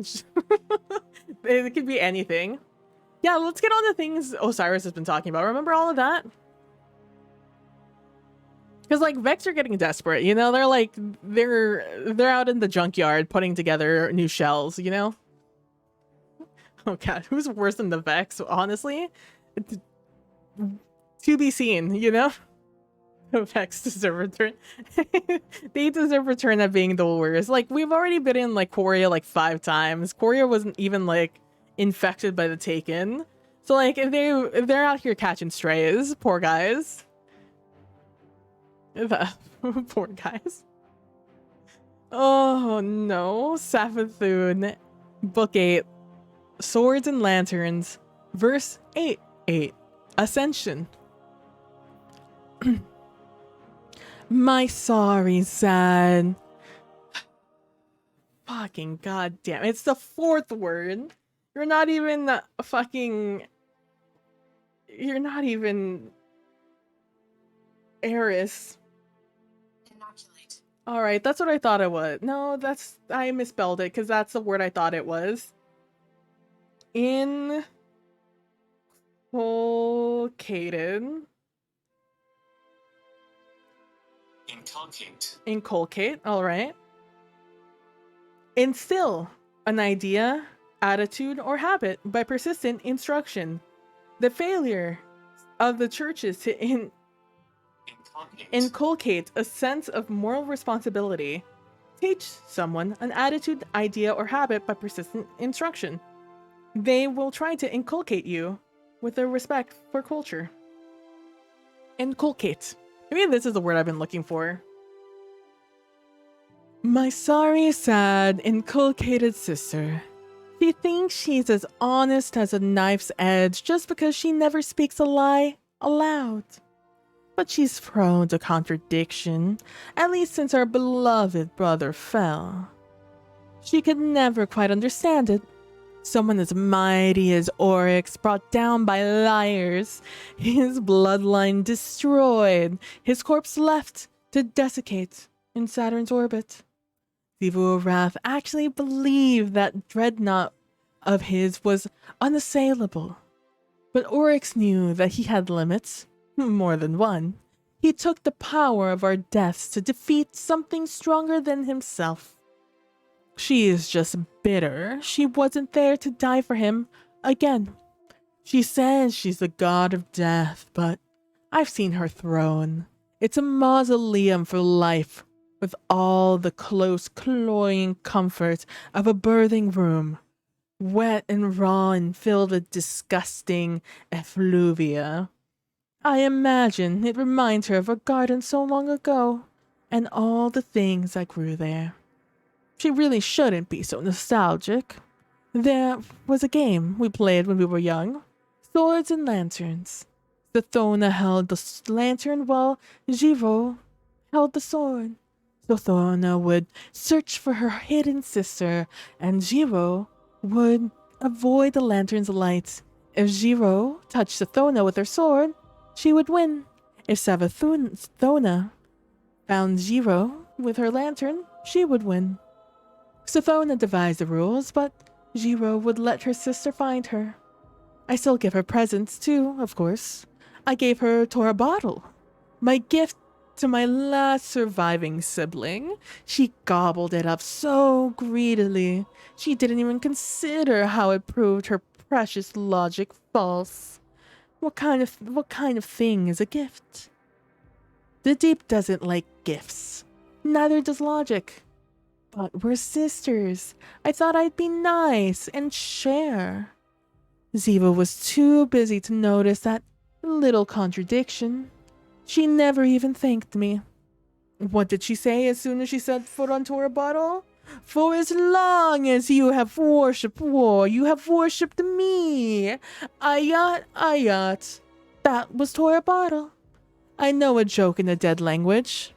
it could be anything. Yeah, let's get on the things Osiris has been talking about. Remember all of that? Because like Vex are getting desperate. You know, they're like they're out in the junkyard putting together new shells. You know. Oh god, who's worse than the Vex? Honestly, to be seen. You know. Vex deserve return. They deserve return at being the worst. Like we've already been in like Korea like 5 times. Korea wasn't even like infected by the Taken. So like if they're out here catching strays, poor guys. Poor guys. Oh no, Savathun, Book 8, Swords and Lanterns, verse 8, Ascension. My sorry, sad. Fucking goddamn. It's the 4th word. You're not even You're not even Eris. Inoculate. Alright, that's what I thought it was. No, I misspelled it because that's the word I thought it was. Inculcated. Inculcate, all right. Instill an idea, attitude, or habit by persistent instruction. The failure of the churches to inculcate a sense of moral responsibility. Teach someone an attitude, idea, or habit by persistent instruction. They will try to inculcate you with a respect for culture. Inculcate. Maybe this is the word I've been looking for. My sorry, sad, inculcated sister. She thinks she's as honest as a knife's edge just because she never speaks a lie aloud. But she's prone to contradiction, at least since our beloved brother fell. She could never quite understand it. Someone as mighty as Oryx brought down by liars, his bloodline destroyed, his corpse left to desiccate in Saturn's orbit. Sivu Wrath actually believed that dreadnought of his was unassailable. But Oryx knew that he had limits, more than one. He took the power of our deaths to defeat something stronger than himself. She is just bitter. She wasn't there to die for him again. She says she's the god of death, but I've seen her throne. It's a mausoleum for life, with all the close, cloying comfort of a birthing room, wet and raw and filled with disgusting effluvia. I imagine it reminds her of a garden so long ago, and all the things that grew there. She really shouldn't be so nostalgic. There was a game we played when we were young. Swords and lanterns. Thona held the lantern while Jiro held the sword. So Thona would search for her hidden sister, and Jiro would avoid the lantern's light. If Jiro touched Thona with her sword, she would win. If Thona found Jiro with her lantern, she would win. Thona devised the rules, but Jiro would let her sister find her. I still give her presents too, of course. I gave her a Tora bottle, my gift to my last surviving sibling. She gobbled it up so greedily, she didn't even consider how it proved her precious logic false. What kind of thing is a gift? The deep doesn't like gifts. Neither does logic. But we're sisters. I thought I'd be nice and share. Ziva was too busy to notice that little contradiction. She never even thanked me. What did she say as soon as she set foot onto her bottle? For as long as you have worshipped war, you have worshipped me. Ayat, ayat. That was Tora bottle. I know a joke in the dead language.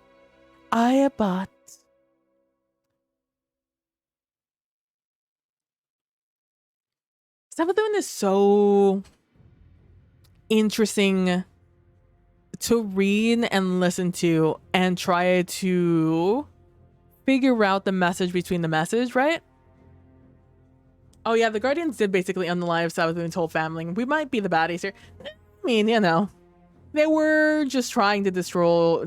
Ayabat. Savathun is so interesting to read and listen to and try to figure out the message between the message, right? Oh yeah, the Guardians did basically unalive Savathun's whole family. We might be the baddies here. I mean, you know, they were just trying to destroy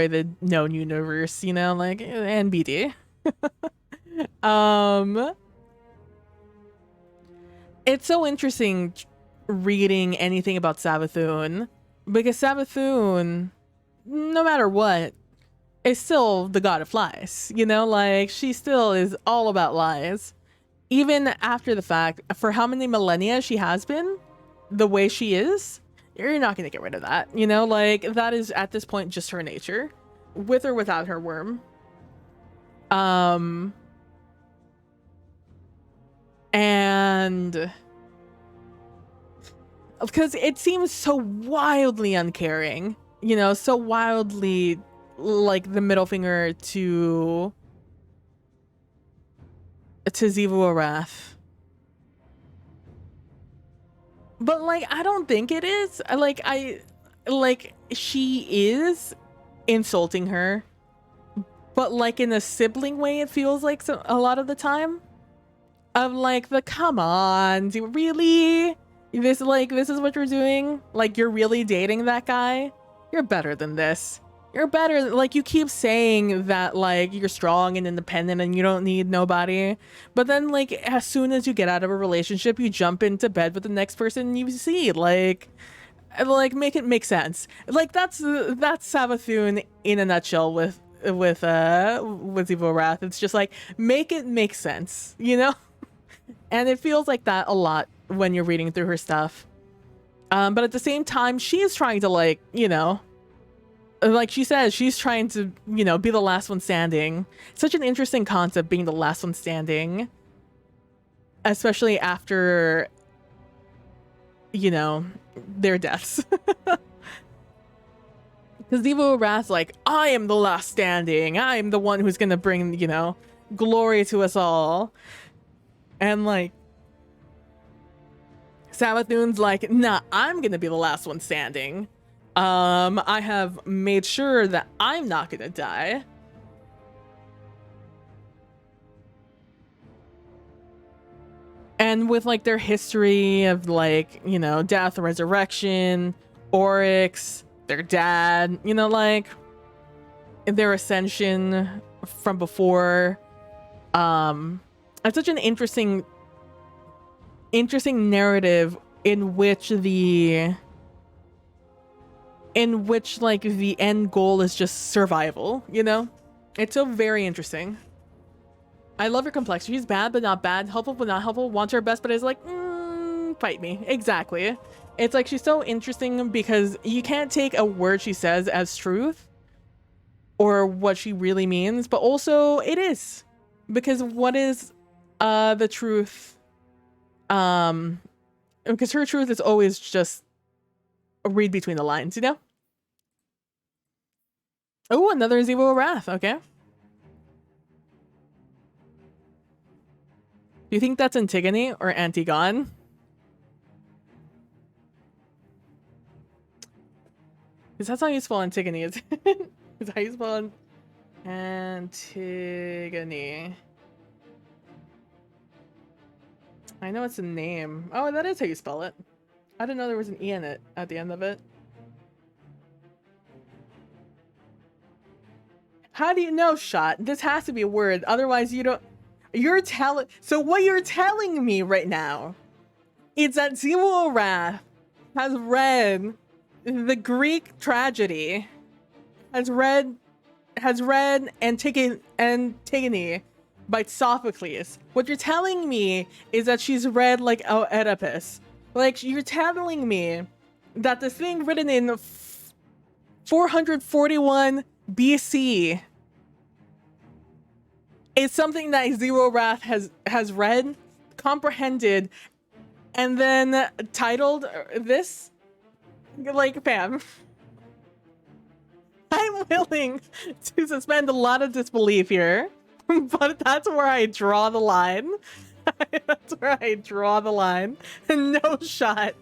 the known universe, you know, like NBD. It's so interesting reading anything about Savathun, because Savathun, no matter what, is still the god of lies. You know, like, she still is all about lies. Even after the fact, for how many millennia she has been, the way she is, you're not going to get rid of that. You know, like, that is at this point just her nature, with or without her worm. And because it seems so wildly uncaring, you know, so wildly like the middle finger to Zivu Wrath. But like, I don't think it is. Like she is insulting her, but like in a sibling way, it feels like a lot of the time. Of like, come on, do you really? This is what you're doing? Like, you're really dating that guy? You're better than this. You're better. Like, you keep saying that like you're strong and independent and you don't need nobody, but then like as soon as you get out of a relationship, you jump into bed with the next person you see. Like make it make sense. Like that's Savathun in a nutshell with Evil Wrath. It's just like, make it make sense, you know? And it feels like that a lot when you're reading through her stuff. But at the same time, she is trying to, like, you know, like she says, she's trying to, you know, be the last one standing. Such an interesting concept, being the last one standing. especially after, you know, their deaths. Because Devo Wrath's like, I am the last standing. I am the one who's gonna bring, you know, glory to us all. And like, Savathun's like, nah, I'm gonna be the last one standing. I have made sure that I'm not gonna die. And with like their history of like, you know, death, resurrection, Oryx, their dad, you know, like their ascension from before. It's such an interesting narrative in which like the end goal is just survival, you know? It's so very interesting. I love her complexity. She's bad but not bad, helpful but not helpful, wants her best but is like, fight me. Exactly. It's like she's so interesting because you can't take a word she says as truth or what she really means, but also it is. Because what is the truth? Because her truth is always just a read between the lines, you know? Oh, another Zevo Wrath, okay. Do you think that's Antigone or Antigone? Because that's how you spell Antigone, is it? Is how you spell Antigone. I know it's a name. Oh, that is how you spell it. I didn't know there was an E in it at the end of it. How do you know, Shot? This has to be a word. Otherwise, you don't... You're telling... So what you're telling me right now is that Zewo Wrath has read the Greek tragedy, has read Antigone by Sophocles. What you're telling me is that she's read like Oedipus. Like, you're telling me that this thing written in 441 BC is something that Zero Wrath has read, comprehended, and then titled this? Like, fam. I'm willing to suspend a lot of disbelief here, but that's where I draw the line. That's where I draw the line. No shot.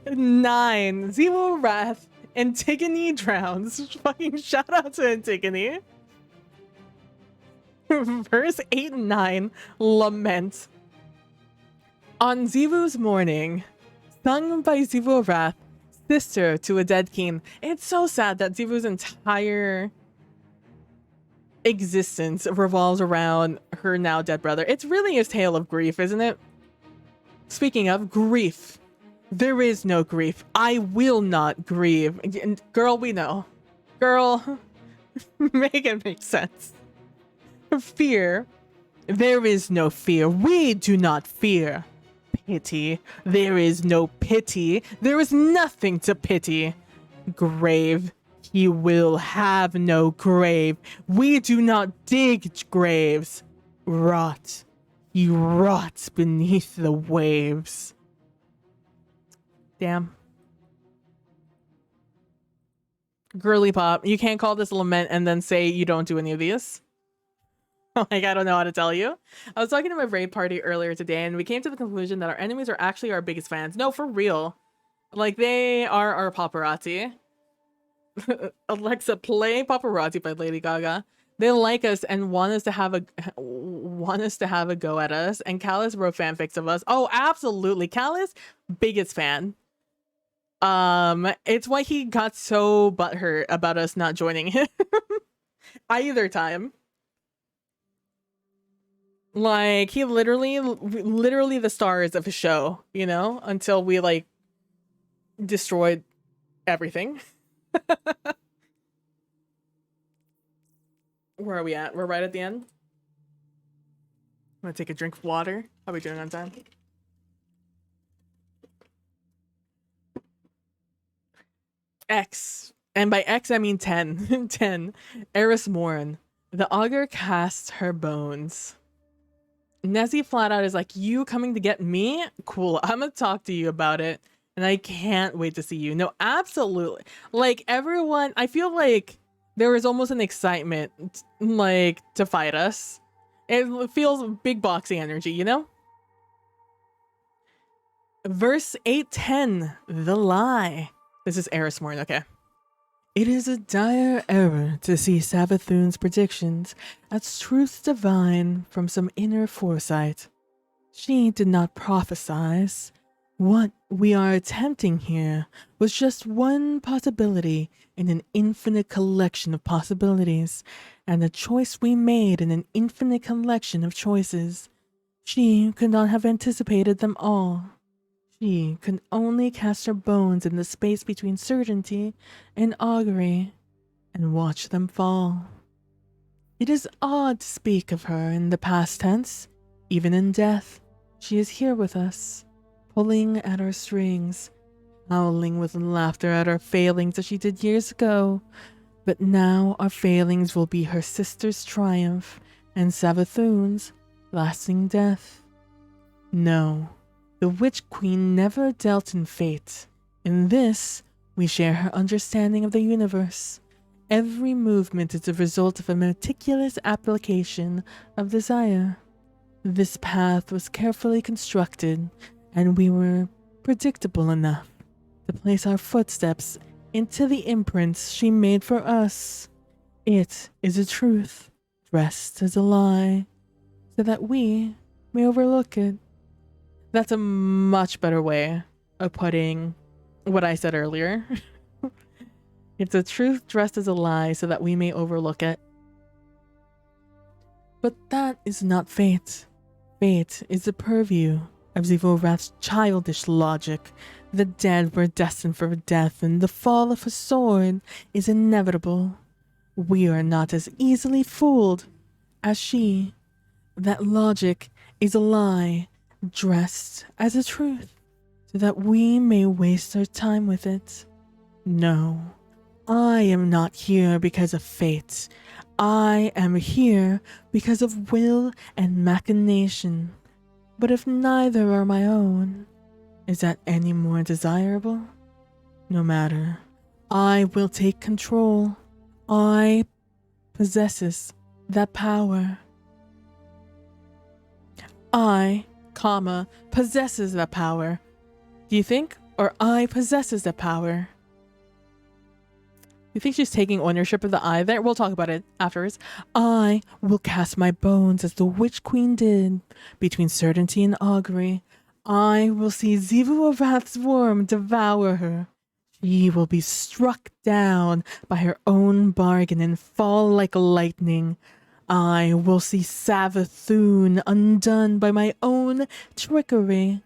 9. Zero Wrath. Antigone drowns. Fucking shout out to Antigone. Verse 8 and 9. Lament. On Zivu's morning, sung by Zevo Wrath, sister to a dead king. It's so sad that Zivu's entire existence revolves around her now dead brother. It's really a tale of grief, isn't it? Speaking of grief, there is no grief. I will not grieve. Girl, we know. Girl, make it make sense. Fear, there is no fear. We do not fear. Pity, there is no pity. There is nothing to pity. Grave, he will have no grave. We do not dig graves. Rot, he rots beneath the waves. Damn. Girly pop, you can't call this a lament and then say you don't do any of these. Like, I don't know how to tell you. I was talking to my raid party earlier today, and we came to the conclusion that our enemies are actually our biggest fans. No, for real. Like, they are our paparazzi. Alexa, play Paparazzi by Lady Gaga. They like us and want us to have a go at us. And Callus wrote fanfics of us. Oh, absolutely. Callus, biggest fan. It's why he got so butthurt about us not joining him either time. Like, he literally the stars of his show, you know, until we like destroyed everything. Where are we at? We're right at the end. I'm gonna take a drink of water. How are we doing on time? X. And by X, I mean 10. 10. Eris Morn. The augur casts her bones. Nessie flat out is like, you coming to get me? Cool. I'm gonna talk to you about it. And I can't wait to see you. No, absolutely. Like everyone, I feel like there is almost an excitement like to fight us. It feels big boxing energy, you know? Verse 810, the lie. This is Eris Morn, okay. It is a dire error to see Savathun's predictions as truth divine from some inner foresight. She did not prophesize. What we are attempting here was just one possibility in an infinite collection of possibilities, and a choice we made in an infinite collection of choices. She could not have anticipated them all. She could only cast her bones in the space between certainty and augury and watch them fall. It is odd to speak of her in the past tense. Even in death, she is here with us, pulling at our strings, howling with laughter at our failings as she did years ago. But now our failings will be her sister's triumph and Savathun's lasting death. No. The Witch Queen never dealt in fate. In this, we share her understanding of the universe. Every movement is a result of a meticulous application of desire. This path was carefully constructed, and we were predictable enough to place our footsteps into the imprints she made for us. It is a truth, dressed as a lie, so that we may overlook it. That's a much better way of putting what I said earlier. It's a truth dressed as a lie so that we may overlook it. But that is not fate. Fate is the purview of Zivorath's childish logic. The dead were destined for death, and the fall of a sword is inevitable. We are not as easily fooled as she. That logic is a lie, dressed as a truth, so that we may waste our time with it. No, I am not here because of fate. I am here because of will and machination. But if neither are my own, is that any more desirable? No matter. I will take control. I possesses that power. I, comma, possesses that power. Do you think? Or I possesses that power? You think she's taking ownership of the eye there? We'll talk about it afterwards. I will cast my bones as the Witch Queen did, between certainty and augury. I will see Zivu Arath's worm devour her. She will be struck down by her own bargain and fall like lightning. I will see Savathun undone by my own trickery.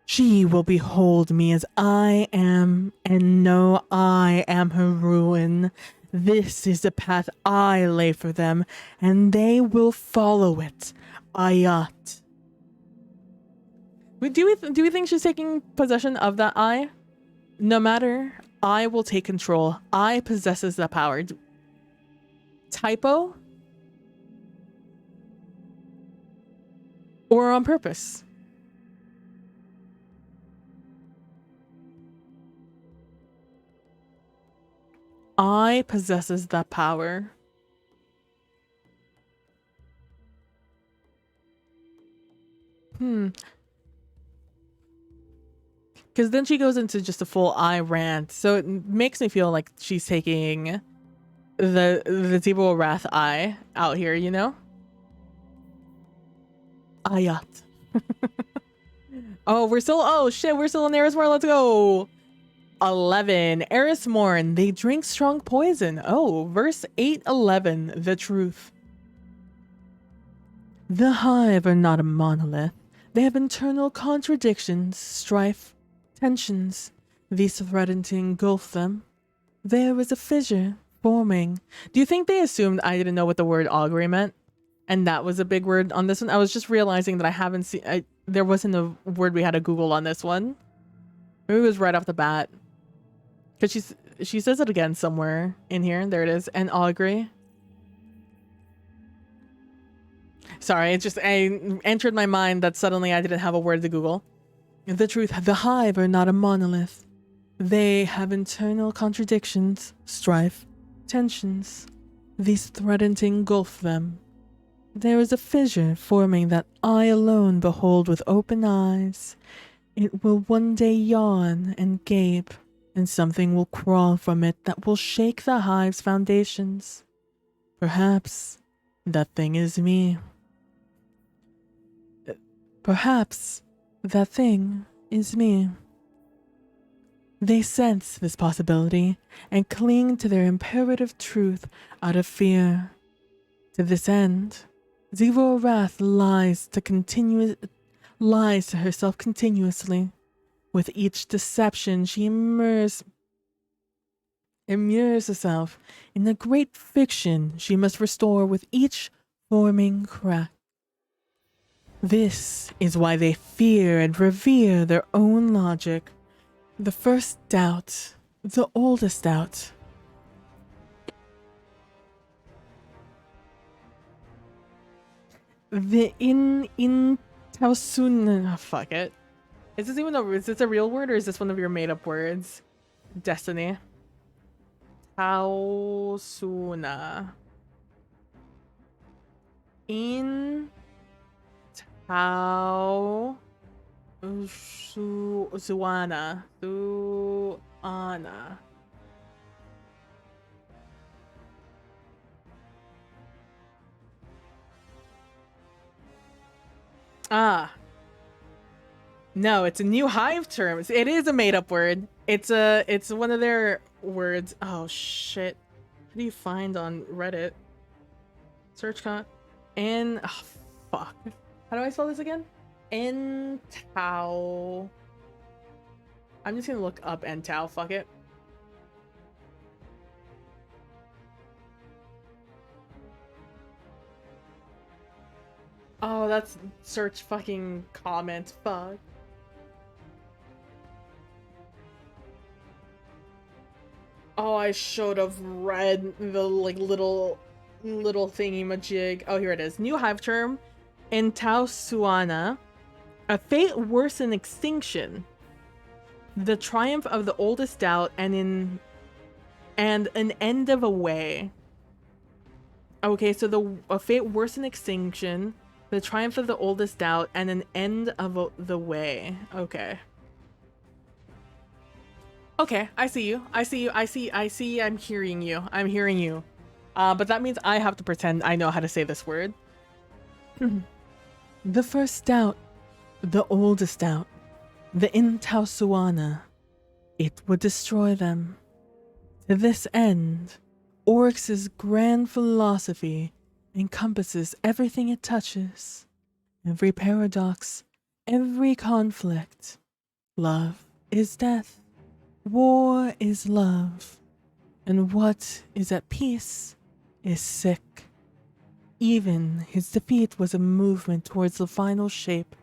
She will behold me as I am, and know I am her ruin. This is the path I lay for them, and they will follow it. Ayat. Do we think she's taking possession of that eye? No matter, I will take control. I possesses the power. Typo? Or on purpose? I possesses that power. Because then she goes into just a full I rant. So it makes me feel like she's taking the Zibo Wrath eye out here, you know? Ayat. Oh shit, we're still in Erismore. Let's go. 11. Erismorn, they drink strong poison. Oh, verse 8:11, the truth. The Hive are not a monolith. They have internal contradictions, strife, tensions. These threaten to engulf them. There is a fissure forming. Do you think they assumed I didn't know what the word augury meant? And that was a big word on this one? I was just realizing that I haven't seen... there wasn't a word we had to Google on this one. Maybe it was right off the bat. Because she says it again somewhere in here. There it is. And augury. Sorry, I entered my mind that suddenly I didn't have a word to Google. The truth, the hive are not a monolith. They have internal contradictions, strife, tensions. These threaten to engulf them. There is a fissure forming that I alone behold with open eyes. It will one day yawn and gape, and something will crawl from it that will shake the hive's foundations. Perhaps that thing is me. Perhaps that thing is me. They sense this possibility and cling to their imperative truth out of fear. To this end, Zivo Wrath lies to herself continuously. With each deception, she immures herself in a great fiction she must restore with each forming crack. This is why they fear and revere their own logic. The first doubt, the oldest doubt. The Tausun. Oh, fuck it. Is this a real word or is this one of your made up words? Destiny. Tausuna. In Tau Suana. Suana. Ah. No, it's a new hive term. It is a made up word. It's one of their words. Oh shit. How do you find on Reddit? Search and oh fuck. How do I spell this again? Entau. I'm just gonna look up Entau, fuck it. Oh, that's search fucking comment. Fuck. Oh, I should have read the like little thingy majig. Oh, here it is. New hive term. Entausuana. A fate worse than extinction. The triumph of the oldest doubt and an end of a way. Okay, so a fate worse than extinction. The triumph of the oldest doubt and an end of the way. Okay. Okay, I see you. I see. I'm hearing you. But that means I have to pretend I know how to say this word. The first doubt. The oldest doubt. The Intausuana. It would destroy them. To this end, Oryx's grand philosophy encompasses everything it touches. Every paradox, every conflict. Love is death. War is love. And what is at peace is sick. Even his defeat was a movement towards the final shape,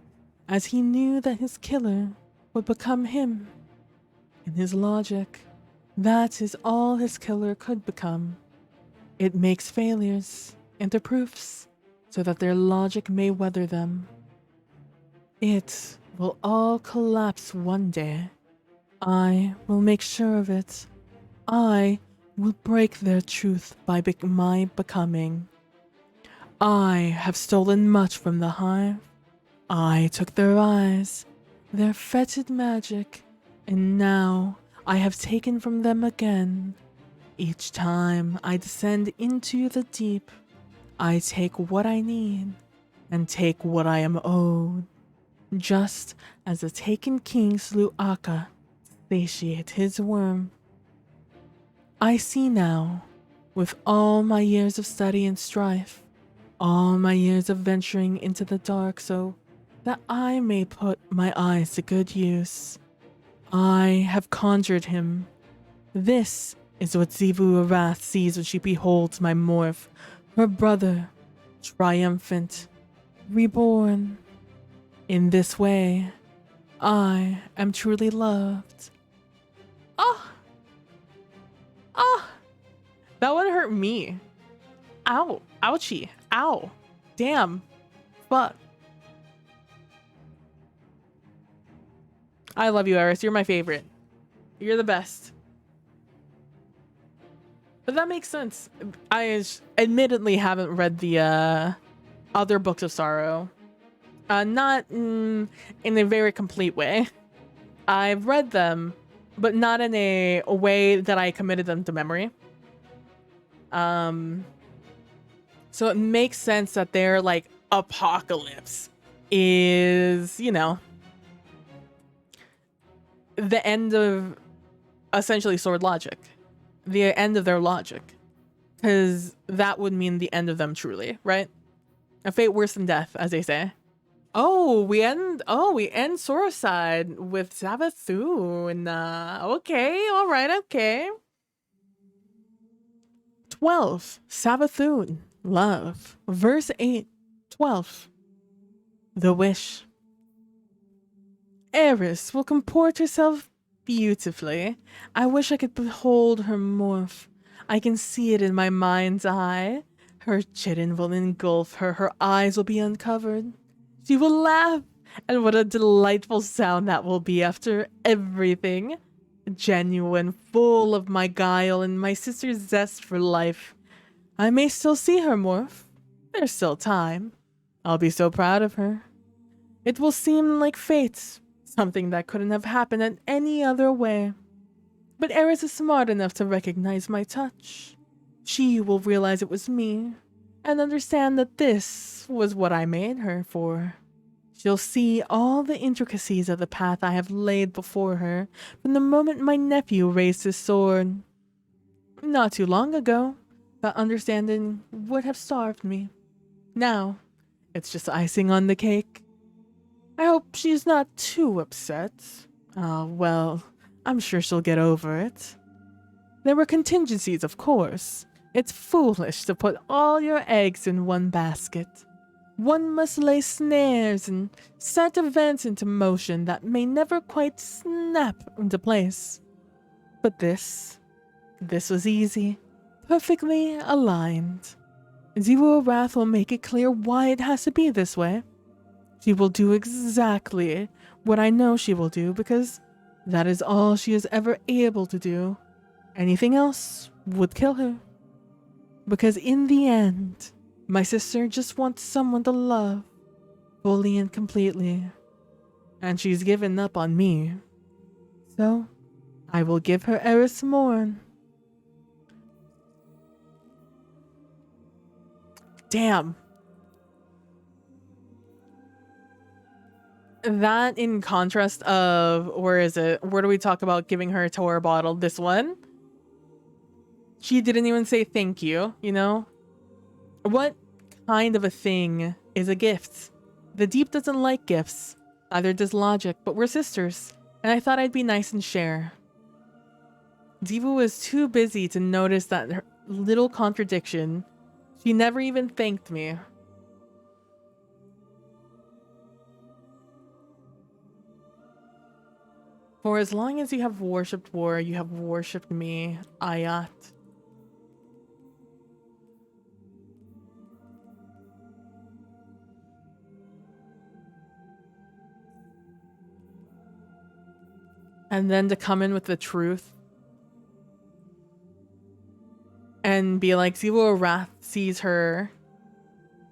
as he knew that his killer would become him. In his logic, that is all his killer could become. It makes failures into proofs, so that their logic may weather them. It will all collapse one day. I will make sure of it. I will break their truth by my becoming. I have stolen much from the hive. I took their eyes, their fetid magic, and now I have taken from them again. Each time I descend into the deep, I take what I need and take what I am owed. Just as the taken king slew Akka to satiate his worm. I see now, with all my years of study and strife, all my years of venturing into the dark so that I may put my eyes to good use. I have conjured him. This is what Zivu Arath sees when she beholds my morph, her brother, triumphant, reborn. In this way, I am truly loved. Ah! Ah! That one hurt me. Ow. Ouchie. Ow. Damn. fuck? I love you, Eris. You're my favorite. You're the best. But that makes sense. I admittedly haven't read the other books of sorrow. Not in a very complete way. I've read them, but not in a way that I committed them to memory. So it makes sense that their like apocalypse is, you know, the end of essentially sword logic, the end of their logic, because that would mean the end of them truly, right? A fate worse than death, as they say. Oh, we end Soroside with Savathun. Okay, all right, okay. 12, Savathun, love. Verse 8, 12. The wish. Eris will comport herself beautifully. I wish I could behold her morph. I can see it in my mind's eye. Her chitin will engulf her. Her eyes will be uncovered. She will laugh. And what a delightful sound that will be after everything. Genuine, full of my guile and my sister's zest for life. I may still see her morph. There's still time. I'll be so proud of her. It will seem like fate. Something that couldn't have happened in any other way. But Eris is smart enough to recognize my touch. She will realize it was me, and understand that this was what I made her for. She'll see all the intricacies of the path I have laid before her from the moment my nephew raised his sword. Not too long ago, that understanding would have starved me. Now, it's just icing on the cake. I hope she's not too upset. Well, I'm sure she'll get over it. There were contingencies, of course. It's foolish to put all your eggs in one basket. One must lay snares and set events into motion that may never quite snap into place. But this was easy, perfectly aligned. Zero Wrath will make it clear why it has to be this way. She will do exactly what I know she will do because that is all she is ever able to do. Anything else would kill her. Because in the end, my sister just wants someone to love, fully and completely. And she's given up on me. So, I will give her Eris Morn. Damn. That in contrast of, where is it? Where do we talk about giving her a tour bottle? This one? She didn't even say thank you, you know? What kind of a thing is a gift? The deep doesn't like gifts. Neither does logic, but we're sisters. And I thought I'd be nice and share. Diva was too busy to notice that her little contradiction. She never even thanked me. For as long as you have worshipped war, you have worshipped me, Ayat. And then to come in with the truth and be like, Zero Wrath sees her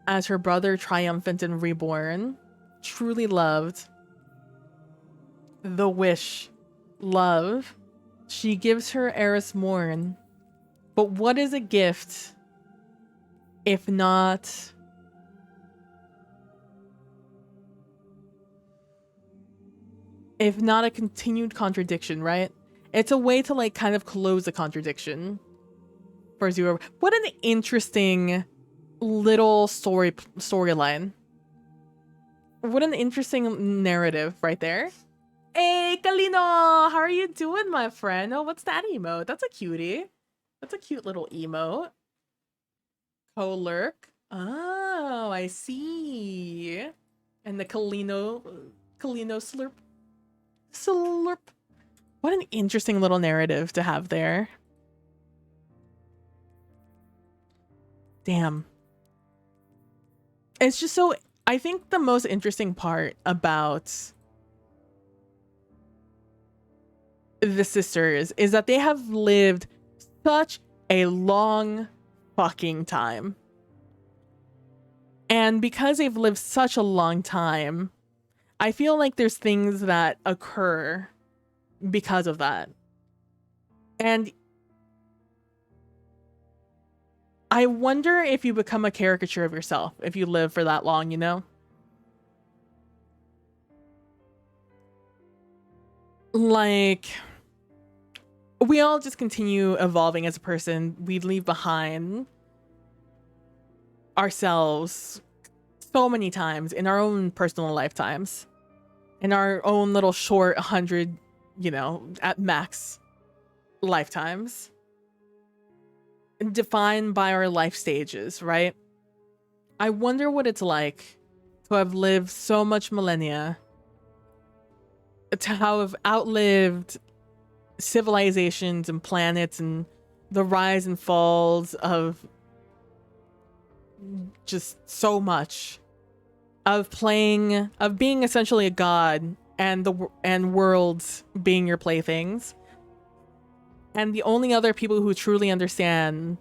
as her brother triumphant and reborn, truly loved. The wish, love. She gives her Eris Morn. But what is a gift if not a continued contradiction, right? It's a way to like kind of close a contradiction for Zero. What an interesting little storyline. What an interesting narrative right there. Hey, Kalino! How are you doing, my friend? Oh, what's that emote? That's a cutie. That's a cute little emote. Co-lurk. Oh, I see. And the Kalino slurp. Slurp. What an interesting little narrative to have there. Damn. It's just so I think the most interesting part about the sisters is that they have lived such a long fucking time. And because they've lived such a long time, I feel like there's things that occur because of that. And I wonder if you become a caricature of yourself if you live for that long, you know? Like, we all just continue evolving as a person. We leave behind ourselves so many times in our own personal lifetimes, in our own little short 100, you know, at max lifetimes, defined by our life stages, right? I wonder what it's like to have lived so much millennia, to have outlived civilizations and planets and the rise and falls of just so much, of being essentially a god, and worlds being your playthings, and the only other people who truly understand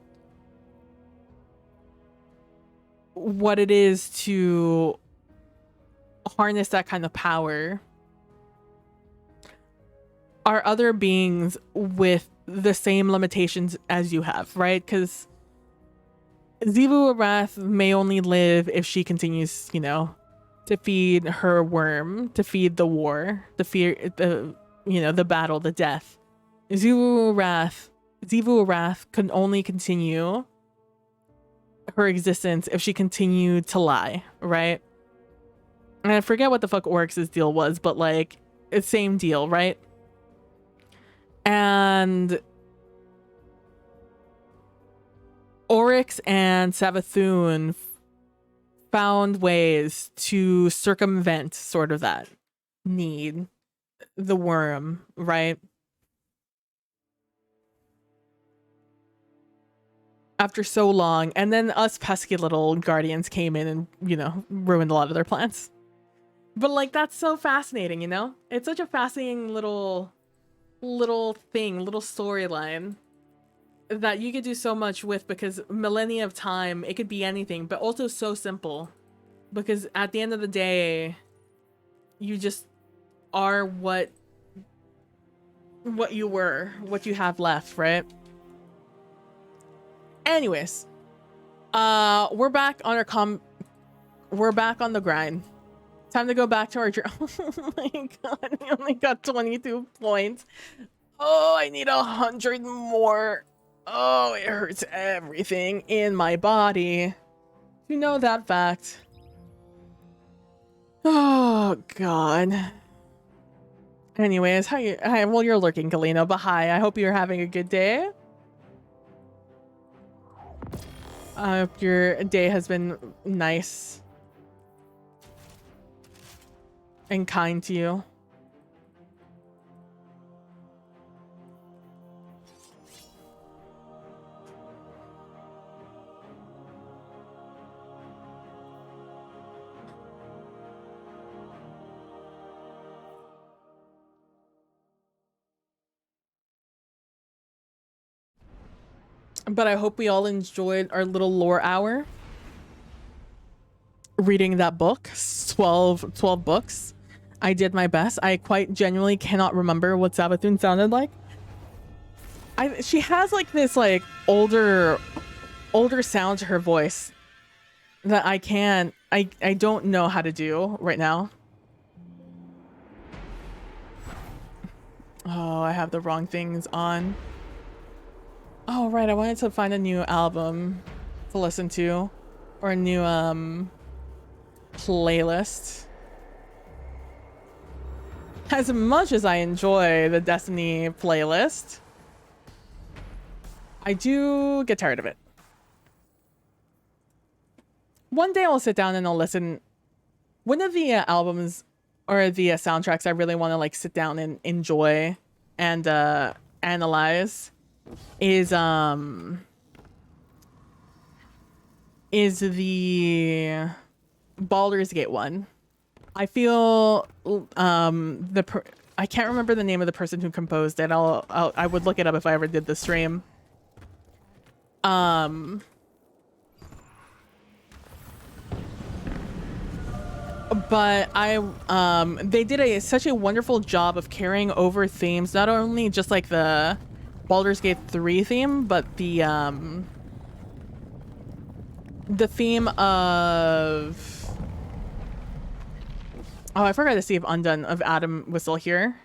what it is to harness that kind of power are other beings with the same limitations as you have, right? Because Xivu Arath may only live if she continues, you know, to feed her worm, to feed the war, to feed the battle, the death. Xivu Arath can only continue her existence if she continued to lie, right? And I forget what the fuck Oryx's deal was, but like, it's same deal, right? And Oryx and Savathun found ways to circumvent sort of that need, the worm, right? After so long, and then us pesky little guardians came in and, you know, ruined a lot of their plans. But like, that's so fascinating, you know? It's such a fascinating little thing, little storyline that you could do so much with, because millennia of time, it could be anything, but also so simple, because at the end of the day, you just are what you were, what you have left, right? Anyways, we're back on we're back on the grind. Time to go back to our oh my god, we only got 22 points. Oh, I need 100 more. Oh, it hurts everything in my body. You know that fact. Oh god. Anyways, hi, well, you're lurking, Kalino, but hi, I hope you're having a good day. I hope your day has been nice and kind to you. But I hope we all enjoyed our little lore hour. Reading that book, 12 books. I did my best. I quite genuinely cannot remember what Savathun sounded like. She has like this like older sound to her voice that I don't know how to do right now. Oh, I have the wrong things on. Oh, right, I wanted to find a new album to listen to, or a new playlist. As much as I enjoy the Destiny playlist, I do get tired of it. One day I'll sit down and I'll listen. One of the albums or the soundtracks I really want to like sit down and enjoy and analyze is the Baldur's Gate 1. I feel I can't remember the name of the person who composed it. I would look it up if I ever did the stream. But they did such a wonderful job of carrying over themes, not only just like the Baldur's Gate 3 theme, but the theme of, oh, I forgot to see if Undone of Adam was still here.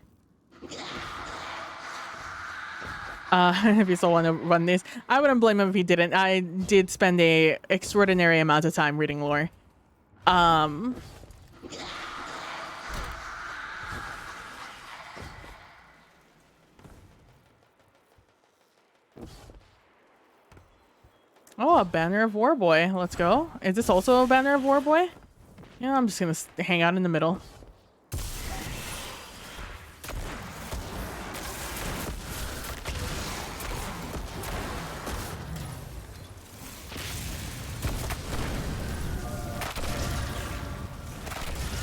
If you still want to run these, I wouldn't blame him if he didn't. I did spend a extraordinary amount of time reading lore. Oh, a Banner of Warboy. Let's go. Is this also a Banner of Warboy? Yeah, I'm just gonna hang out in the middle.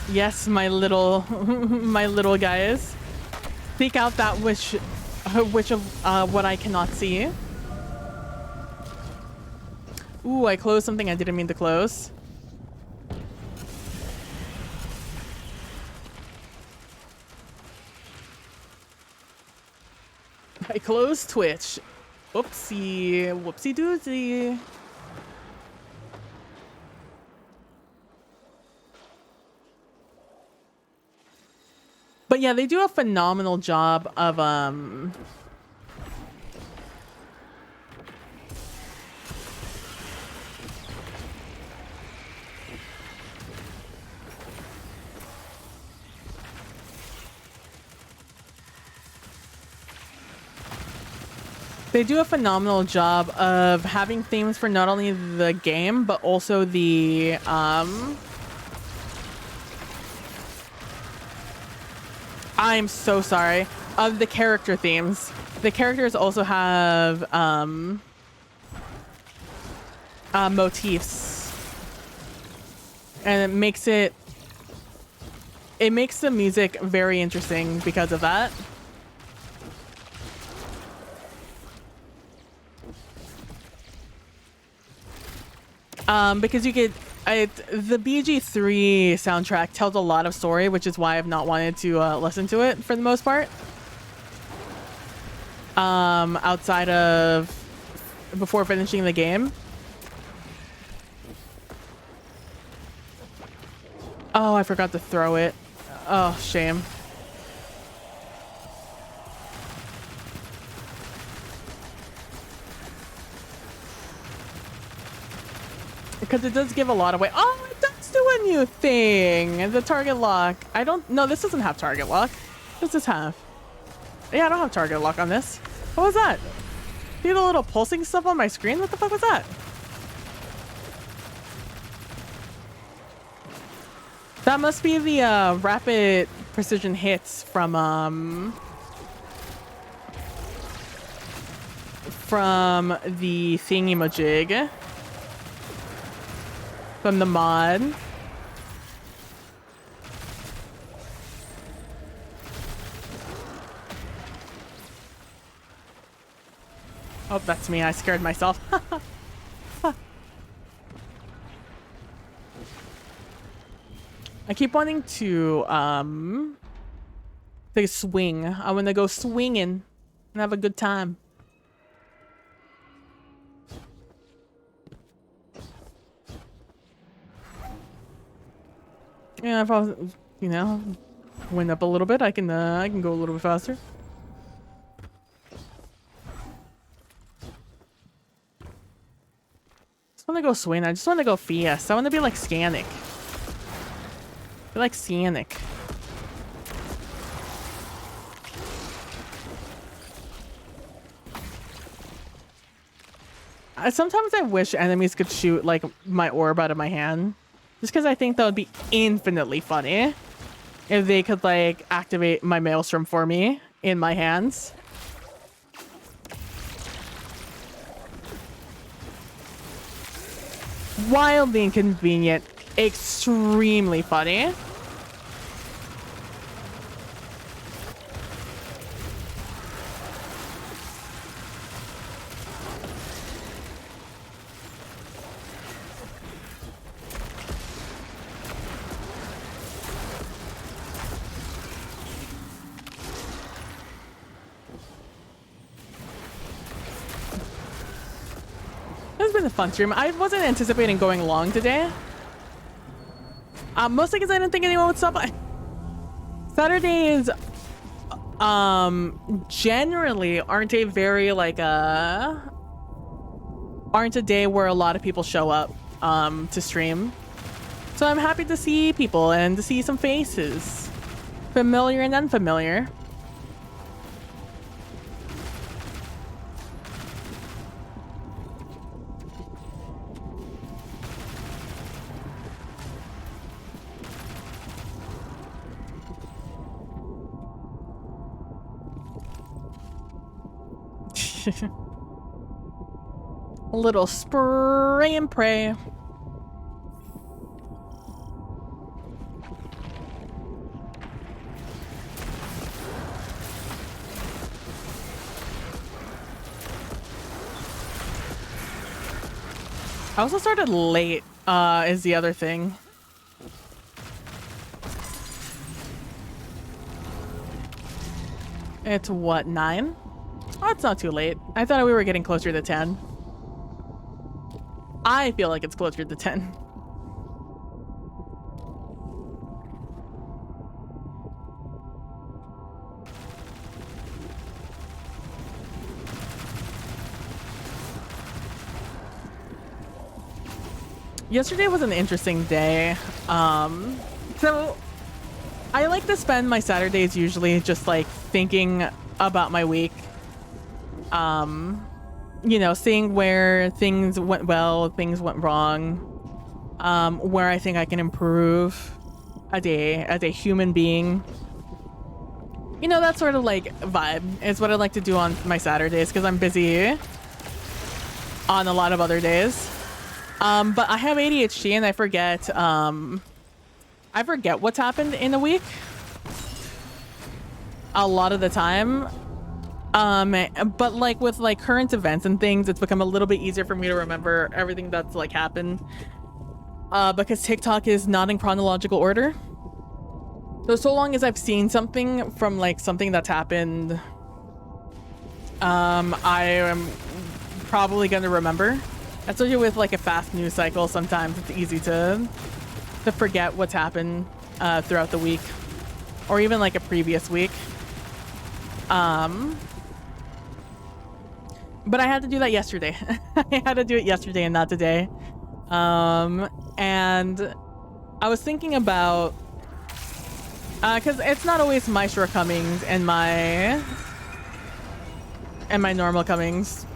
Yes, my little my little guys. Seek out that which of what I cannot see. Ooh, I closed something I didn't mean to close. I closed Twitch. Whoopsie. Whoopsie doozy. But yeah, they do a phenomenal job of they do a phenomenal job of having themes for not only the game, but also the I'm so sorry. Of the character themes. The characters also have motifs. And it makes the music very interesting because of that. Because you get the BG3 soundtrack tells a lot of story, which is why I've not wanted to listen to it for the most part. Outside of before finishing the game. Oh, I forgot to throw it. Oh, shame. Because it does give a lot away. Oh, it does do a new thing. The target lock. I don't... No, this doesn't have target lock. What does this have? Yeah, I don't have target lock on this. What was that? See the little pulsing stuff on my screen? What the fuck was that? That must be the rapid precision hits from the thingy-majig. From the mod. Oh, that's me. I scared myself. I keep wanting to take a swing. I want to go swinging and have a good time. Yeah, if I was, you know, went up a little bit, I can go a little bit faster. I just want to go swing. I just want to go fierce. I want to be like Scannic. Be like Scannic. Sometimes I wish enemies could shoot like my orb out of my hand. Just because I think that would be infinitely funny if they could like activate my maelstrom for me in my hands. Wildly inconvenient. extremely funny. It's been a fun stream. I wasn't anticipating going long today. Mostly because I didn't think anyone would stop by. Saturdays, generally aren't a very aren't a day where a lot of people show up, to stream. So I'm happy to see people and to see some faces, familiar and unfamiliar. A little spray and pray. I also started late, is the other thing. It's what, 9? Oh, it's not too late. I thought we were getting closer to 10. I feel like it's closer to 10. Yesterday was an interesting day. So I like to spend my Saturdays usually just like thinking about my week. You know, seeing where things went well, things went wrong, where I think I can improve as a human being. You know, that sort of like vibe is what I like to do on my Saturdays because I'm busy on a lot of other days. But I have ADHD and I forget what's happened in a week a lot of the time. But like with like current events and things, it's become a little bit easier for me to remember everything that's like happened. Because TikTok is not in chronological order. So long as I've seen something from like something that's happened, I am probably gonna remember. Especially with like a fast news cycle, sometimes it's easy to forget what's happened throughout the week, or even like a previous week. But I had to do that yesterday. I had to do it yesterday and not today. And I was thinking about, because it's not always my shortcomings and my normal comings.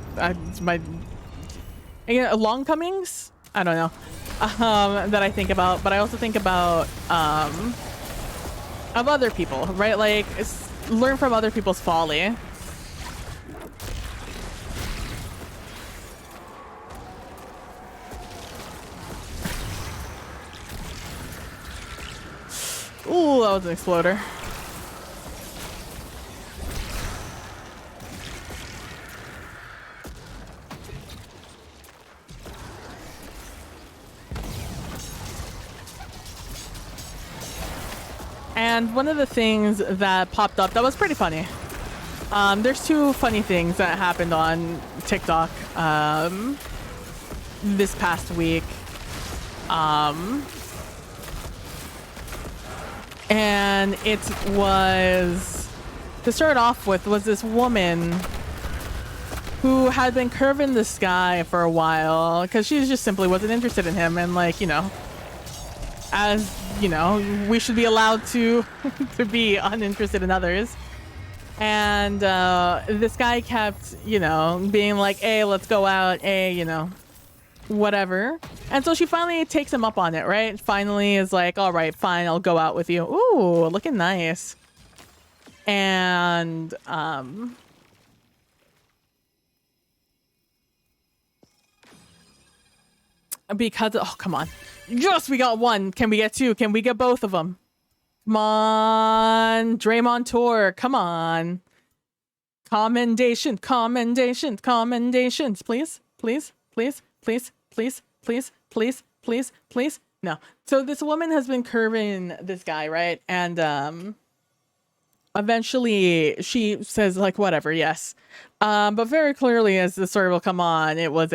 My long comings? I don't know. That I think about, but I also think about of other people, right? Like learn from other people's folly. Ooh, that was an exploder. And one of the things that popped up that was pretty funny. There's two funny things that happened on TikTok this past week. And it was, to start off with, was this woman who had been curving this guy for a while because she just simply wasn't interested in him. And like, you know, as you know, we should be allowed to to be uninterested in others. And this guy kept, you know, being like, hey, let's go out, hey, you know, whatever. And so she finally takes him up on it, right? Finally is like, all right, fine, I'll go out with you. Ooh, looking nice. And Because, oh, come on. Yes, we got one. Can we get two? Can we get both of them? Come on. Draymond Tour. Come on. Commendations. Please, please, please, please, please, please, please, please, please. No. So this woman has been curving this guy, right? And eventually she says like, whatever, yes. But very clearly as the story will come on, it was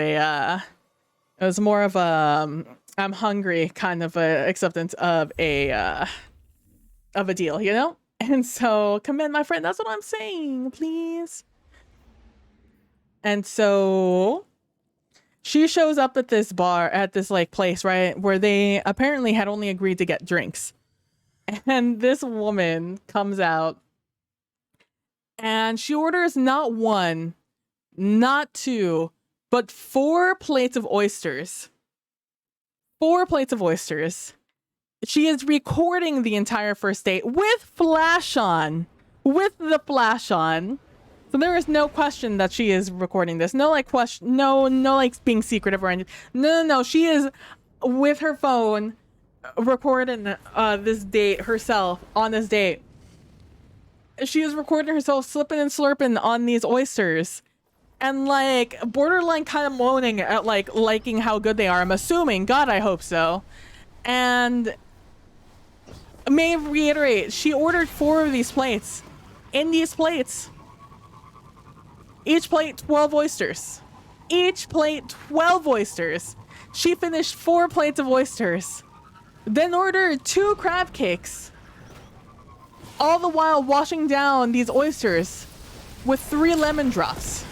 more of a I'm hungry kind of a acceptance of a deal, you know? And so commend my friend, that's what I'm saying, please. And so she shows up at this bar, at this like place, right? Where they apparently had only agreed to get drinks. And this woman comes out and she orders not one, not two, but 4 plates of oysters. 4 plates of oysters. She is recording the entire first date with flash on. With the flash on. So there is no question that she is recording this. No like question, no like being secretive or anything. No. She is with her phone recording this date herself on this date. She is recording herself slipping and slurping on these oysters. And like borderline kind of moaning at like liking how good they are. I'm assuming. God, I hope so. And may I reiterate, she ordered 4 of these plates. In these plates, each plate 12 oysters. Each plate 12 oysters. She finished 4 plates of oysters. Then ordered 2 crab cakes. All the while washing down these oysters with 3 lemon drops.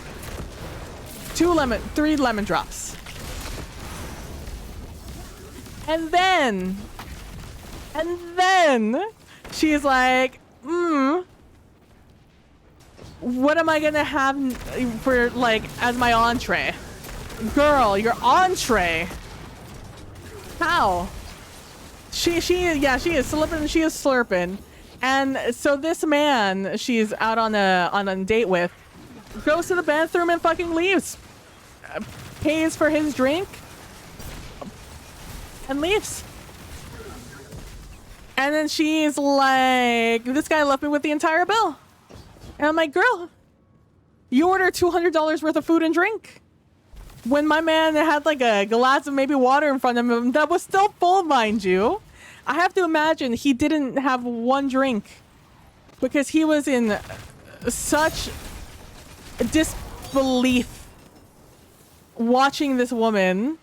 3 lemon drops. And then she's like, what am I gonna have for like as my entree? Girl, your entree. How? She is slipping, she is slurping. And so this man she's out on a date with goes to the bathroom and fucking leaves. Pays for his drink and leaves. And then she's like, this guy left me with the entire bill. And I'm like, girl, you ordered $200 worth of food and drink. When my man had like a glass of maybe water in front of him that was still full, mind you. I have to imagine he didn't have one drink because he was in such disbelief watching this woman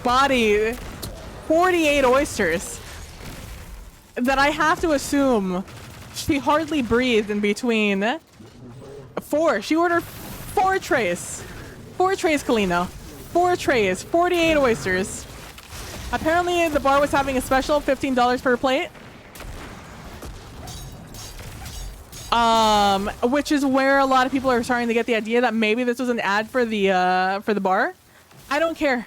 body 48 oysters that I have to assume she hardly breathed in between 4. She ordered 4 trays. 4 trays, Kalino. 4 trays, 48 oysters. Apparently the bar was having a special $15 per plate. Which is where a lot of people are starting to get the idea that maybe this was an ad for the bar. I don't care.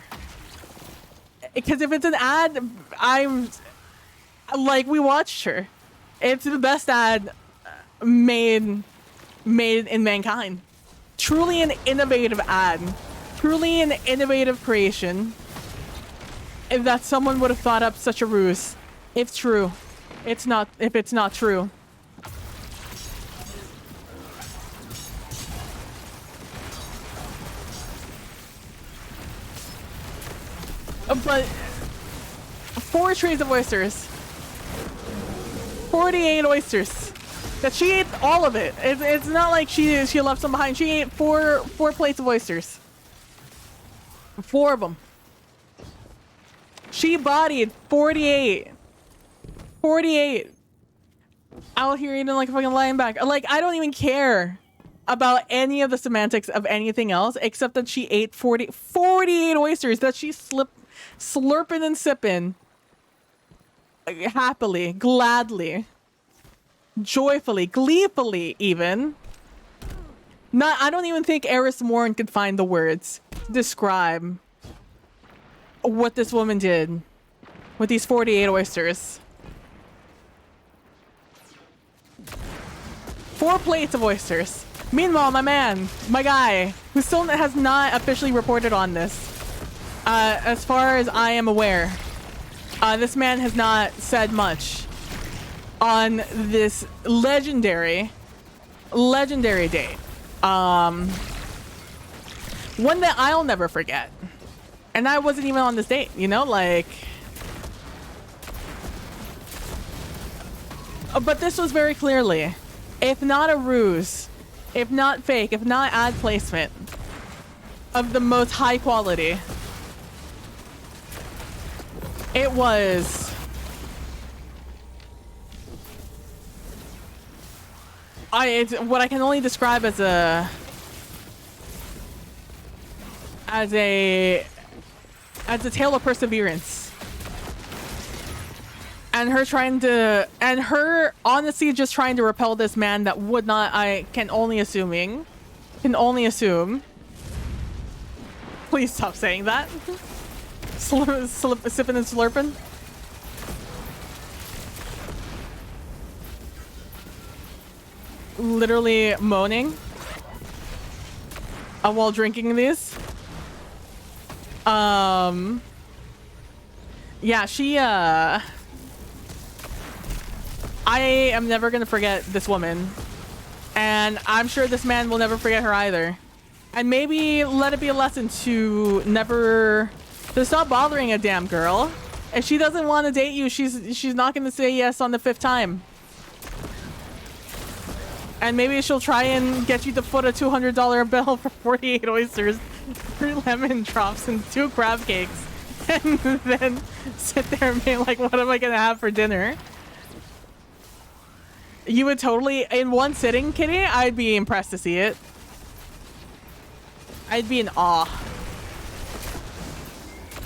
Because if it's an ad, I'm like, we watched her. It's the best ad made in mankind. Truly an innovative ad. Truly an innovative creation. If that someone would have thought up such a ruse. If true. If it's not true. But 4 trays of oysters. 48 oysters. That she ate all of it. It's not like she left some behind. She ate 4 plates of oysters. 4 of them. She bodied 48. 48. Out here eating like a fucking linebacker. Like, I don't even care about any of the semantics of anything else except that she ate 48 oysters that she slurping and sipping happily, gladly, joyfully, gleefully even. I don't even think Eris Morn could find the words to describe what this woman did with these 48 oysters. 4 plates of oysters. Meanwhile, my man, my guy, who still has not officially reported on this, As far as I am aware, this man has not said much on this legendary date. One that I'll never forget. And I wasn't even on this date, you know, like... But this was very clearly, if not a ruse, if not fake, if not ad placement, of the most high quality. It was... It's what I can only describe as a tale of perseverance. And her honestly just trying to repel this man that would not, I can only assume. Please stop saying that. Sipping and slurping. Literally moaning while drinking these. Yeah, she I am never gonna forget this woman, and I'm sure this man will never forget her either. And maybe let it be a lesson to stop bothering a damn girl. If she doesn't want to date you, she's not gonna say yes on the 5th time. And maybe she'll try and get you to foot a $200 bill for 48 oysters, 3 lemon drops, and 2 crab cakes. And then sit there and be like, what am I gonna have for dinner? You would totally, in one sitting, Kitty, I'd be impressed to see it. I'd be in awe.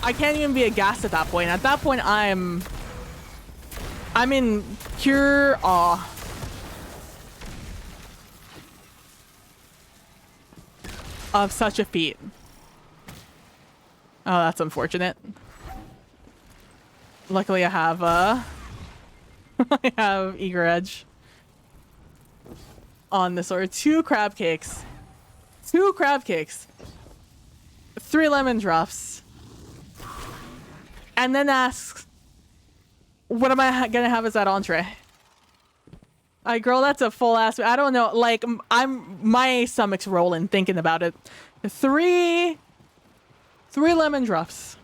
I can't even be aghast at that point. At that point, I'm in pure awe. Of such a feat. Oh, that's unfortunate. Luckily I have I have Eager Edge on this order. 2 crab cakes. 2 crab cakes. 3 lemon drops. And then asks, what am I gonna have as that entree? Girl, that's a full ass. I don't know. Like, my stomach's rolling thinking about it. 3 lemon drops.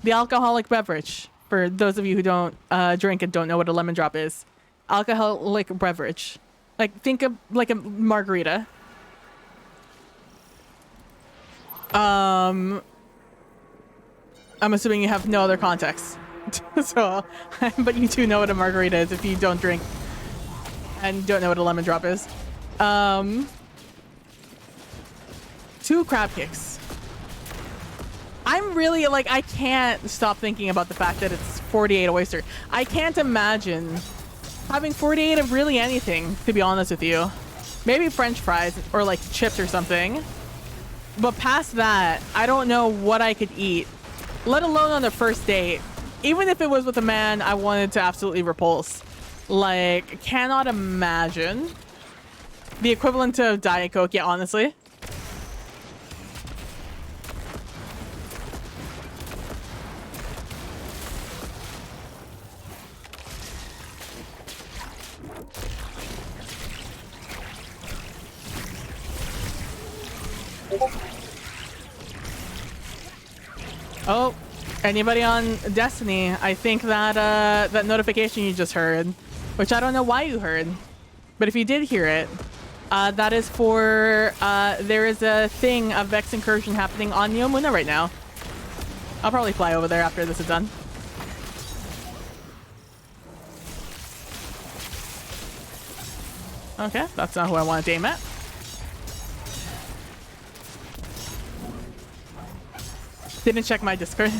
The alcoholic beverage. For those of you who don't drink and don't know what a lemon drop is. Alcoholic beverage. Like, think of like a margarita. I'm assuming you have no other context. So, but you do know what a margarita is if you don't drink and don't know what a lemon drop is. 2 crab cakes. I'm really like, I can't stop thinking about the fact that it's 48 oyster. I can't imagine having 48 of really anything, to be honest with you. Maybe French fries or like chips or something. But past that, I don't know what I could eat, let alone on the first date. Even if it was with a man I wanted to absolutely repulse. Like, cannot imagine. The equivalent of Diet Coke, yeah, honestly. Oh, anybody on Destiny? I think that that notification you just heard, which I don't know why you heard, but if you did hear it, that is for there is a thing, a Vex incursion happening on Neomuna right now. I'll probably fly over there after this is done. Okay, that's not who I want to aim at. Didn't check my Discord.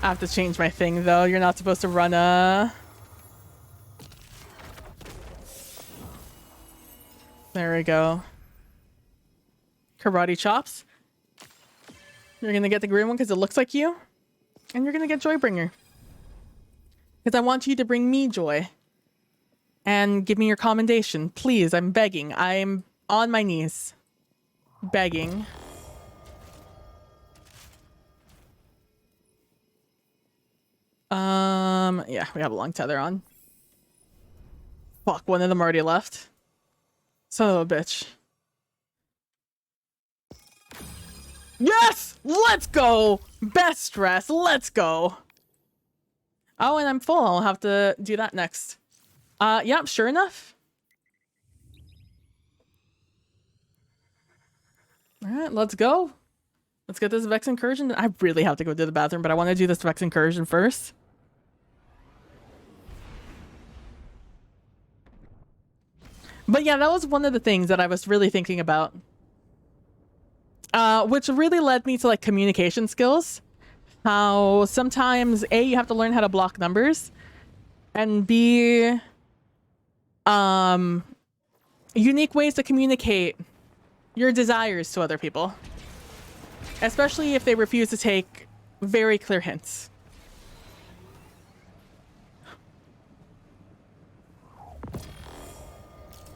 I have to change my thing though. You're not supposed to run a... There we go. Karate chops. You're gonna get the green one because it looks like you. And you're gonna get Joybringer. Because I want you to bring me joy. and give me your commendation. Please, I'm begging. I'm on my knees. Begging. Yeah, we have a long tether on. Fuck, one of them already left. Son of a bitch. Yes! Let's go! Best dress, let's go! Oh, and I'm full. I'll have to do that next. Yep, sure enough. Alright, let's go. Let's get this Vex Incursion. I really have to go to the bathroom, but I want to do this Vex Incursion first. But yeah, that was one of the things that I was really thinking about. Which really led me to like communication skills. How sometimes A, you have to learn how to block numbers, and B, unique ways to communicate your desires to other people. Especially if they refuse to take very clear hints.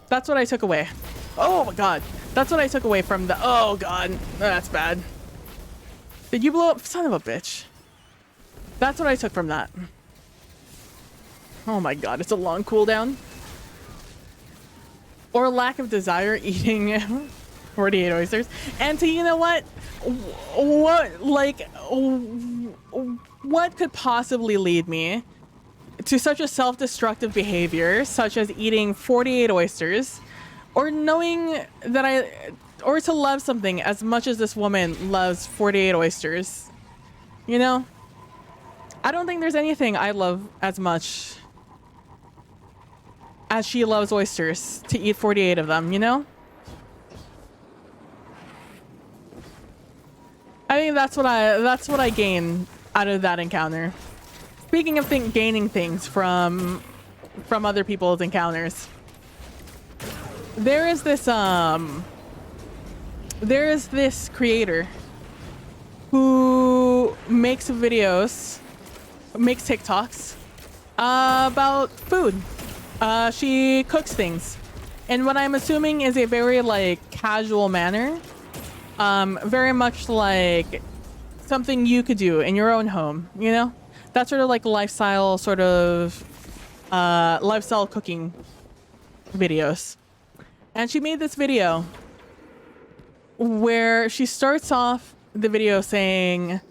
That's what I took away. Oh my god. That's what I took away from the... Oh god. That's bad. Did you blow up? Son of a bitch. That's what I took from that. Oh my god. It's a long cooldown. Or lack of desire eating 48 oysters. And to, you know what? What could possibly lead me to such a self-destructive behavior, such as eating 48 oysters, or knowing that or to love something as much as this woman loves 48 oysters? You know? I don't think there's anything I love as much as she loves oysters, to eat 48 of them, you know? I think that's what I gain out of that encounter. Speaking of gaining things from other people's encounters, there is this creator who makes videos, makes TikToks about food. She cooks things in what I'm assuming is a very like casual manner, very much like something you could do in your own home, you know? That sort of like lifestyle cooking videos. And she made this video where she starts off the video saying,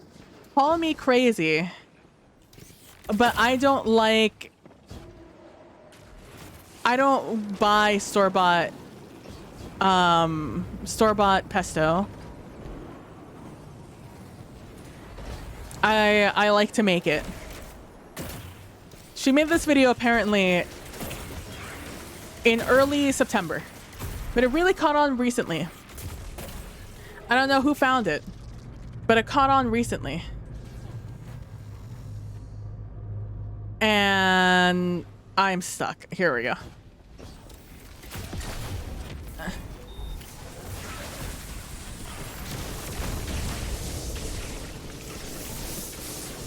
"Call me crazy, but I don't buy store-bought pesto. I like to make it." She made this video apparently in early September, but it really caught on recently. I don't know who found it, but it caught on recently. And I'm stuck. Here we go.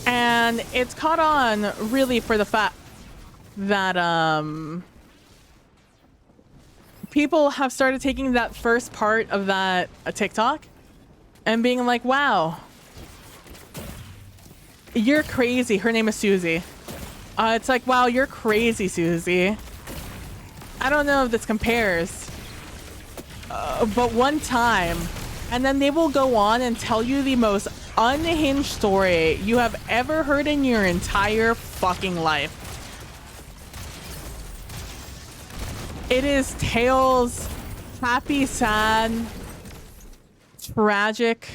And it's caught on really for the fact that people have started taking that first part of that TikTok and being like, wow, you're crazy. Her name is Susie. It's like, wow, you're crazy, Susie. I don't know if this compares, but one time, and then they will go on and tell you the most unhinged story you have ever heard in your entire fucking life. It is tales, happy, sad, tragic.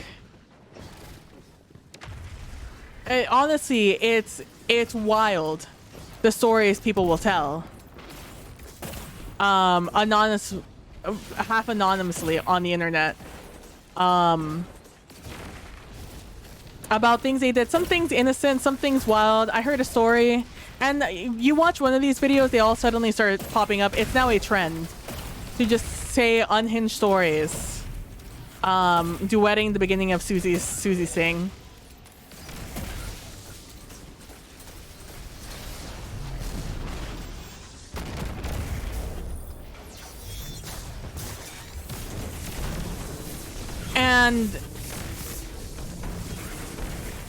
Honestly, it's wild, the stories people will tell. Half anonymously on the internet. About things they did. Some things innocent, some things wild. I heard a story, and you watch one of these videos, they all suddenly start popping up. It's now a trend to just say unhinged stories, duetting the beginning of Susie Sing. And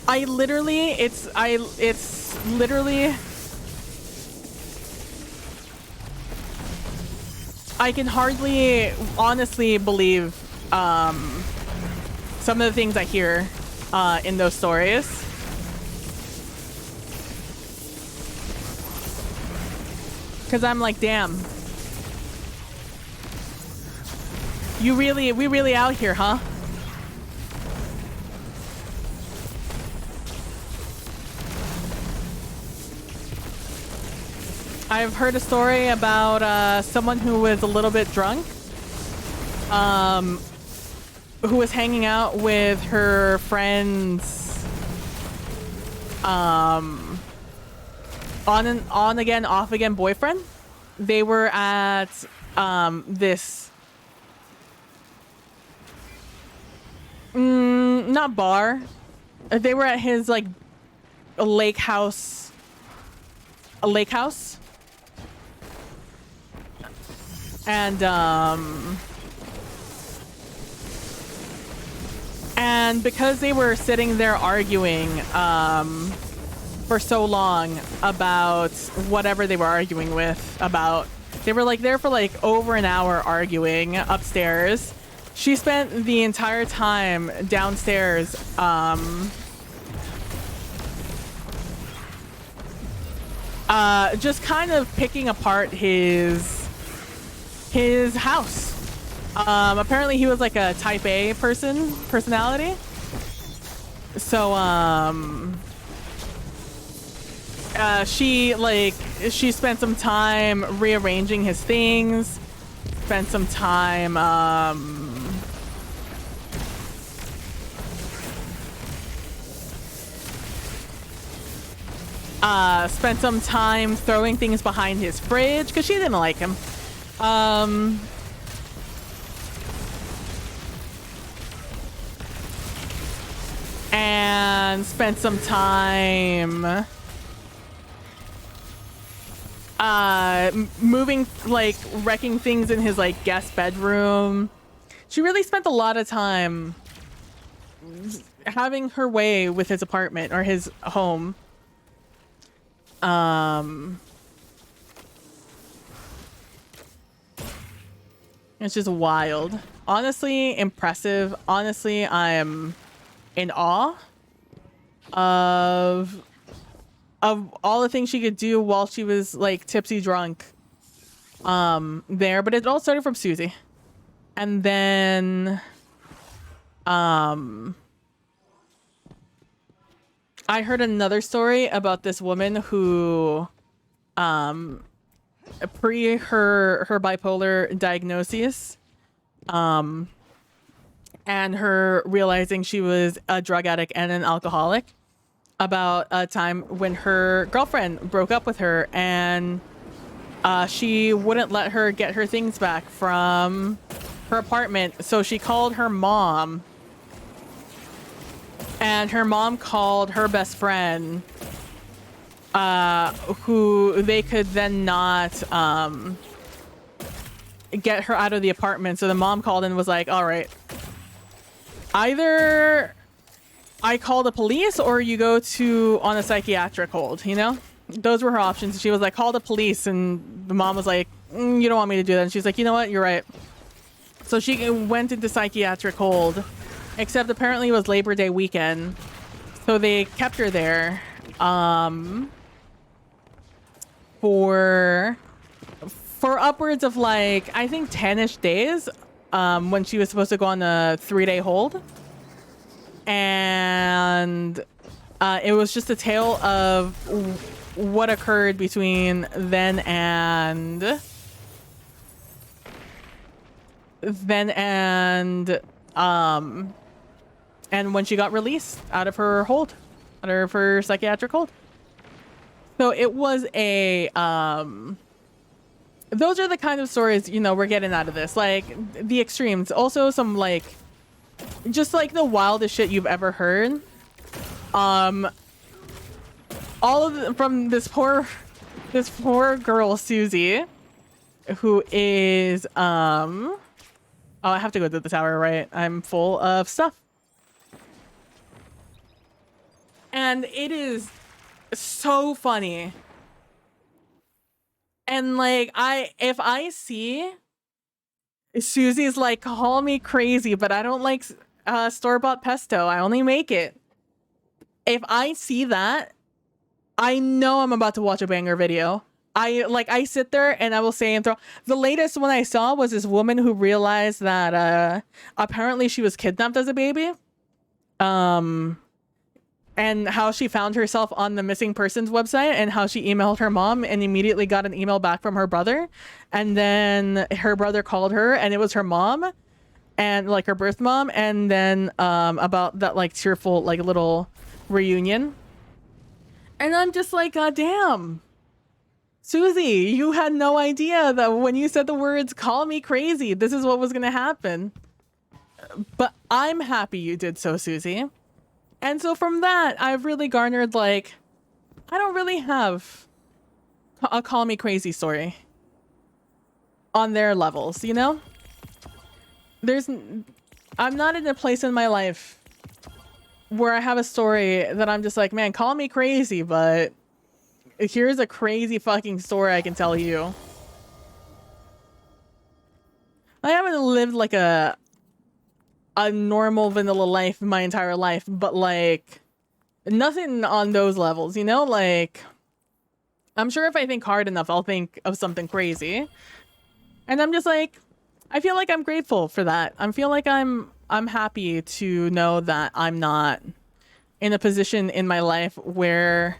it's literally, I can hardly honestly believe some of the things I hear in those stories. Because I'm like, damn. We really out here, huh? I've heard a story about someone who was a little bit drunk, who was hanging out with her friends, on again, off again boyfriend. They were at this not bar. They were at his like a lake house. And because they were sitting there arguing for so long about whatever they were arguing with about, they were like there for like over an hour arguing upstairs. She spent the entire time downstairs just kind of picking apart his house. Apparently he was like a type A personality. So she spent some time rearranging his things, spent some time throwing things behind his fridge because she didn't like him. And spent some time moving, like wrecking things in his like guest bedroom. She really spent a lot of time having her way with his apartment or his home. It's just wild. Honestly, impressive. Honestly, I'm in awe of all the things she could do while she was like tipsy drunk there. But it all started from Susie. And then I heard another story about this woman who pre her bipolar diagnosis and her realizing she was a drug addict and an alcoholic, about a time when her girlfriend broke up with her and she wouldn't let her get her things back from her apartment. So she called her mom, and her mom called her best friend, who they could then not get her out of the apartment. So the mom called and was like, all right, either I call the police or you go on a psychiatric hold, you know? Those were her options. She was like, call the police. And the mom was like, you don't want me to do that. And she's like, you know what? You're right. So she went into psychiatric hold, except apparently it was Labor Day weekend. So they kept her there for upwards of like, I think 10-ish days, when she was supposed to go on a 3-day hold. And it was just a tale of what occurred between then and when she got released out of her hold, out of her psychiatric hold. So it was a those are the kind of stories, you know, we're getting out of this, like the extremes. Also some like just like the wildest shit you've ever heard. All of from this poor girl Susie, who is Oh, I have to go to the tower, right? I'm full of stuff. And it is so funny. And like, if I see Susie's like, call me crazy, but I don't like store-bought pesto. I only make it. If I see that, I know I'm about to watch a banger video. I sit there and I will say and throw. The latest one I saw was this woman who realized that apparently she was kidnapped as a baby. And how she found herself on the missing persons website and how she emailed her mom and immediately got an email back from her brother. And then her brother called her and it was her mom and like her birth mom. And then about that like tearful like little reunion. And I'm just like, God damn. Susie, you had no idea that when you said the words, call me crazy, this is what was going to happen. But I'm happy you did so, Susie. And so from that, I've really garnered, like, I don't really have a call me crazy story on their levels, you know? I'm not in a place in my life where I have a story that I'm just like, man, call me crazy, but here's a crazy fucking story I can tell you. I haven't lived like a normal vanilla life my entire life, but like nothing on those levels, you know? Like I'm sure if I think hard enough, I'll think of something crazy. And I'm just like, I feel like I'm grateful for that. I feel like I'm happy to know that I'm not in a position in my life where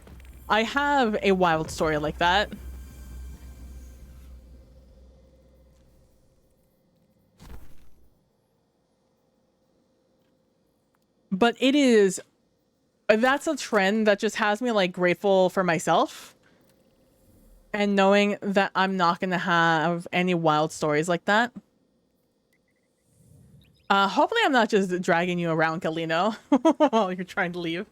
I have a wild story like that. But that's a trend that just has me like grateful for myself and knowing that I'm not going to have any wild stories like that. Hopefully I'm not just dragging you around, Kalino, while you're trying to leave.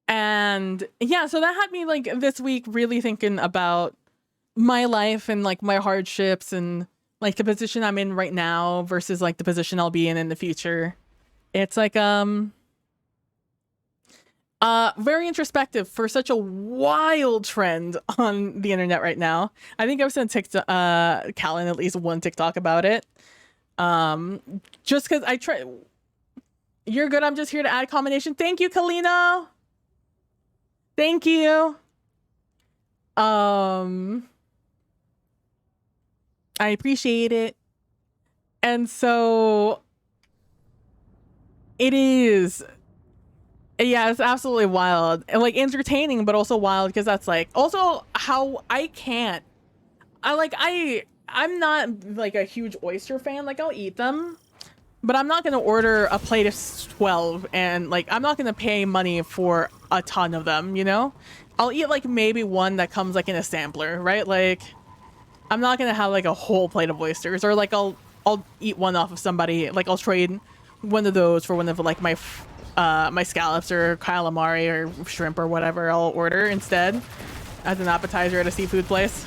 And yeah, so that had me like this week really thinking about my life and like my hardships and like the position I'm in right now versus like the position I'll be in the future. It's like very introspective for such a wild trend on the internet right now. I think I've sent Callan at least one TikTok about it. Just because I try. You're good. I'm just here to add commendation. Thank you, Kalino. Thank you. I appreciate it. And so it is. Yeah, it's absolutely wild and like entertaining, but also wild because that's like also how I'm not like a huge oyster fan. Like I'll eat them, but I'm not gonna order a plate of 12 and like I'm not gonna pay money for a ton of them, you know? I'll eat like maybe one that comes like in a sampler, right? Like I'm not gonna have like a whole plate of oysters, or like I'll eat one off of somebody. Like I'll trade one of those for one of like my scallops or calamari or shrimp or whatever I'll order instead as an appetizer at a seafood place.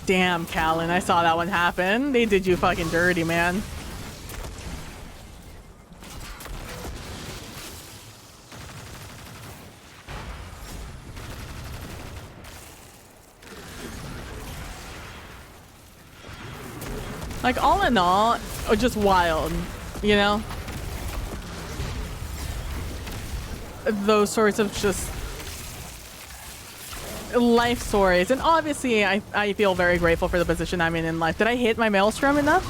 Damn, Callan, I saw that one happen. They did you fucking dirty, man. Like, all in all, just wild, you know? Those sorts of just life stories. And obviously, I feel very grateful for the position I'm in life. Did I hit my maelstrom enough?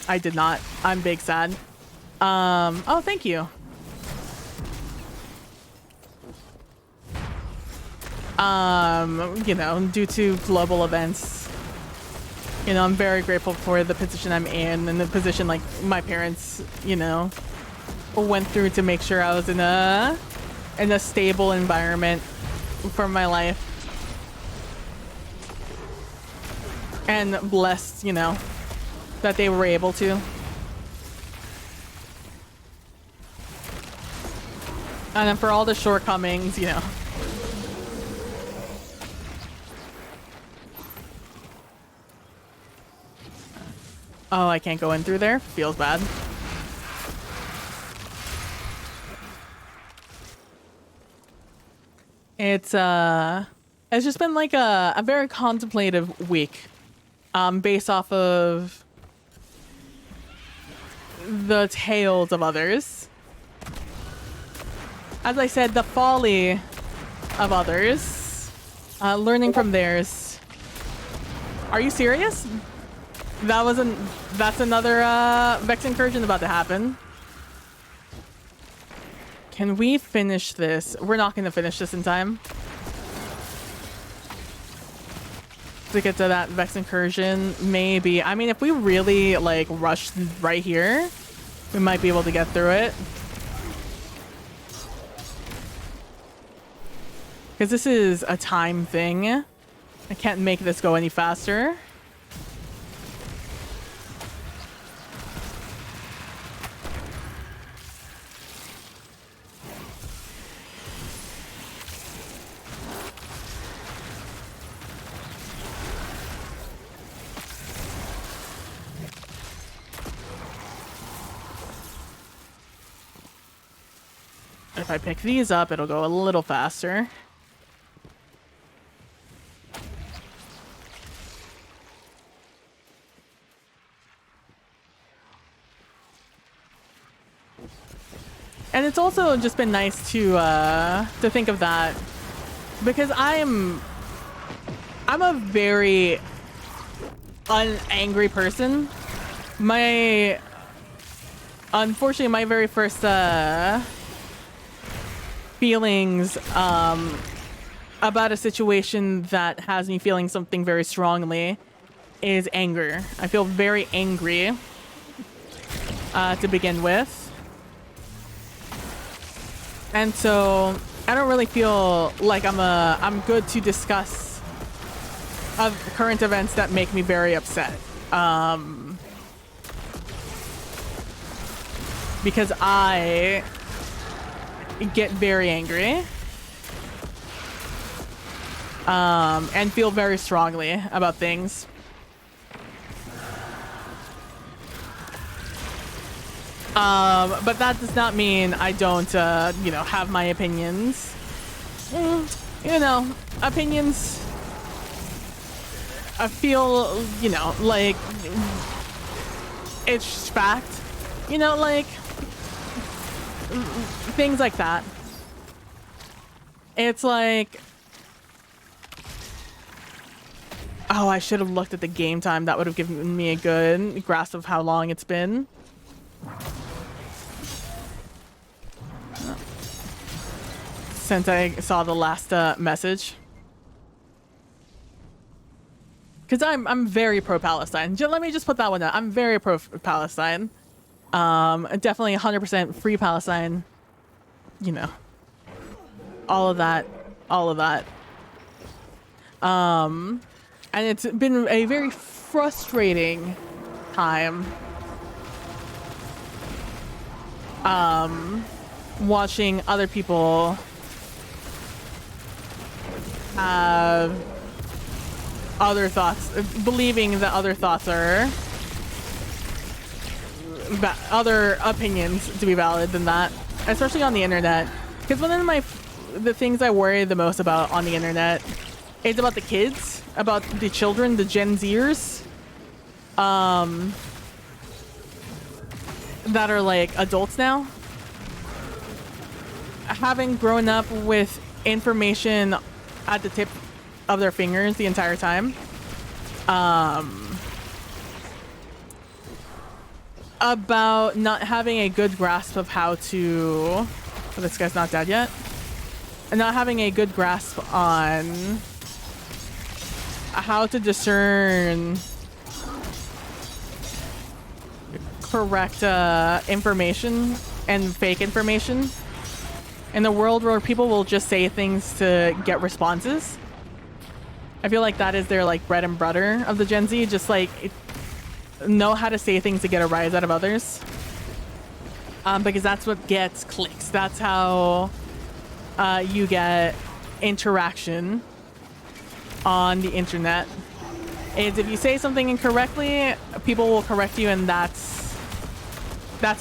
I did not. I'm big sad. Oh, thank you. You know, due to global events, You know, I'm very grateful for the position I'm in and the position like my parents, you know, went through to make sure I was in a stable environment for my life. And blessed, you know, that they were able to. And then for all the shortcomings, you know. Oh, I can't go in through there? Feels bad. It's just been like a very contemplative week. Based off of the tales of others. As I said, the folly of others. Learning from theirs. Are you serious? That's another Vex incursion about to happen. Can we finish this? We're not gonna finish this in time to get to that Vex incursion. Maybe. I mean, if we really like rush right here, we might be able to get through it. Because this is a time thing. I can't make this go any faster. If I pick these up, it'll go a little faster. And it's also just been nice to think of that, because I'm a very unangry person. Unfortunately, my very first feelings about a situation that has me feeling something very strongly is anger. I feel very angry to begin with. And so I don't really feel like I'm good to discuss current events that make me very upset. Because I get very angry and feel very strongly about things. But that does not mean I don't, you know, have my opinions. You know, opinions. I feel, you know, like it's fact. You know, like things like that. It's like, oh, I should have looked at the game time. That would have given me a good grasp of how long it's been. Since I saw the last message. Because I'm very pro-Palestine. Let me just put that one out. I'm very pro-Palestine. Definitely 100% free Palestine. You know. All of that. All of that. And it's been a very frustrating time. Watching other people have other thoughts, believing that other thoughts are other opinions to be valid than that, especially on the internet. Because one of the things I worry the most about on the internet is about the kids, about the children, the Gen Zers, that are like adults now, having grown up with information at the tip of their fingers the entire time. About not having a good grasp of how to... Oh, this guy's not dead yet. And not having a good grasp on how to discern correct information and fake information in a world where people will just say things to get responses. I feel like that is their like bread and butter of the Gen Z, just like know how to say things to get a rise out of others. Because that's what gets clicks. That's how you get interaction on the internet. Is if you say something incorrectly, people will correct you, and that's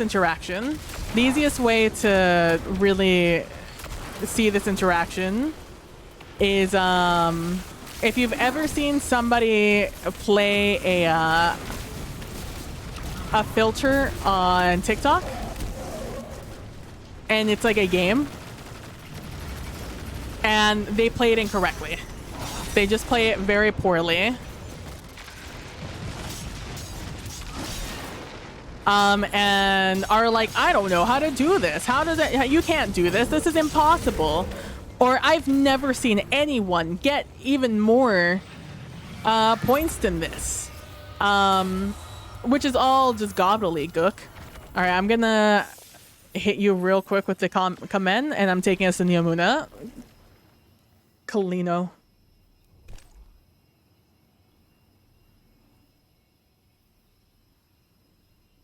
interaction. The easiest way to really see this interaction is if you've ever seen somebody play a filter on TikTok, and it's like a game, and they play it incorrectly. They just play it very poorly. And are like, I don't know how to do this. How does it? You can't do this. This is impossible. Or I've never seen anyone get even more points than this. Which is all just gobbledygook. All right, I'm gonna hit you real quick with the commend, and I'm taking us to Nyamuna. Kalino.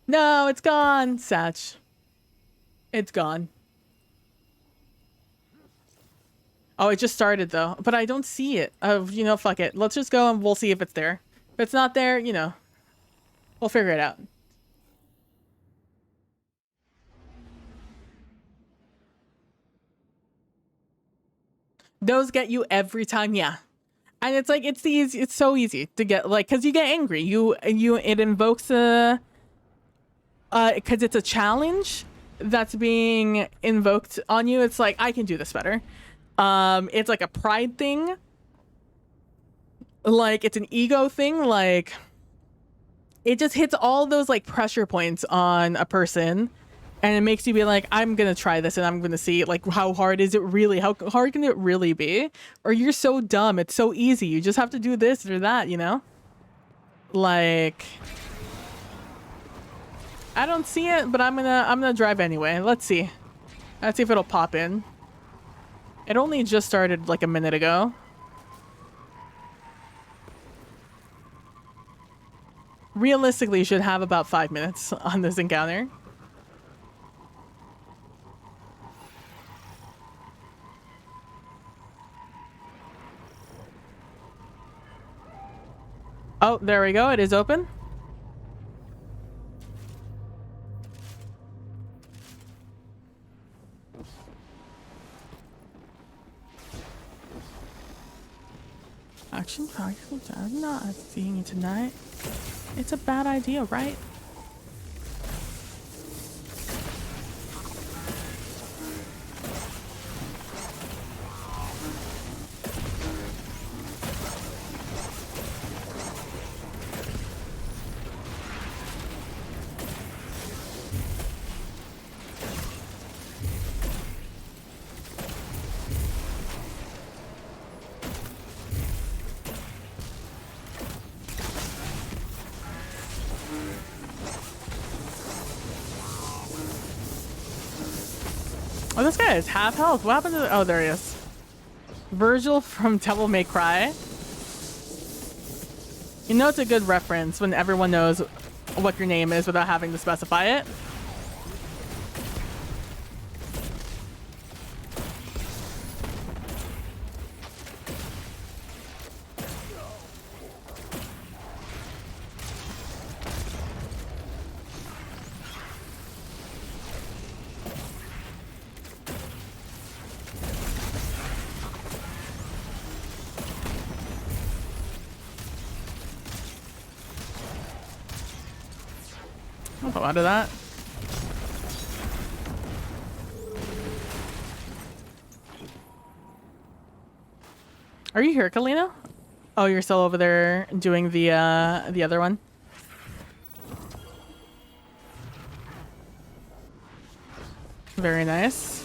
No, it's gone, Satch. It's gone. Oh, it just started though, but I don't see it. You know, fuck it. Let's just go and we'll see if it's there. If it's not there, you know, we'll figure it out. Those get you every time, yeah. And it's like it's so easy to get, like, because you get angry. It invokes a because it's a challenge that's being invoked on you. It's like, I can do this better. It's like a pride thing. Like, it's an ego thing. Like, it just hits all those like pressure points on a person, and it makes you be like, I'm gonna try this, and I'm gonna see like how hard is it really? How hard can it really be? Or you're so dumb, it's so easy. You just have to do this or that, you know? Like, I don't see it, but I'm gonna drive anyway. Let's see. Let's see if it'll pop in. It only just started like a minute ago. Realistically, you should have about 5 minutes on this encounter. Oh, there we go. It is open. Action practical. I'm not seeing you tonight. It's a bad idea, right? Oh, this guy is half health. What happened to... Oh, there he is. Virgil from Devil May Cry. You know it's a good reference when everyone knows what your name is without having to specify it. I'll go out of that. Are you here, Kalina? Oh, you're still over there doing the other one. Very nice.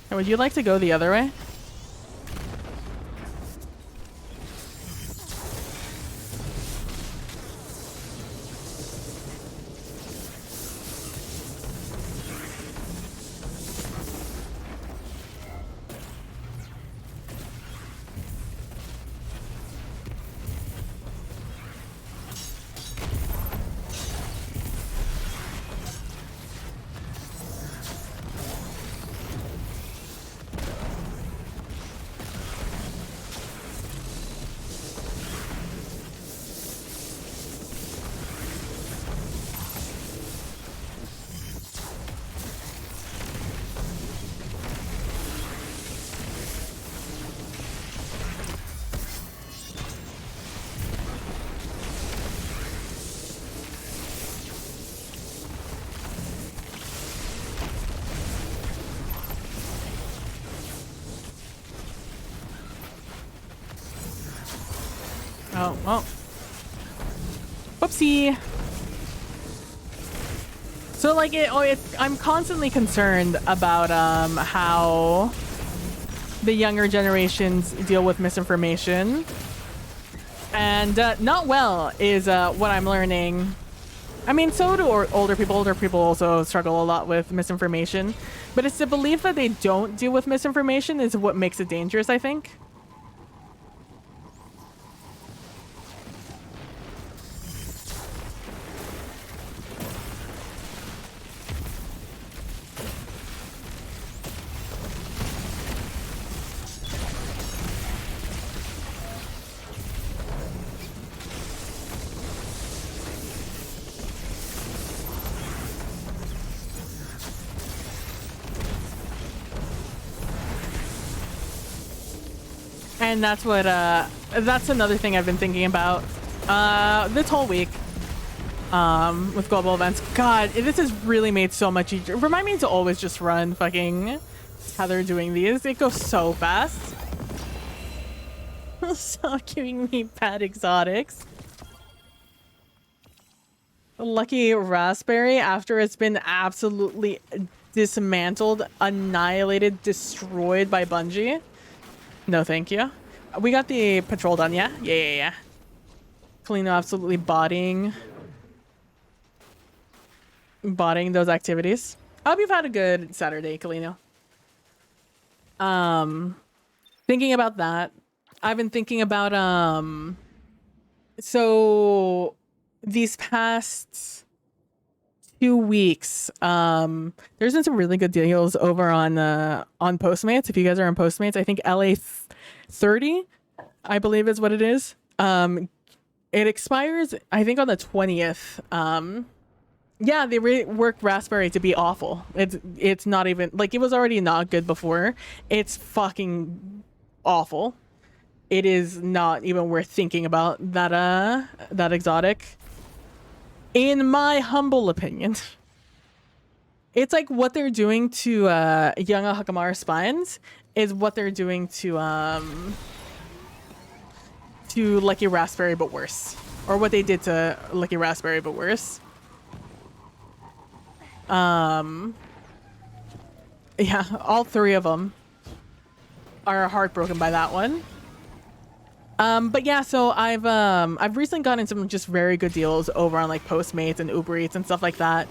And would you like to go the other way? Oh, well. Whoopsie. So like I'm constantly concerned about how the younger generations deal with misinformation, and not well is what I'm learning. I mean, so do older people. Older people also struggle a lot with misinformation, but it's the belief that they don't deal with misinformation is what makes it dangerous, I think. And that's what that's another thing I've been thinking about this whole week with global events. God, this has really made so much easier. Remind me to always just run fucking how they're doing these. It goes so fast. Stop giving me bad exotics. Lucky raspberry after it's been absolutely dismantled, annihilated, destroyed by Bungie. No, thank you. We got the patrol done, yeah? Yeah. Kalino absolutely botting those activities. I hope you've had a good Saturday, Kalino. Thinking about that, I've been thinking about, so these past 2 weeks, there's been some really good deals over on Postmates. If you guys are on Postmates, I think LA 30, I believe is what it is. It expires, I think, on the 20th. Yeah, they reworked Raspberry to be awful. It's not even like it was already not good before. It's fucking awful. It is not even worth thinking about that exotic. In my humble opinion, it's like what they're doing to young Hakamara spines is what they're doing to Lucky Raspberry but worse, or what they did to Lucky Raspberry but worse. Yeah, all three of them are heartbroken by that one. But yeah, so I've recently gotten some just very good deals over on like Postmates and Uber Eats and stuff like that.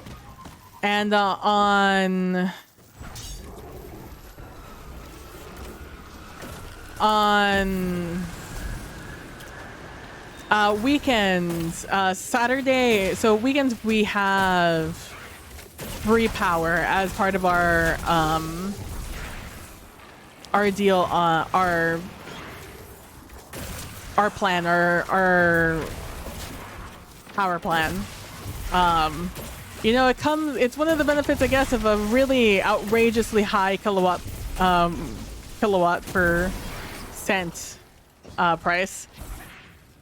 And on weekends, Saturday, so weekends we have free power as part of our deal, our plan, our power plan. You know, it's one of the benefits, I guess, of a really outrageously high kilowatt per cent price.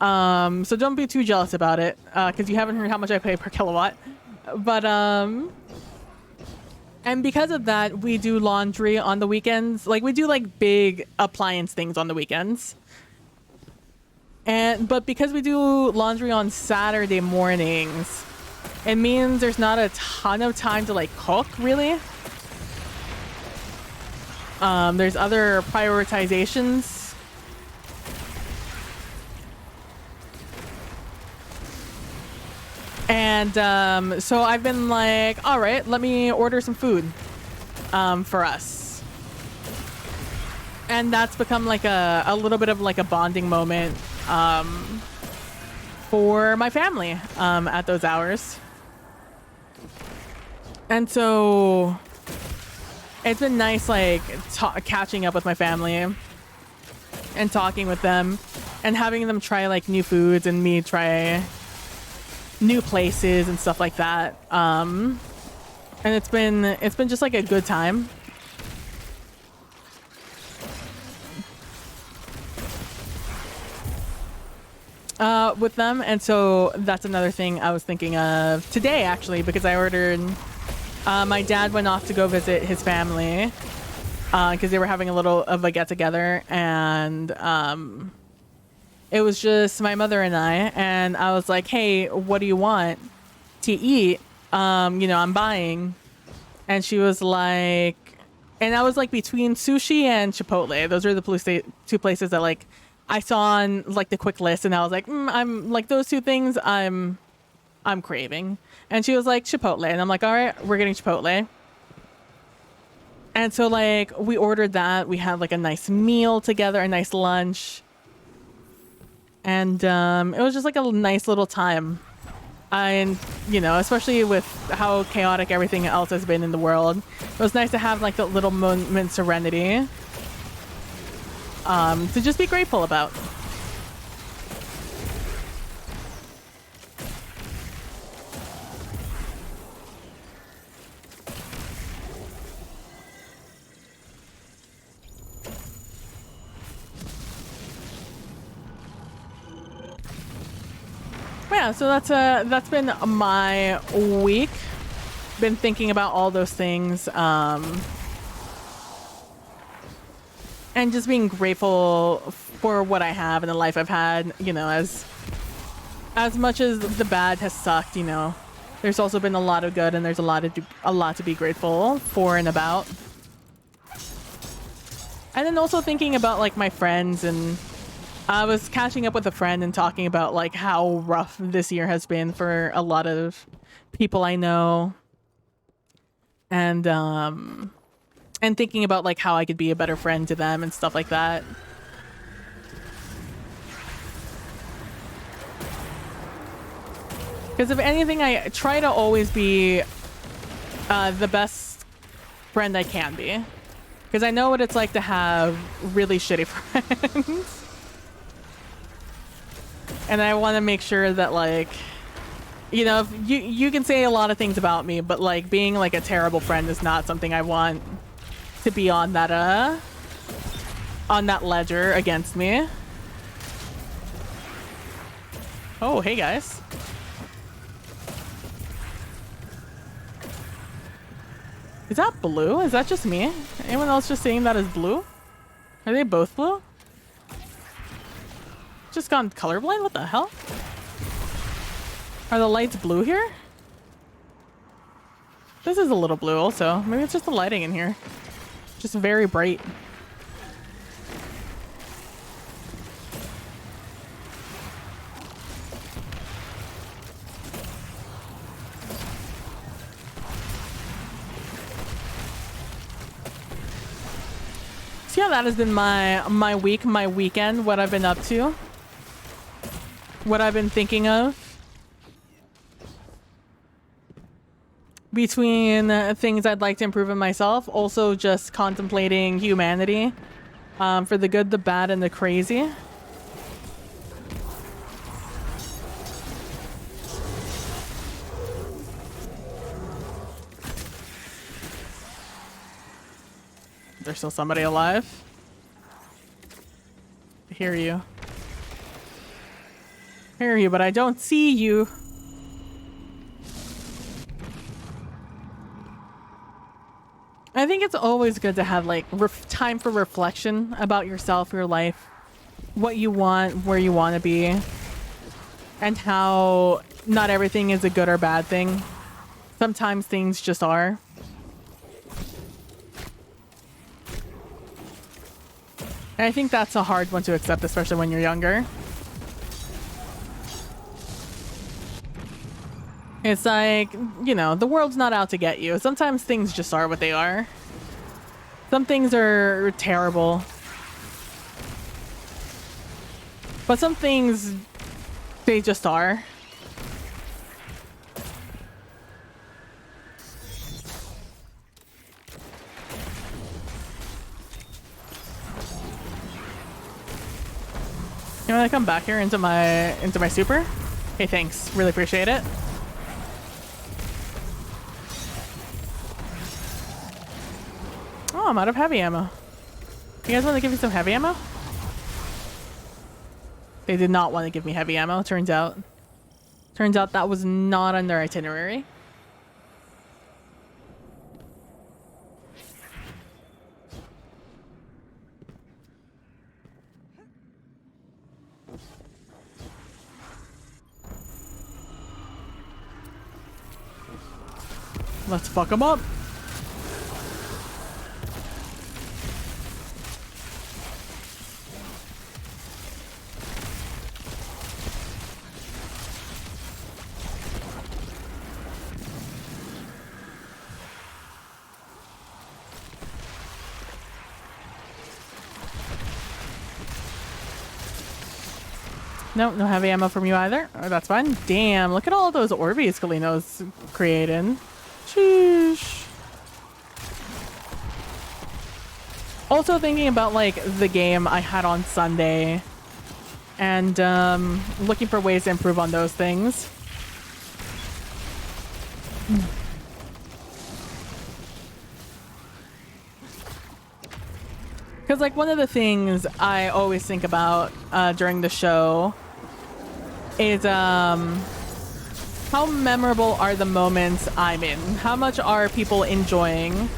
So don't be too jealous about it, because you haven't heard how much I pay per kilowatt. But and because of that, we do laundry on the weekends. Like, we do like big appliance things on the weekends. But because we do laundry on Saturday mornings, it means there's not a ton of time to like cook, really. There's other prioritizations. And so I've been like, all right, let me order some food for us. And that's become like a little bit of like a bonding moment for my family at those hours. And so it's been nice like catching up with my family and talking with them and having them try like new foods and me try new places and stuff like that. And it's been just like a good time. With them. And so that's another thing I was thinking of today, actually, because I ordered, my dad went off to go visit his family because they were having a little of a get together, and It was just my mother and I was like, hey, what do you want to eat? I'm buying. And she was like, and I was like between sushi and Chipotle. Those are the two places that like I saw on like the quick list, and I was like, I'm like those two things I'm craving. And she was like Chipotle, and I'm like, all right, we're getting Chipotle. And so like we ordered that. We had like a nice meal together, a nice lunch, and it was just like a nice little time. And especially with how chaotic everything else has been in the world, it was nice to have like that little moment of serenity to just be grateful about. Yeah, so that's been my week. Been thinking about all those things, and just being grateful for what I have and the life I've had. As much as the bad has sucked, there's also been a lot of good, and there's a lot to be grateful for and about. And then also thinking about like my friends, and I was catching up with a friend and talking about like how rough this year has been for a lot of people I know, and thinking about like how I could be a better friend to them and stuff like that. Because if anything, I try to always be the best friend I can be. Because I know what it's like to have really shitty friends. And I want to make sure that like, if you can say a lot of things about me, but like being like a terrible friend is not something I want to be on that ledger against me. Oh, hey guys. Is that blue? Is that just me? Anyone else just saying that is blue? Are they both blue? Just gone colorblind? What the hell? Are the lights blue here? This is a little blue also. Maybe it's just the lighting in here. Just very bright. So yeah, that has been my week, my weekend, what I've been up to. What I've been thinking of. Between things I'd like to improve in myself, also just contemplating humanity, for the good, the bad, and the crazy. There's still somebody alive. I hear you. I hear you, but I don't see you. I think it's always good to have like time for reflection about yourself, your life, what you want, where you want to be, and how not everything is a good or bad thing. Sometimes things just are. And I think that's a hard one to accept, especially when you're younger. It's like, the world's not out to get you. Sometimes things just are what they are. Some things are terrible. But some things, they just are. You want to come back here into my super? Hey, thanks. Really appreciate it. Oh, I'm out of heavy ammo. You guys want to give me some heavy ammo? They did not want to give me heavy ammo, turns out. Turns out that was not on their itinerary. Let's fuck them up. No, no heavy ammo from you either. Oh, that's fine. Damn, look at all those Orbeez Kalino's created. Sheesh. Also thinking about like the game I had on Sunday and looking for ways to improve on those things. Because like one of the things I always think about during the show is how memorable are the moments I'm in? How much are people enjoying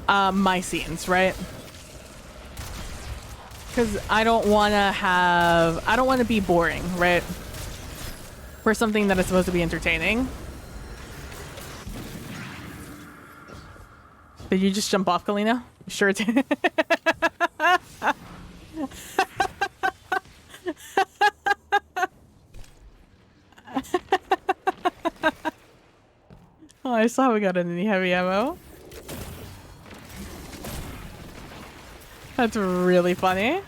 my scenes, right? Because I don't want to be boring, right? For something that is supposed to be entertaining. Did you just jump off, Kalina? Sure did. Oh, I saw we got any heavy ammo. That's really funny.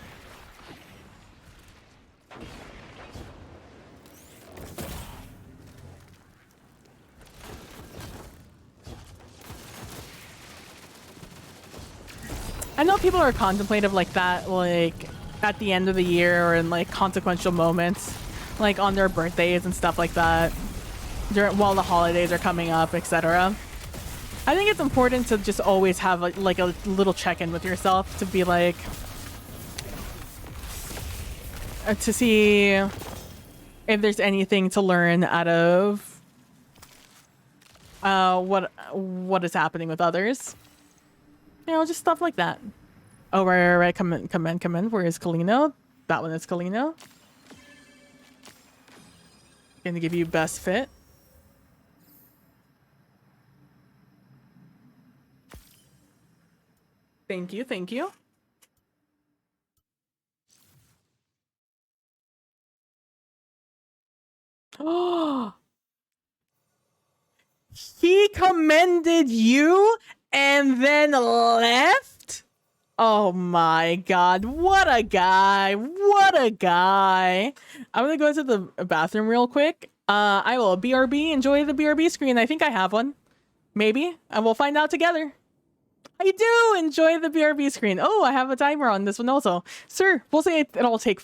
I know people are contemplative like that, like at the end of the year or in like consequential moments, like on their birthdays and stuff like that, while the holidays are coming up, etc. I think it's important to just always have like a little check-in with yourself to be like, to see if there's anything to learn out of what is happening with others. You know, just stuff like that. Oh, right. Come in. Where is Kalino? That one is Kalino. Gonna give you best fit. Thank you. Oh, he commended you and then left? Oh my god, what a guy. I'm gonna go to the bathroom real quick. I will BRB, enjoy the BRB screen. I think I have one. Maybe. And we'll find out together. I do enjoy the BRB screen. Oh, I have a timer on this one also. Sir, we'll say it'll take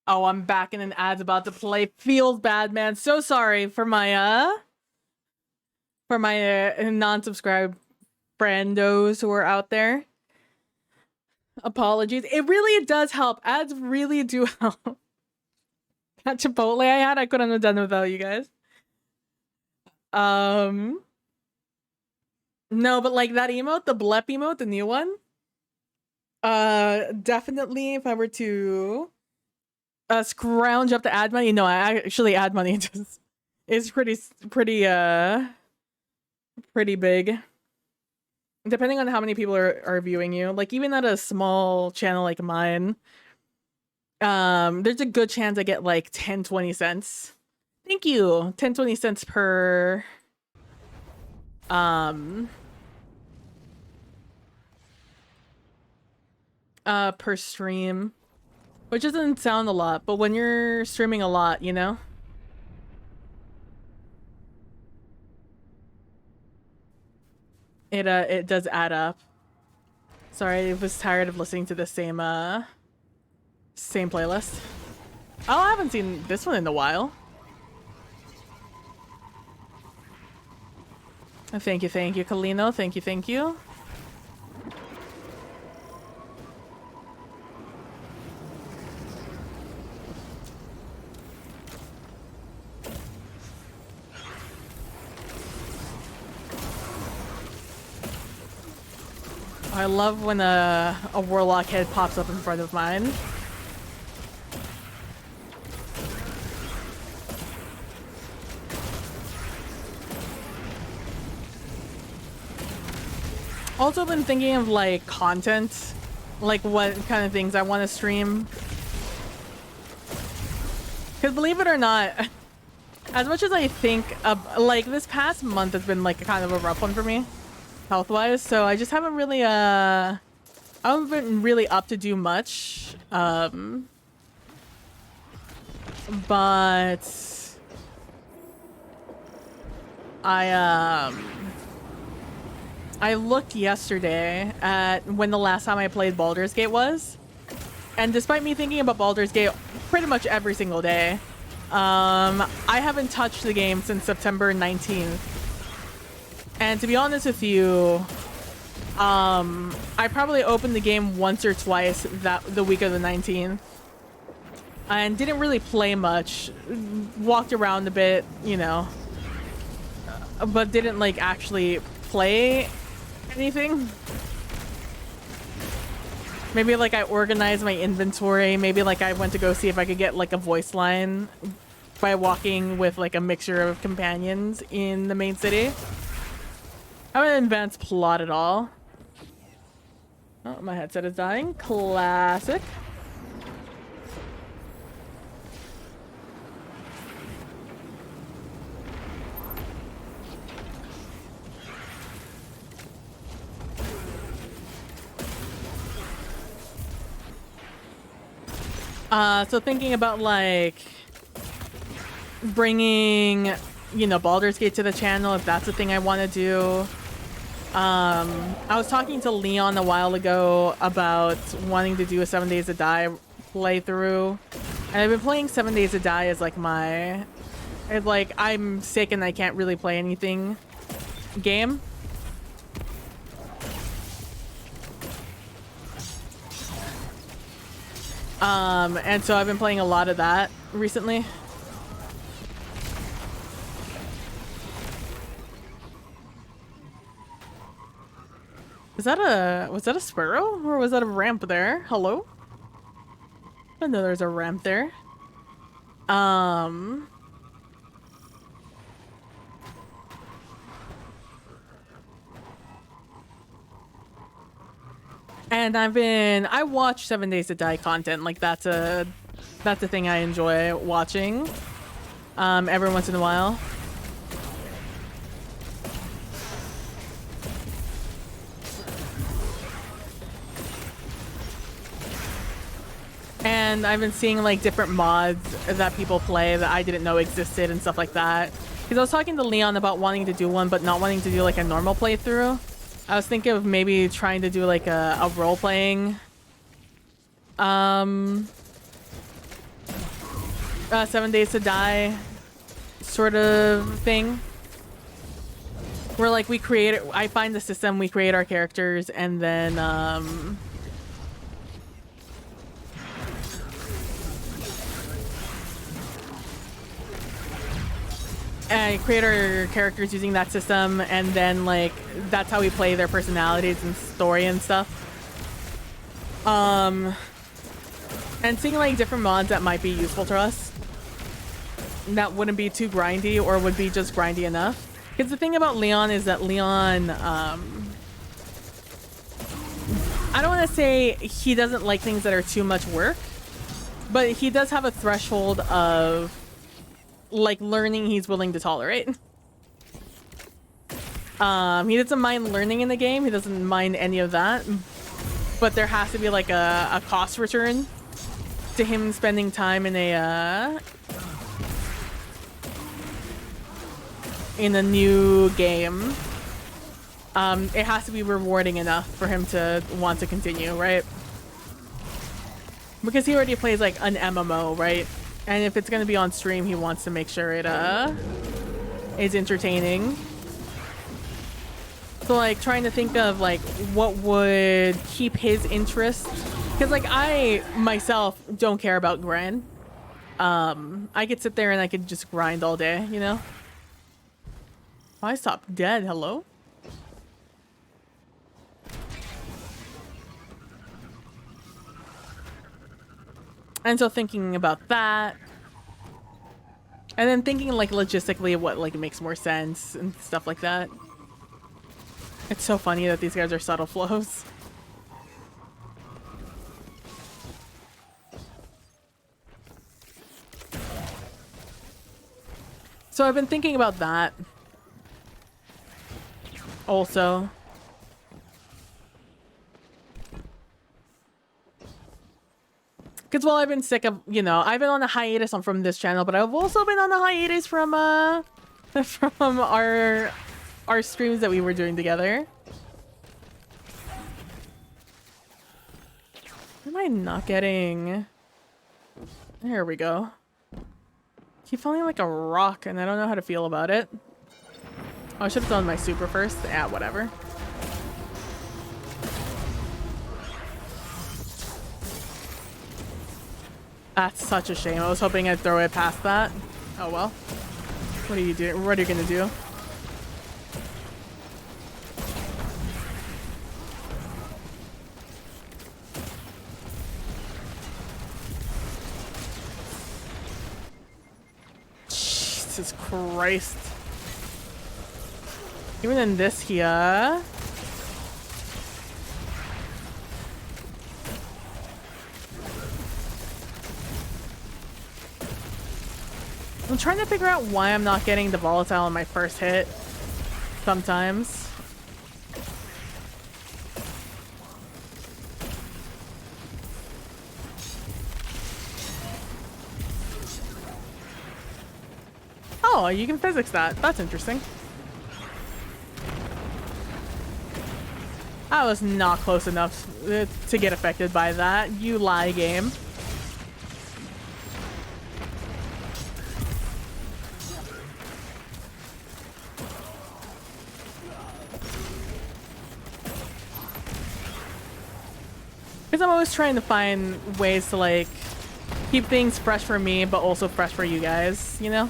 Oh, I'm back in an ad's about to play. Feels bad, man. So sorry for my non-subscribed friendos who are out there. Apologies. It really does help. Ads really do help. That Chipotle I had, I couldn't have done without you guys. No, but like that emote, the blep emote, the new one. Definitely if I were to scrounge up the ad money. No, I actually ad money just is pretty big. Depending on how many people are viewing you. Like even at a small channel like mine, there's a good chance I get like 10-20 cents. Thank you. 10-20 cents per per stream. Which doesn't sound a lot, but when you're streaming a lot, you know? It does add up. Sorry, I was tired of listening to the same playlist. Oh, I haven't seen this one in a while. Thank you, Kalino. Thank you. I love when a warlock head pops up in front of mine. Also been thinking of like content, like what kind of things I want to stream. Because believe it or not, as much as I think like this past month has been like kind of a rough one for me, health-wise. So I just haven't really I haven't been really up to do much. But I looked yesterday at when the last time I played Baldur's Gate was, and despite me thinking about Baldur's Gate pretty much every single day, I haven't touched the game since September 19th. And to be honest with you, I probably opened the game once or twice the week of the 19th. And didn't really play much. Walked around a bit, you know. But didn't like actually play anything. Maybe like I organized my inventory. Maybe like I went to go see if I could get like a voice line by walking with like a mixture of companions in the main city. I haven't advanced plot at all. Oh, my headset is dying. Classic. So thinking about like bringing, you know, Baldur's Gate to the channel, if that's the thing I want to do. I was talking to Leon a while ago about wanting to do a 7 Days to Die playthrough, and I've been playing 7 Days to Die as like my, like I'm sick and I can't really play anything game. And so I've been playing a lot of that recently. Was that a sparrow or was that a ramp there? Hello? I know there's a ramp there. And I watch 7 Days to Die content. Like that's a thing I enjoy watching. Every once in a while. And I've been seeing like different mods that people play that I didn't know existed and stuff like that. Because I was talking to Leon about wanting to do one, but not wanting to do like a normal playthrough. I was thinking of maybe trying to do like a role-playing 7 Days to Die sort of thing. Where like we create it, I find the system, we create our characters, and then and create our characters using that system, and then like that's how we play their personalities and story and stuff. And seeing like different mods that might be useful to us that wouldn't be too grindy or would be just grindy enough. Because the thing about Leon is that Leon, I don't want to say he doesn't like things that are too much work, but he does have a threshold of like learning he's willing to tolerate. He doesn't mind learning in the game. He doesn't mind any of that, but there has to be like a cost return to him spending time in a new game. It has to be rewarding enough for him to want to continue, right? Because he already plays like an MMO, right? And if it's gonna be on stream, he wants to make sure it is entertaining. So like trying to think of like what would keep his interest, because like I myself don't care about grind. I could sit there and I could just grind all day, you know? Why stop dead? Hello? And so thinking about that, and then thinking like logistically what like makes more sense and stuff like that. It's so funny that these guys are subtle flows. So I've been thinking about that also. Because while I've been sick of, you know, I've been on a hiatus from this channel, but I've also been on a hiatus from from our streams that we were doing together. Am I not getting? There we go. Keep falling like a rock, and I don't know how to feel about it. Oh, I should have done my super first. Yeah, whatever. That's such a shame. I was hoping I'd throw it past that. Oh well. What are you doing? What are you gonna do? Jesus Christ. Even in this here. I'm trying to figure out why I'm not getting the volatile on my first hit sometimes. Oh, you can physics that. That's interesting. I was not close enough to get affected by that. You lie, game. Because I'm always trying to find ways to like keep things fresh for me, but also fresh for you guys, you know?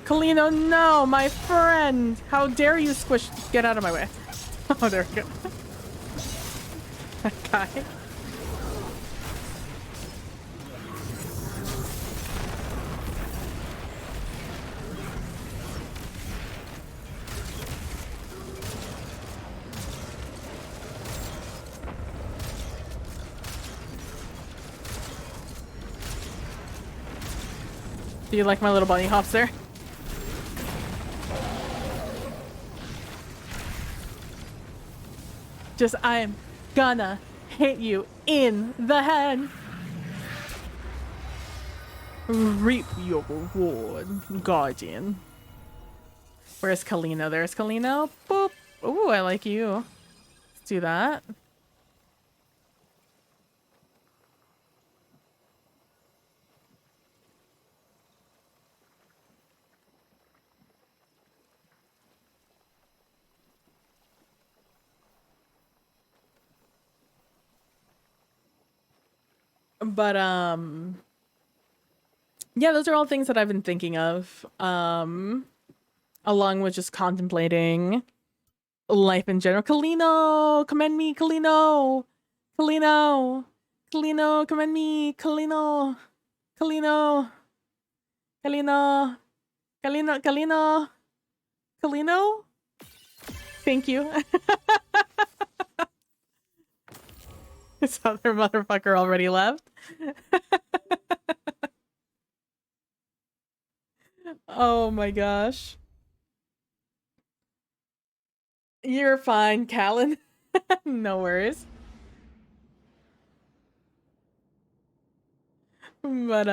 Kalino, no, my friend! How dare you squish? Get out of my way. Oh, there we go. That guy. Do you like my little bunny hops there? Just, I'm gonna hit you in the head. Reap your reward, Guardian. Where's Kalino? There's Kalino. Boop. Ooh, I like you. Let's do that. But yeah, those are all things that I've been thinking of. Along with just contemplating life in general. Kalino, commend me, Kalino. Kalino. Kalino, commend me, Kalino. Kalino. Kalino. Kalino. Kalino. Kalino. Thank you. This other motherfucker already left. Oh my gosh. You're fine, Callan. No worries. But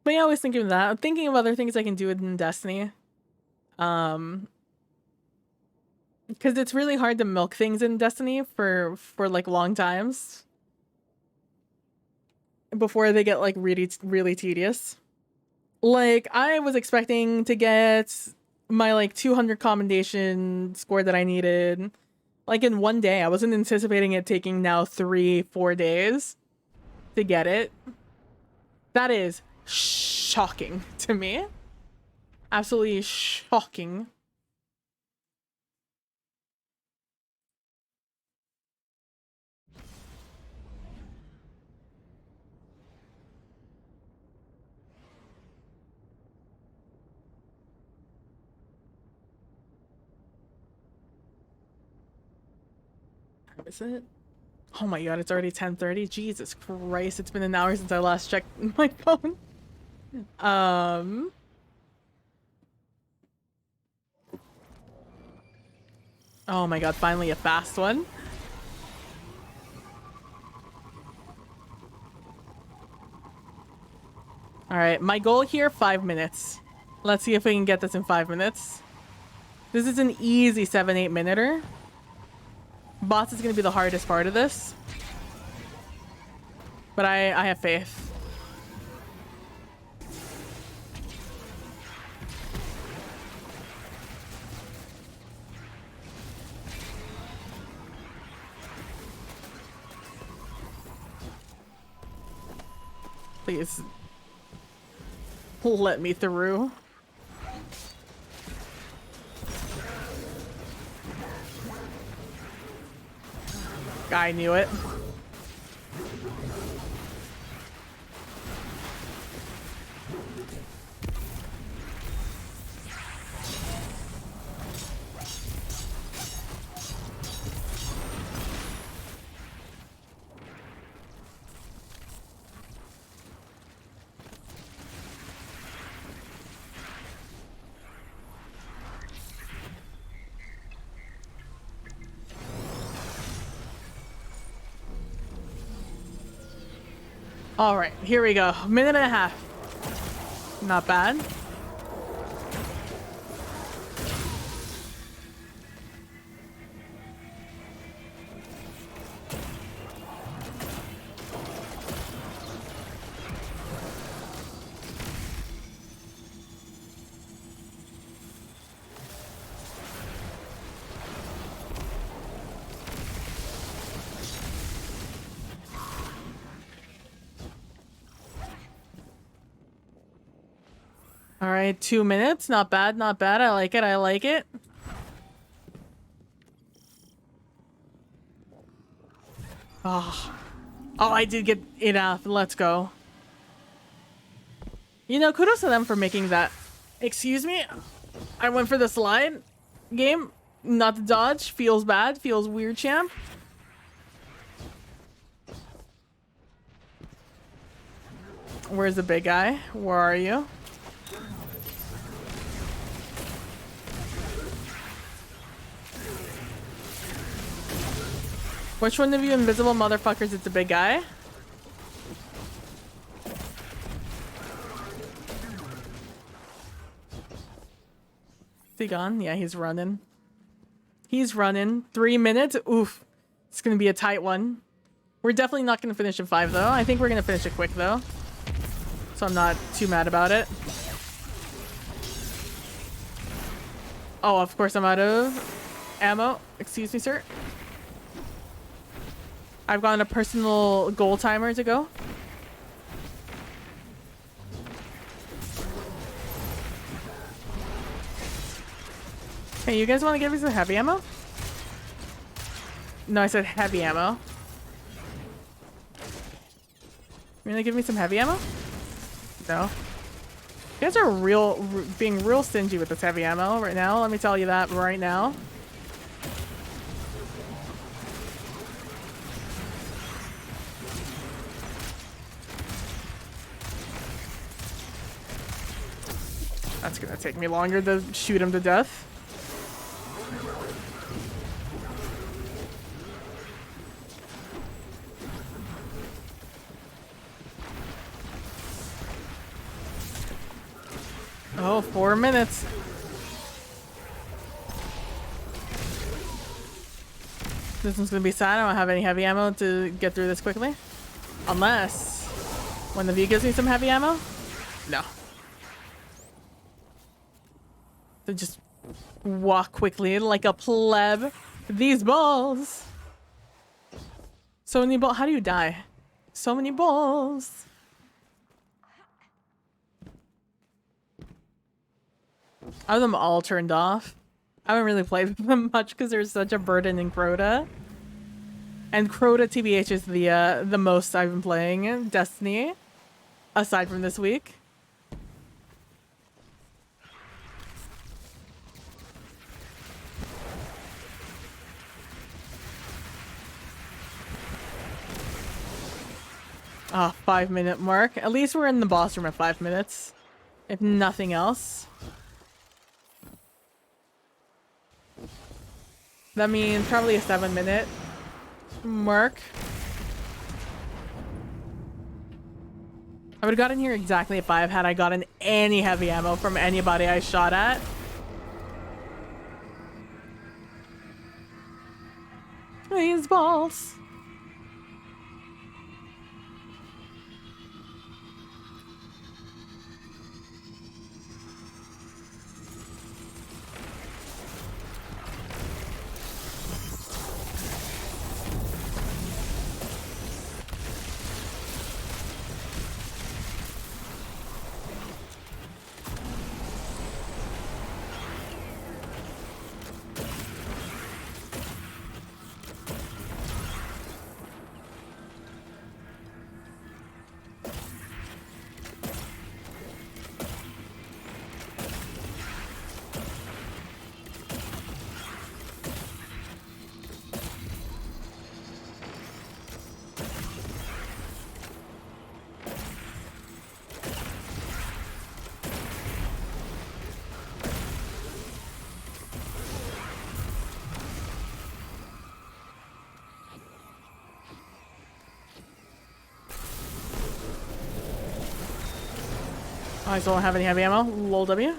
but yeah, I was thinking of that. I'm thinking of other things I can do in Destiny. Because it's really hard to milk things in Destiny for like long times before they get like really tedious. Like I was expecting to get my like 200 commendation score that I needed like in one day. I wasn't anticipating it taking now 3-4 days to get it. That is shocking to me. Absolutely shocking. Is it? Oh my god, it's already 10:30. Jesus Christ, it's been an hour since I last checked my phone. Oh my god, finally a fast one. Alright, my goal here, 5 minutes. Let's see if we can get this in 5 minutes. This is an easy 7-8 minuter. Boss is gonna be the hardest part of this. But I have faith. Please. Let me through. I knew it. All right, here we go. Minute and a half. Not bad. All right, 2 minutes. Not bad, not bad. I like it, I like it. Oh, I did get enough. Let's go. You know, kudos to them for making that. Excuse me? I went for the slide game. Not the dodge. Feels bad. Feels weird, champ. Where's the big guy? Where are you? Which one of you invisible motherfuckers is the big guy? Is he gone? Yeah, he's running. He's running. 3 minutes? Oof. It's gonna be a tight one. We're definitely not gonna finish in 5 though. I think we're gonna finish it quick though. So I'm not too mad about it. Oh, of course I'm out of ammo. Excuse me, sir. I've got a personal goal timer to go. Hey, you guys want to give me some heavy ammo? No, I said heavy ammo. You gonna give me some heavy ammo? No. You guys are being real stingy with this heavy ammo right now. Let me tell you that right now. That's gonna take me longer to shoot him to death. Oh, 4 minutes. This one's gonna be sad. I don't have any heavy ammo to get through this quickly. Unless one of you gives me some heavy ammo? No. To just walk quickly like a pleb. These balls. So many balls. How do you die? So many balls. I have them all turned off. I haven't really played with them much because there's such a burden in Crota. And Crota TBH is the most I've been playing Destiny, aside from this week. Ah, 5-minute mark. At least we're in the boss room at 5 minutes. If nothing else. That means probably a 7-minute mark. I would have gotten here exactly at 5 had I gotten any heavy ammo from anybody I shot at. These balls. I still don't have any heavy ammo. Lol W.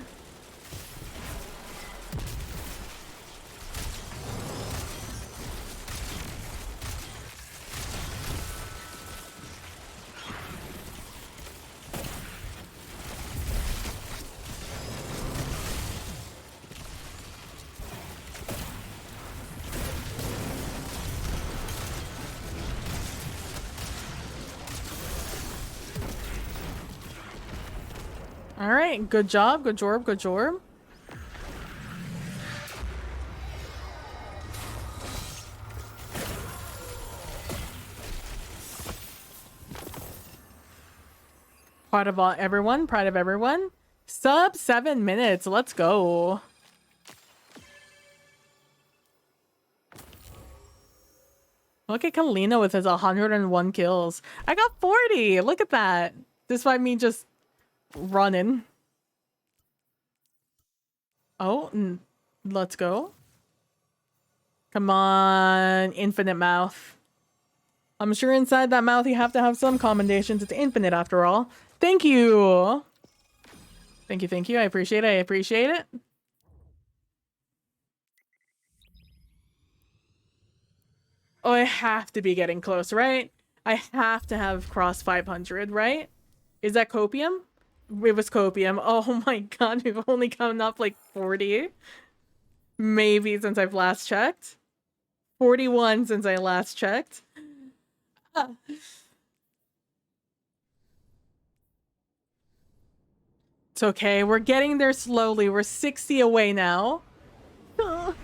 Alright, good job, good job, good job. Proud of everyone, proud of everyone. Sub 7 minutes, let's go. Look at Kalina with his 101 kills. I got 40, look at that. Despite me just running. Oh, let's go. Come on, infinite mouth. I'm sure inside that mouth you have to have some commendations. It's infinite after all. Thank you. Thank you, thank you. I appreciate it. I appreciate it. Oh, I have to be getting close, right? I have to have crossed 500, right? Is that copium? It was copium. Oh my god, we've only come up like 40. Maybe since I've last checked. 41 since I last checked. Ah. It's okay. We're getting there slowly. We're 60 away now. Oh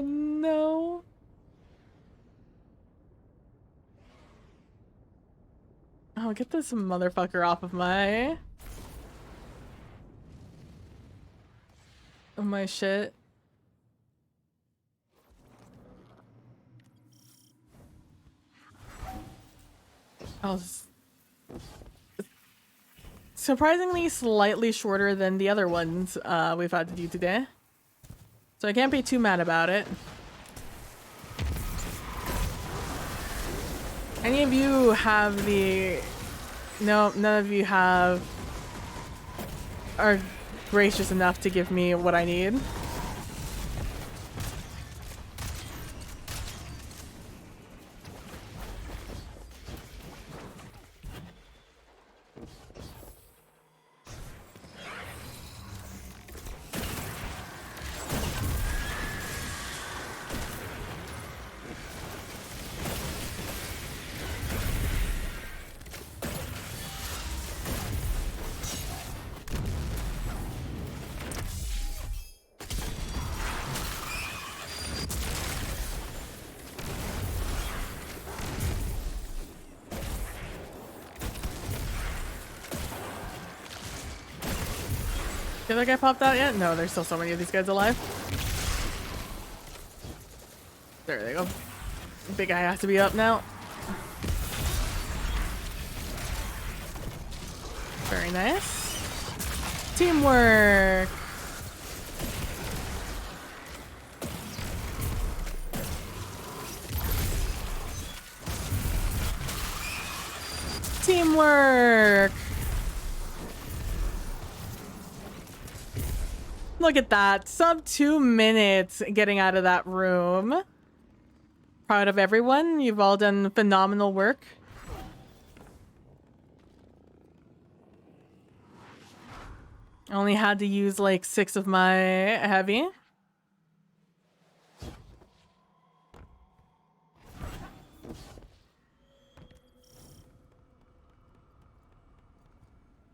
no. Oh, get this motherfucker off of my shit. Oh, surprisingly slightly shorter than the other ones we've had to do today. So I can't be too mad about it. Any of you have the... No, none of you are gracious enough to give me what I need. Did that guy popped out yet? No, there's still so many of these guys alive. There they go. The big guy has to be up now. Very nice. Teamwork. Teamwork. Look at that. Sub 2 minutes getting out of that room. Proud of everyone. You've all done phenomenal work. I only had to use like 6 of my heavy.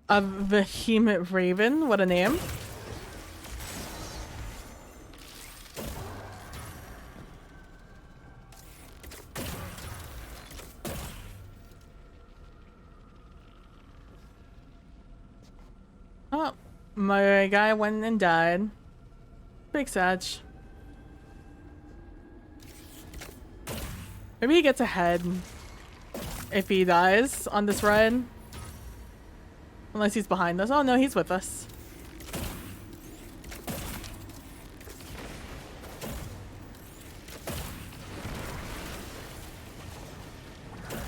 A vehement raven. What a name. Oh, my guy went and died. Big satch. Maybe he gets ahead if he dies on this ride. Unless he's behind us. Oh no, he's with us.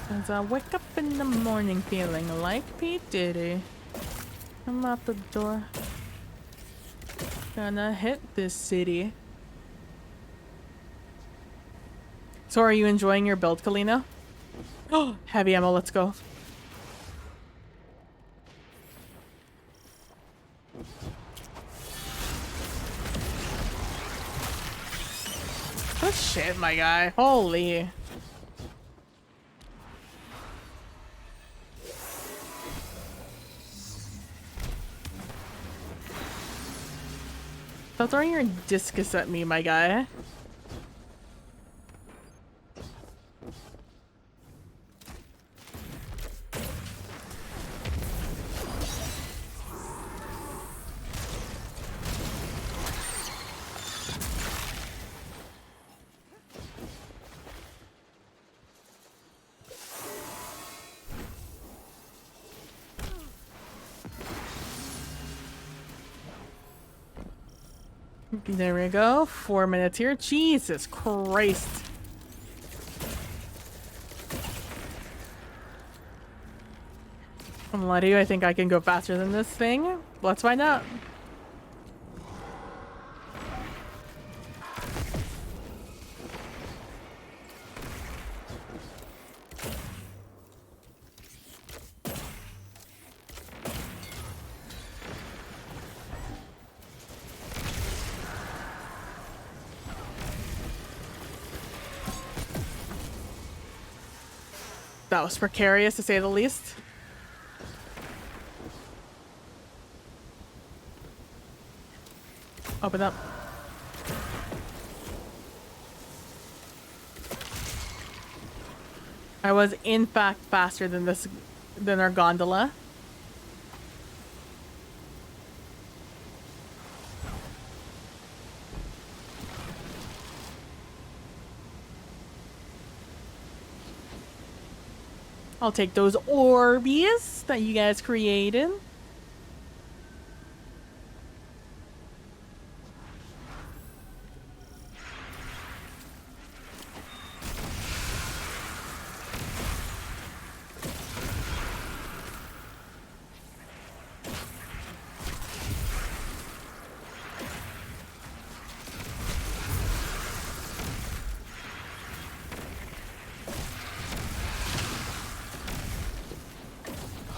As I wake up in the morning feeling like P. Diddy. I'm out the door. Gonna hit this city. So are you enjoying your build, Kalina? Oh, heavy ammo, let's go. Oh shit, my guy. Holy. Stop throwing your discus at me, my guy. There we go. 4 minutes here. Jesus Christ. I'm gonna lie to you, I think I can go faster than this thing. Let's find out. That was precarious to say the least. Open up. I was in fact faster than our gondola. I'll take those Orbeez that you guys created.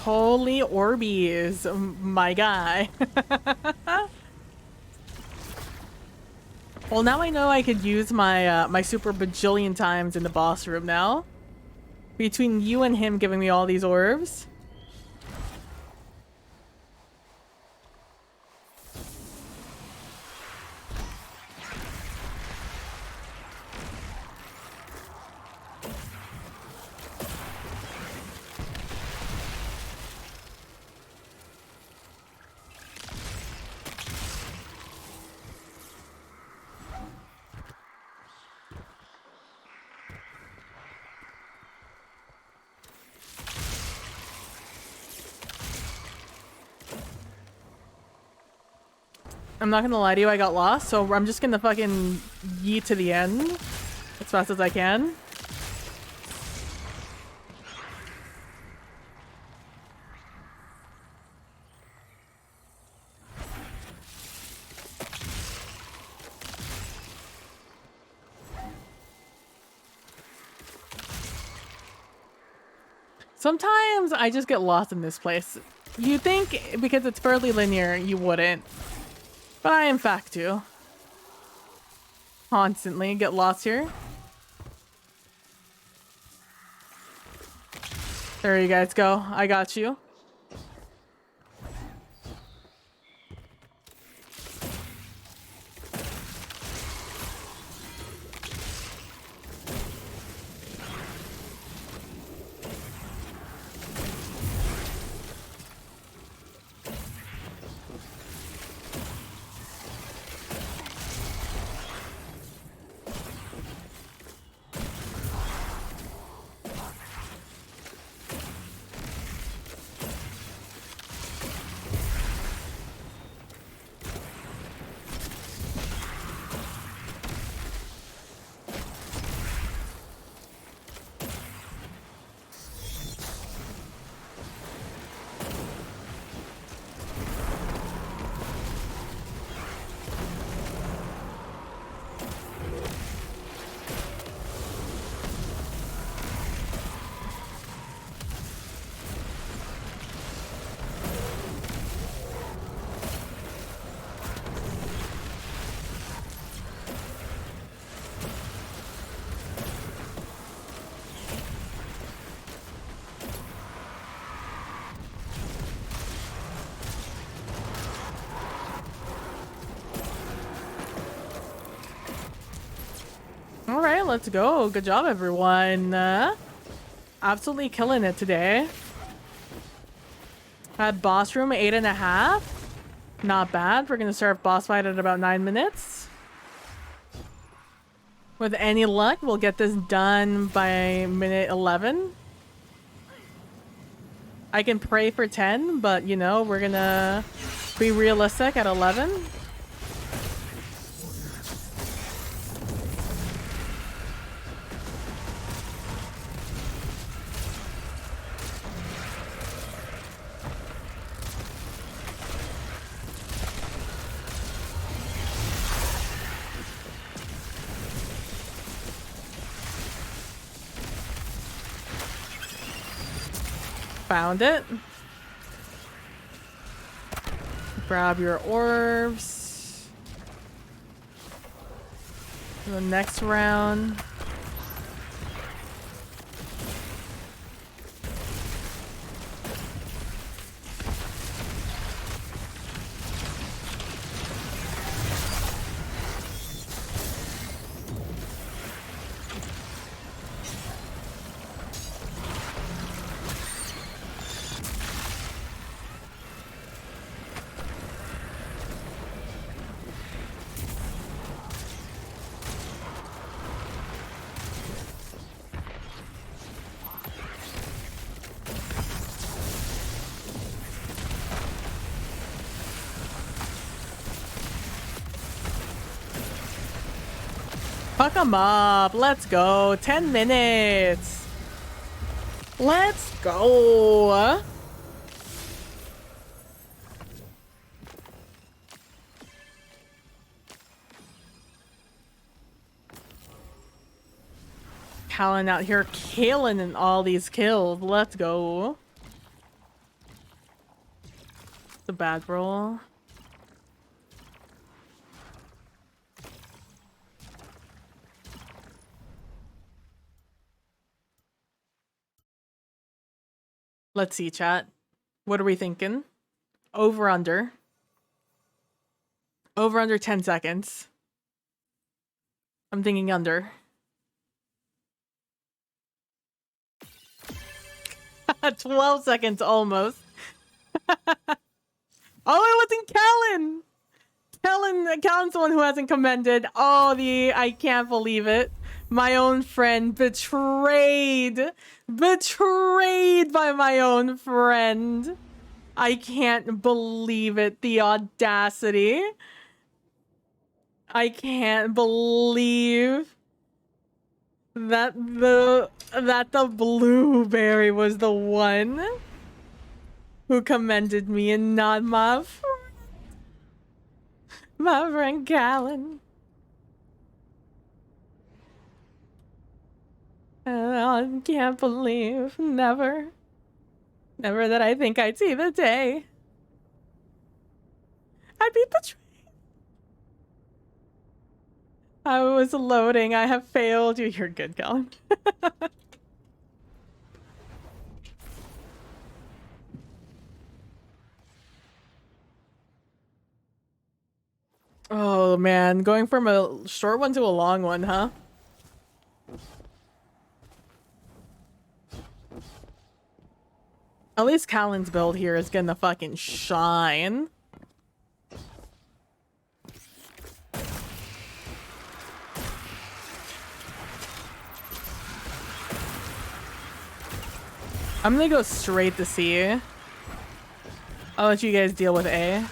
Holy Orbeez, my guy. Well, now I know I could use my my super bajillion times in the boss room now. Between you and him giving me all these orbs. I'm not gonna lie to you, I got lost, so I'm just gonna fucking yeet to the end as fast as I can. Sometimes I just get lost in this place. You think because it's fairly linear, you wouldn't. But I in fact do. Constantly get lost here. There you guys go. I got you. All right, let's go. Good job, everyone. Absolutely killing it today. At boss room 8.5. Not bad. We're gonna start boss fight at about 9 minutes. With any luck, we'll get this done by minute 11. I can pray for 10, but you know, we're gonna be realistic at 11. Found it. Grab your orbs. The next round. Fuck them up. Let's go. 10 minutes. Let's go. Callan out here killing in all these kills. Let's go. The bad roll. Let's see, chat. What are we thinking? Over under. Over under 10 seconds. I'm thinking under. 12 seconds almost. Oh, it wasn't Callan! Callan's the one who hasn't commended. Oh, I can't believe it. My own friend betrayed. Betrayed by my own friend. I can't believe it. The audacity. I can't believe that the blueberry was the one who commended me and not my friend Callan. I can't believe. Never that I think I'd see the day I'd be betrayed. I was loading. I have failed you. You're good, Callan. Oh man, going from a short one to a long one, huh? At least Callan's build here is gonna fucking shine. I'm gonna go straight to C. I'll let you guys deal with A.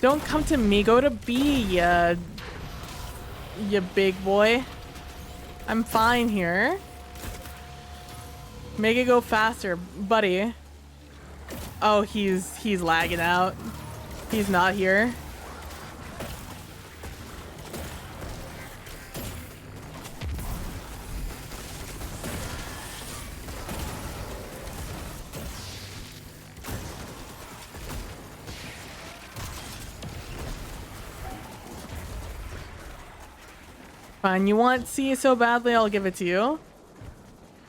Don't come to me, go to B, you big boy. I'm fine here. Make it go faster, buddy. Oh, he's lagging out. He's not here. Fine, you want C so badly, I'll give it to you.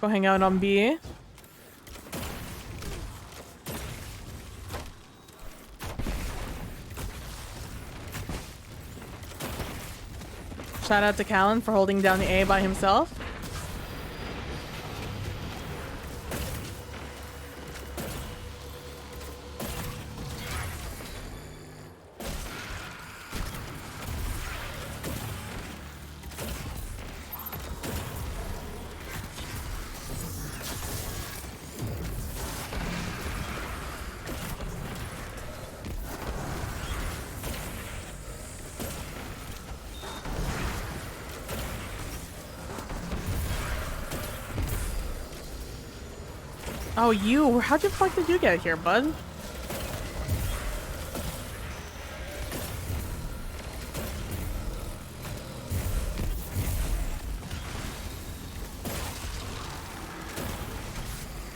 Go hang out on B. Shout out to Callan for holding down the A by himself. Oh, you? How the fuck did you get here, bud?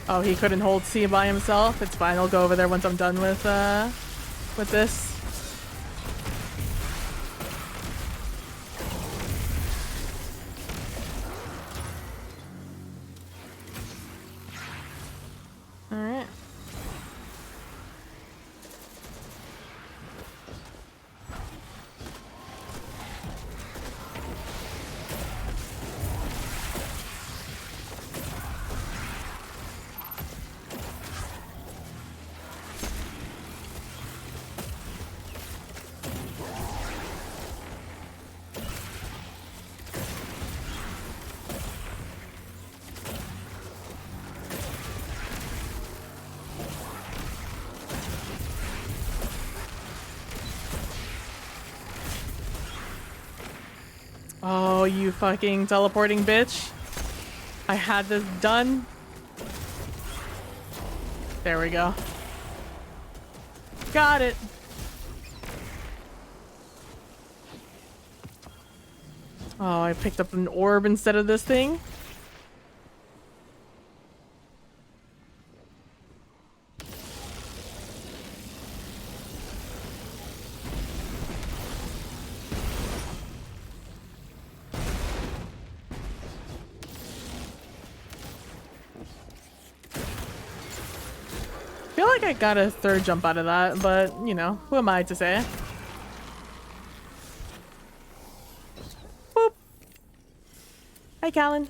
Oh, he couldn't hold C by himself? It's fine, I'll go over there once I'm done with this. Alright. Oh, you fucking teleporting bitch. I had this done. There we go. Got it. Oh, I picked up an orb instead of this thing. I feel like I got a third jump out of that, but, you know, who am I to say? Boop. Hi, Callan.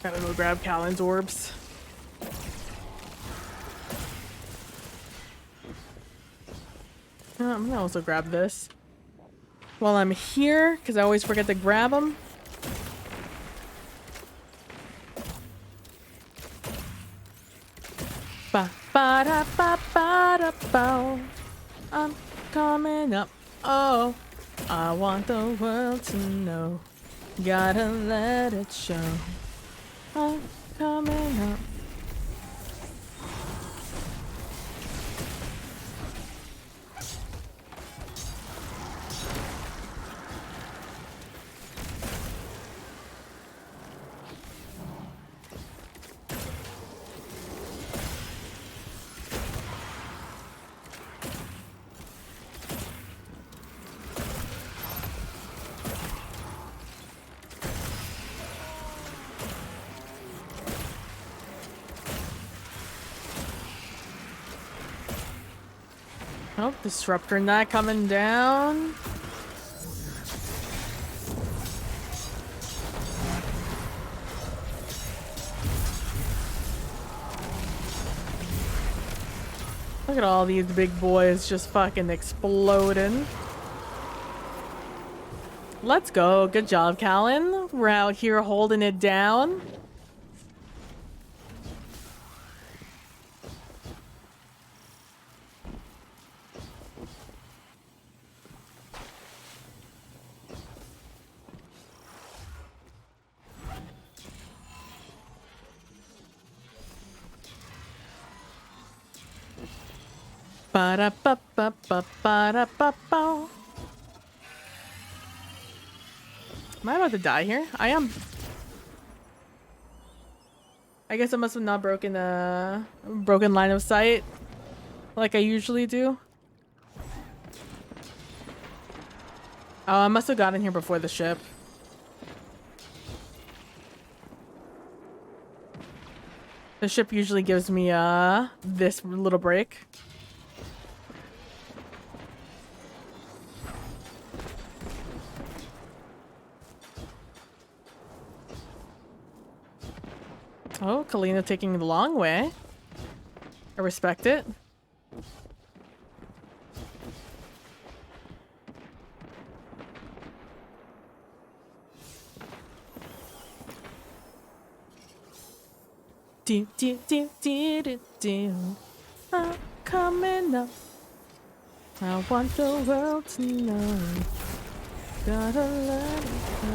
Gotta go grab Callan's orbs. I'm gonna also grab this while I'm here, because I always forget to grab them. Ba ba da ba ba da bow. I'm coming up. Oh, I want the world to know. Gotta let it show. I'm coming up. Oh, disruptor not coming down. Look at all these big boys just fucking exploding. Let's go. Good job, Callan. We're out here holding it down. Ba-da-ba-ba-ba-ba-da-ba-ba. Am I about to die here? I am. I guess I must have not broken a broken line of sight like I usually do. Oh, I must have gotten here before the ship. The ship usually gives me this little break. Oh, Kalina taking the long way. I respect it. Do do do do do do. I'm coming up. I want the world to know. Gotta let it go.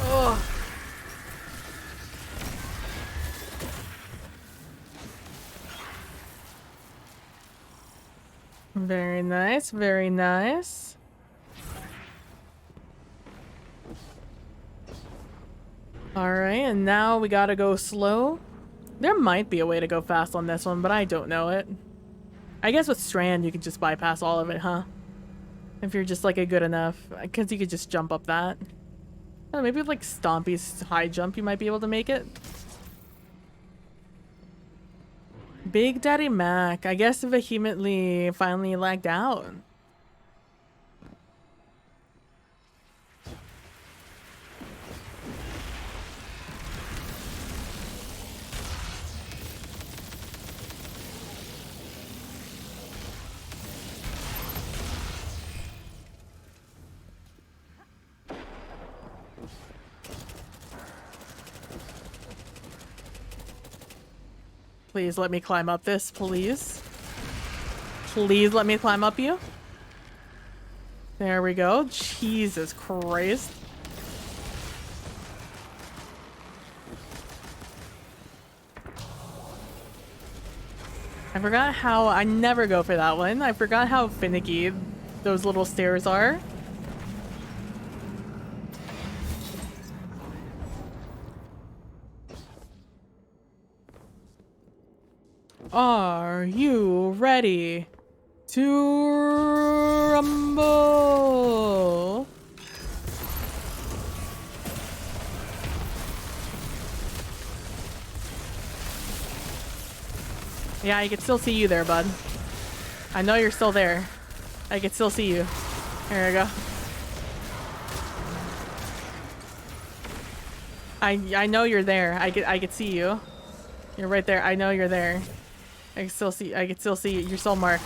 Oh. Very nice, very nice. Alright, and now we gotta go slow. There might be a way to go fast on this one, but I don't know it. I guess with Strand, you could just bypass all of it, huh? If you're just, like, a good enough. Because you could just jump up that. Oh, maybe with, like, Stompy's high jump, you might be able to make it. Big Daddy Mac. I guess vehemently finally lagged out. Please let me climb up this, please. Please let me climb up you. There we go. Jesus Christ. I forgot how... I never go for that one. I forgot how finicky those little stairs are. Are you ready to rumble? Yeah, I can still see you there, bud. I know you're still there. I can still see you. There we go. I know you're there. I can see you. You're right there. I know you're there. I can still see you. You're still marked.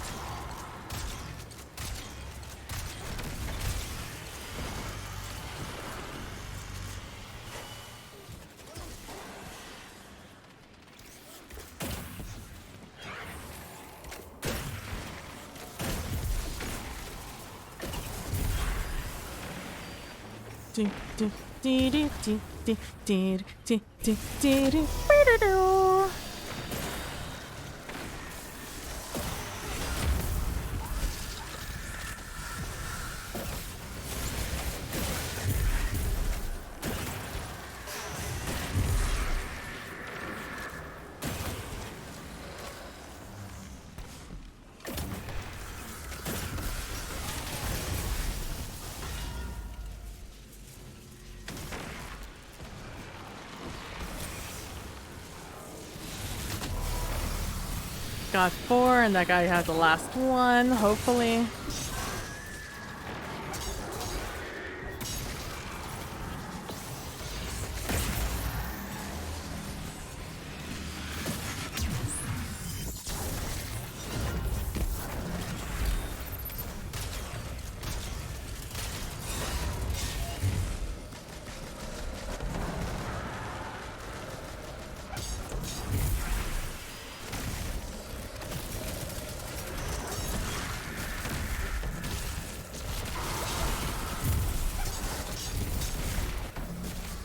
Got 4, and that guy has the last one, hopefully.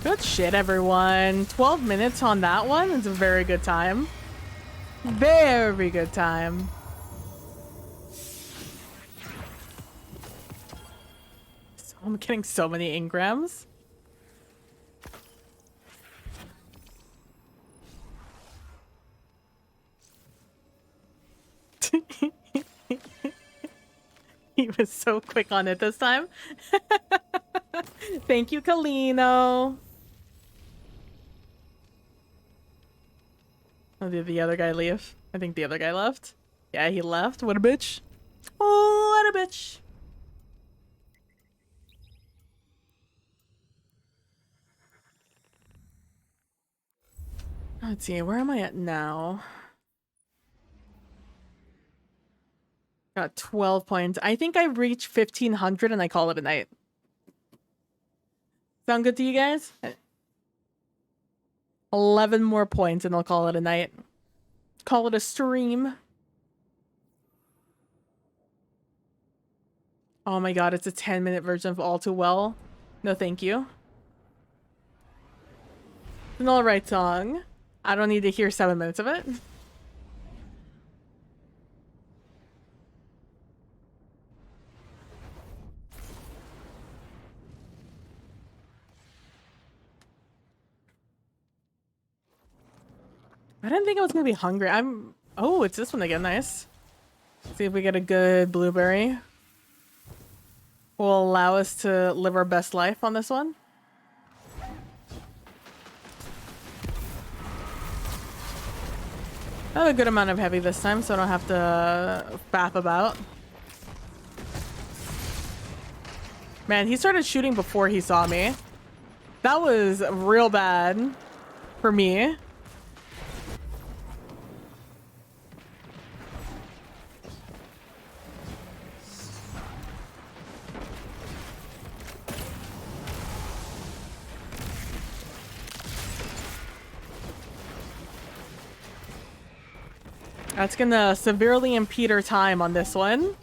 Good shit, everyone. 12 minutes on that one. It's a very good time. Very good time. So I'm getting so many engrams. He was so quick on it this time. Thank you, Kalino. Oh, did the other guy leave? I think the other guy left. Yeah, he left. What a bitch. Oh, what a bitch. Let's see, where am I at now? Got 12 points. I think I reached 1500 and I call it a night. Sound good to you guys? 11 more points and I'll call it a night. Call it a stream. Oh my god, it's a 10-minute version of All Too Well. No, thank you. It's an alright song. I don't need to hear 7 minutes of it. I didn't think I was gonna be hungry. Oh, it's this one again. Nice. See if we get a good blueberry. Will allow us to live our best life on this one. I have a good amount of heavy this time, so I don't have to faff about. Man, he started shooting before he saw me. That was real bad for me. That's gonna severely impede our time on this one.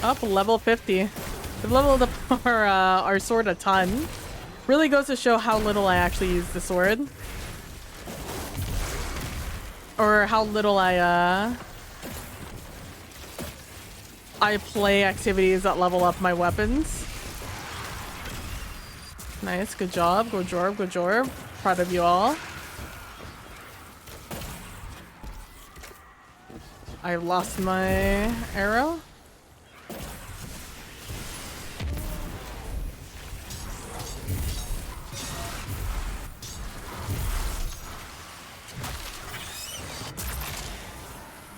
Up level 50. We've leveled up our sword a ton. Really goes to show how little I actually use the sword. Or how little I play activities that level up my weapons. Nice, good job. Go Jorb, go Jorb. Proud of you all. I lost my arrow.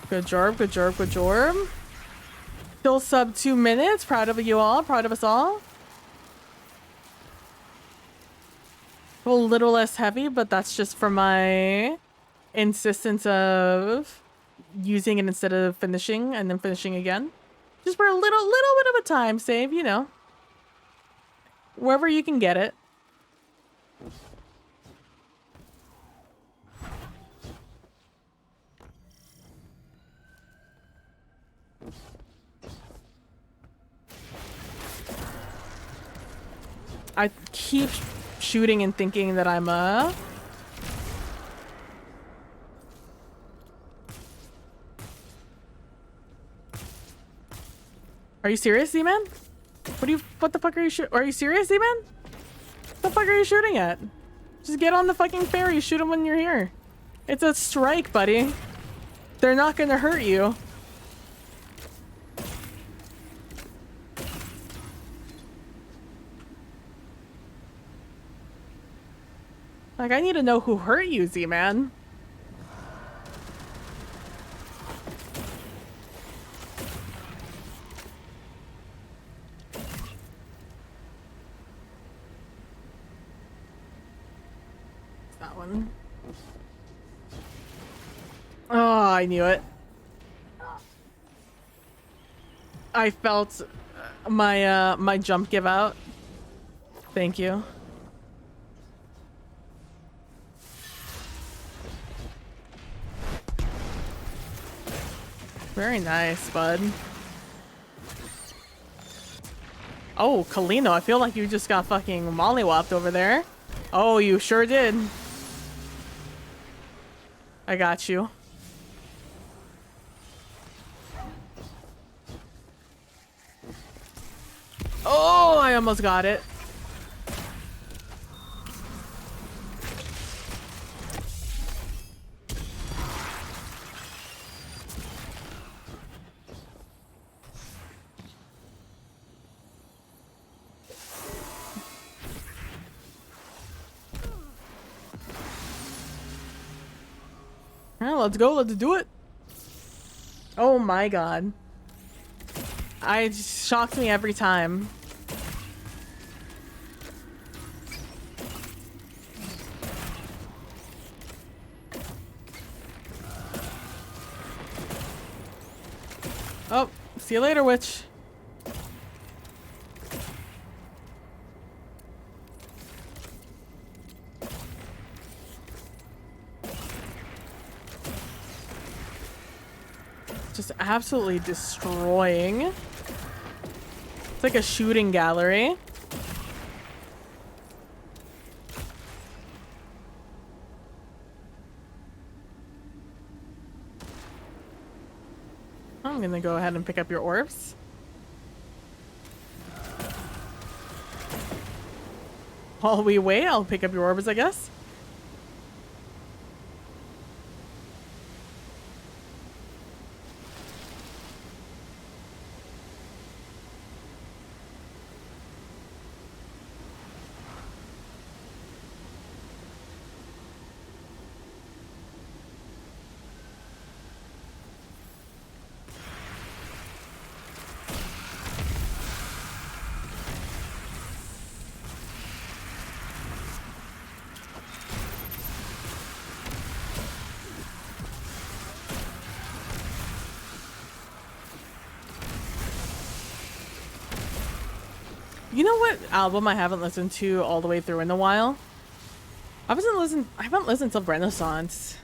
Good Jorb, good Jorb, good Jorb. Still sub 2 minutes. Proud of you all. Proud of us all. A little less heavy, but that's just for my insistence of using it instead of finishing and then finishing again. Just for a little bit of a time save, you know. Wherever you can get it. I keep shooting and thinking that I'm Are you serious, Z-Man? What the fuck are you are you serious, Z-Man? What the fuck are you shooting at? Just get on the fucking ferry, shoot them when you're here. It's a strike, buddy. They're not gonna hurt you. Like, I need to know who hurt you, Z-Man. That one. Oh, I knew it. I felt my my jump give out. Thank you. Very nice, bud. Oh, Kalino, I feel like you just got fucking mollywopped over there. Oh, you sure did. I got you. Oh, I almost got it. Alright, let's go. Let's do it. Oh my god. It shocks me every time. Oh, see you later, witch. Just absolutely destroying. It's like a shooting gallery. I'm gonna go ahead and pick up your orbs. While we wait, I'll pick up your orbs, I guess. You know what album I haven't listened to all the way through in a while? I haven't listened to Renaissance.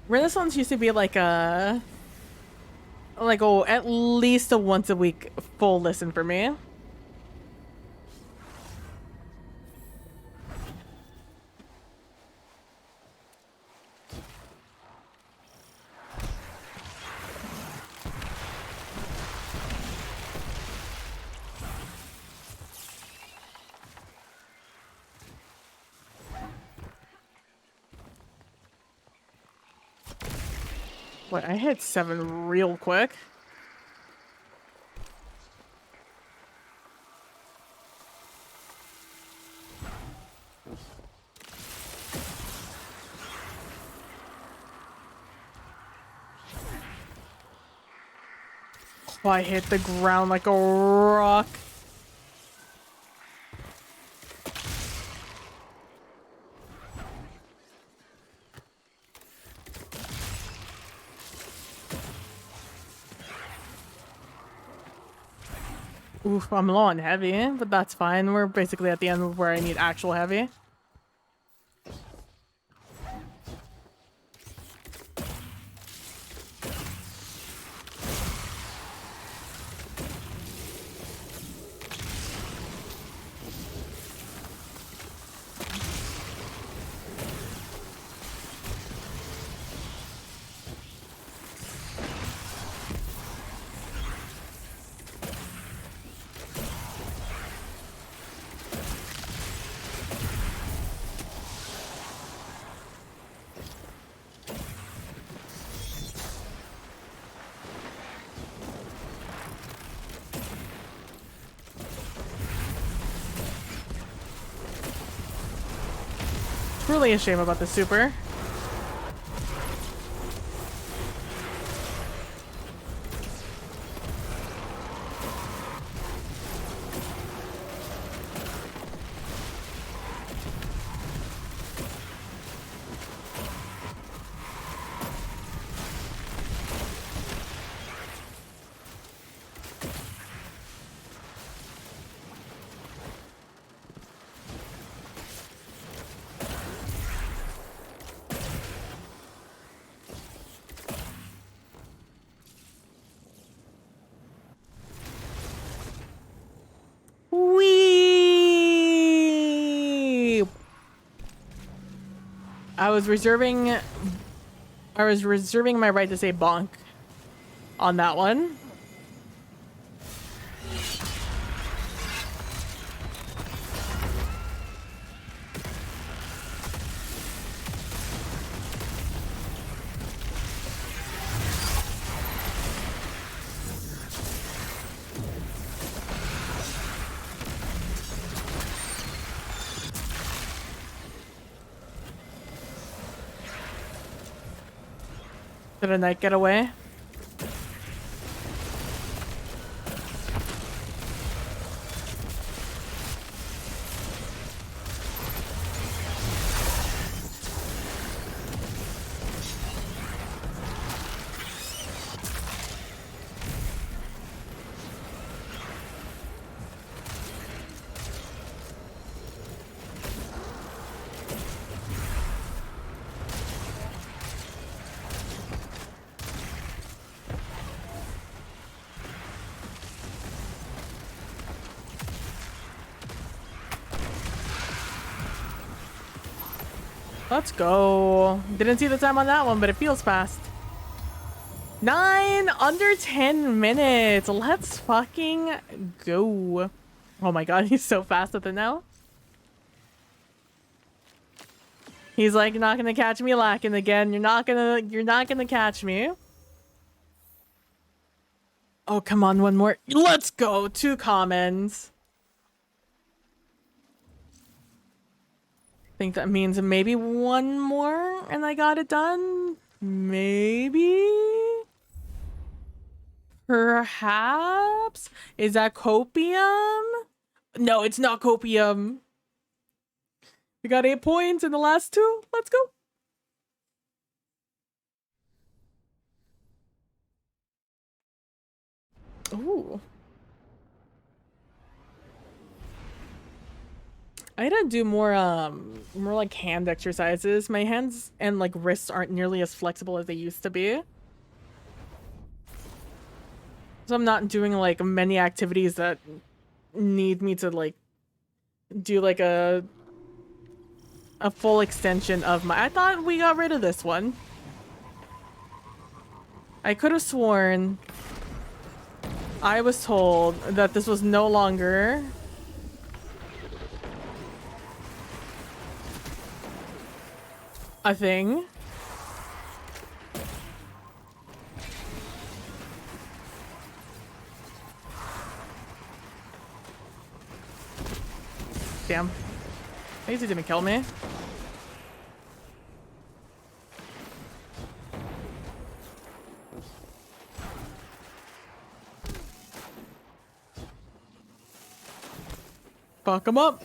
Renaissance used to be like at least a once a week full listen for me. What, I hit 7 real quick. Oh, I hit the ground like a rock. Oof, I'm low on heavy, but that's fine. We're basically at the end of where I need actual heavy. It's really a shame about the super. Wee! I was reserving my right to say bonk on that one. Did a knight get away? Let's go. Didn't see the time on that one, but it feels fast. 9 under 10 minutes. Let's fucking go. Oh my god, he's so fast with it now. He's like, you're not gonna catch me lacking again. You're not gonna catch me. Oh, come on, one more. Let's go. 2 comments. Think that means maybe one more and I got it done? Maybe? Perhaps? Is that copium? No, it's not copium. We got 8 points in the last 2. Let's go. Ooh. I gotta do more like hand exercises. My hands and like wrists aren't nearly as flexible as they used to be. So I'm not doing like many activities that need me to like do like a full extension of my... I thought we got rid of this one. I could have sworn I was told that this was no longer a thing. Damn. At least he didn't kill me. Fuck him up.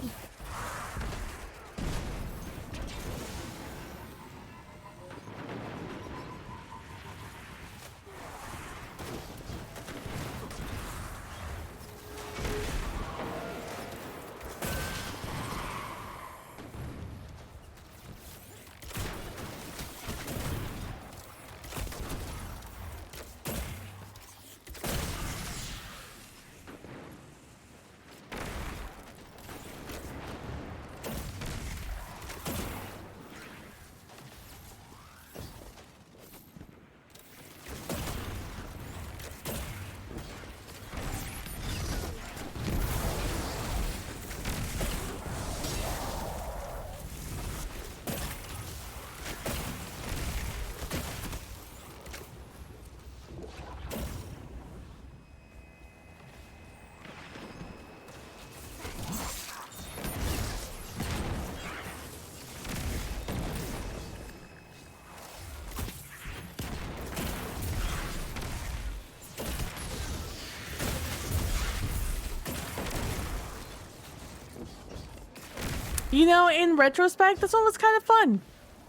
You know, in retrospect, this one was kind of fun.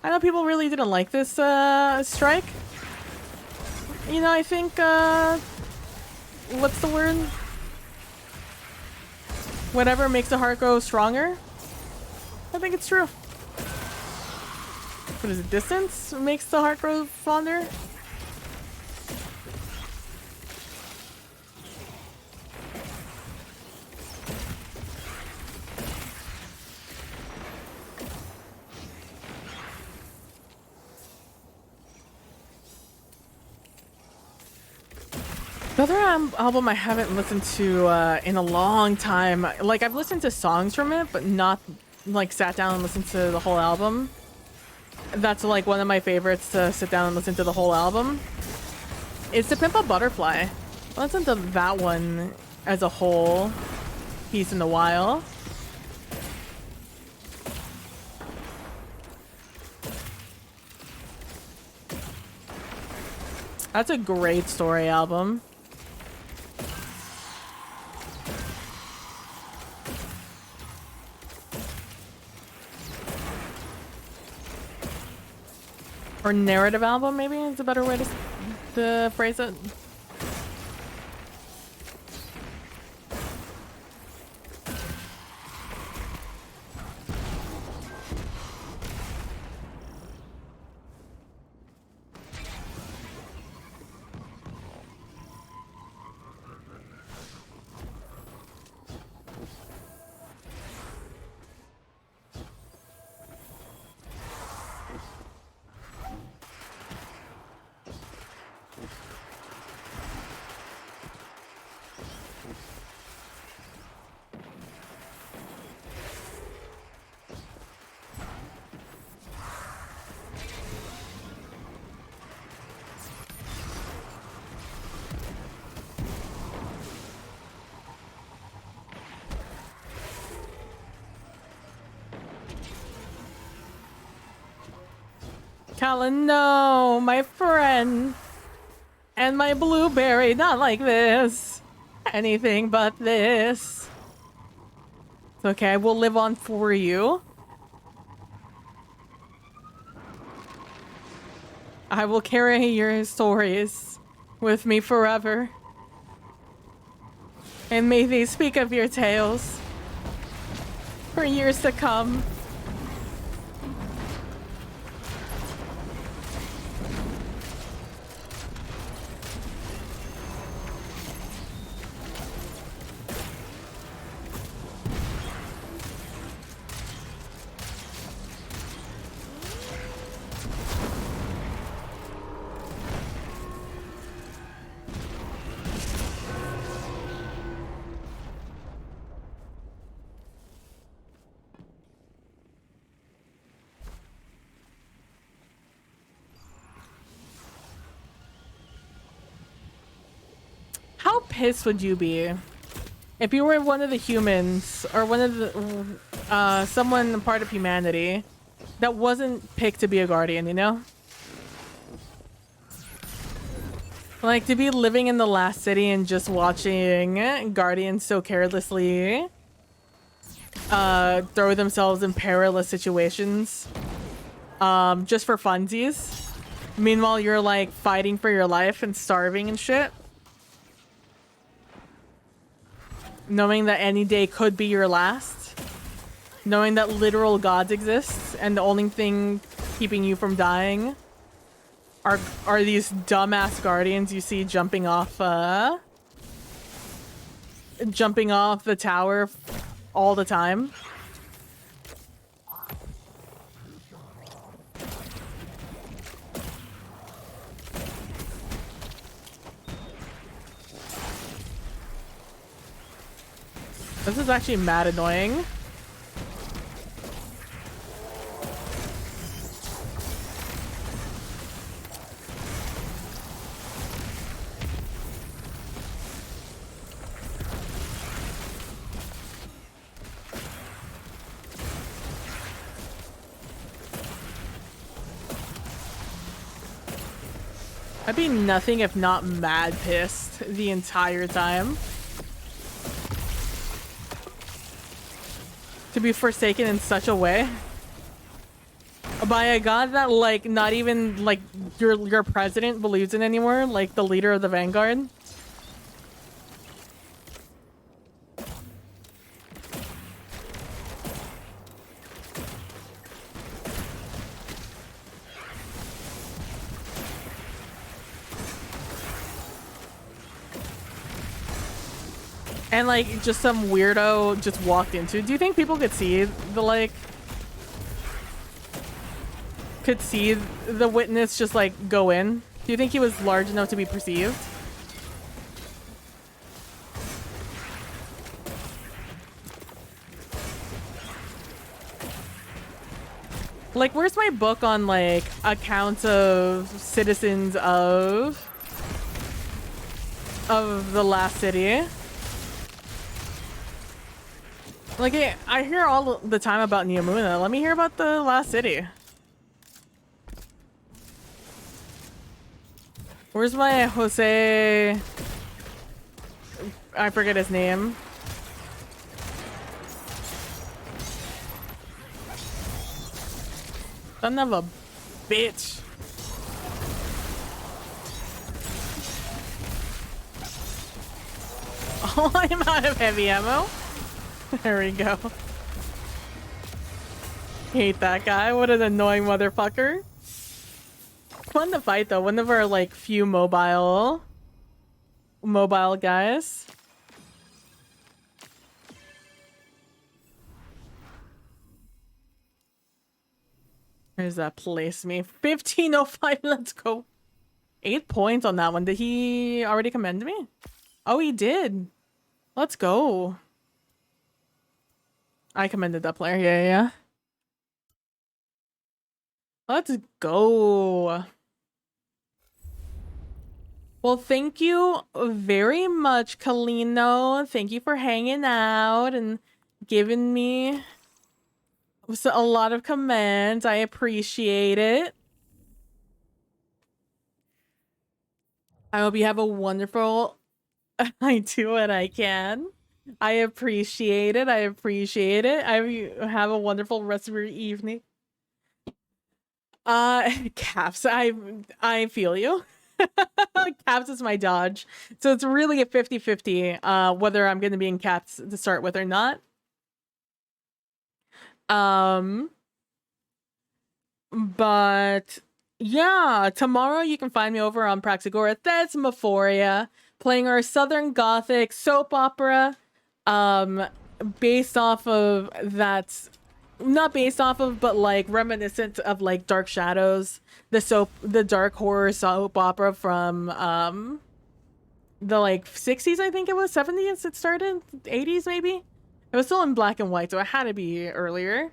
I know people really didn't like this strike. You know, I think, what's the word? Whatever makes the heart grow stronger. I think it's true. What is it? Distance makes the heart grow fonder? The other album I haven't listened to in a long time. Like, I've listened to songs from it, but not like sat down and listened to the whole album. That's like one of my favorites, to sit down and listen to the whole album. It's To Pimp a Butterfly. I listened to that one as a whole piece in a while. That's a great story album. Or narrative album, maybe is a better way to phrase it. Callan, no, my friend. And my blueberry, not like this. Anything but this. It's okay, I will live on for you. I will carry your stories with me forever. And may they speak of your tales for years to come. How pissed would you be if you were one of the humans or one of the someone part of humanity that wasn't picked to be a guardian, you know? Like to be living in the last city and just watching guardians so carelessly throw themselves in perilous situations just for funsies. Meanwhile, you're like fighting for your life and starving and shit. Knowing that any day could be your last. Knowing that literal gods exist and the only thing keeping you from dying are these dumbass guardians you see jumping off the tower all the time. This is actually mad annoying. I'd be nothing if not mad pissed the entire time. To be forsaken in such a way by a god that like not even like your president believes in anymore, like the leader of the Vanguard. And like just some weirdo just walked into. Do you think people could see the could see the witness just like go in? Do you think he was large enough to be perceived? Like, where's my book on like accounts of citizens of the last city? Like, I hear all the time about Neomuna. Let me hear about the last city. Where's my Jose? I forget his name. Son of a bitch. Oh, I'm out of heavy ammo. There we go. Hate that guy. What an annoying motherfucker. Fun to fight though. One of our like few mobile guys. Where's that place me? 1505. Let's go. 8 points on that one. Did he already commend me? Oh, he did. Let's go. I commended that player. Yeah, yeah. Let's go. Well, thank you very much, Kalino. Thank you for hanging out and giving me a lot of comments. I appreciate it. I hope you have a wonderful... I do what I can. I appreciate it. I appreciate it. I have a wonderful rest of your evening. Caps. I feel you. Caps is my dodge. So it's really a 50-50 whether I'm going to be in caps to start with or not. But yeah, tomorrow you can find me over on Praxagora Thesmophoria playing our Southern Gothic soap opera based off of that, not based off of, but like reminiscent of like Dark Shadows, the dark horror soap opera from the like 60s, I think it was 70s it started, 80s maybe. It was still in black and white, so it had to be earlier.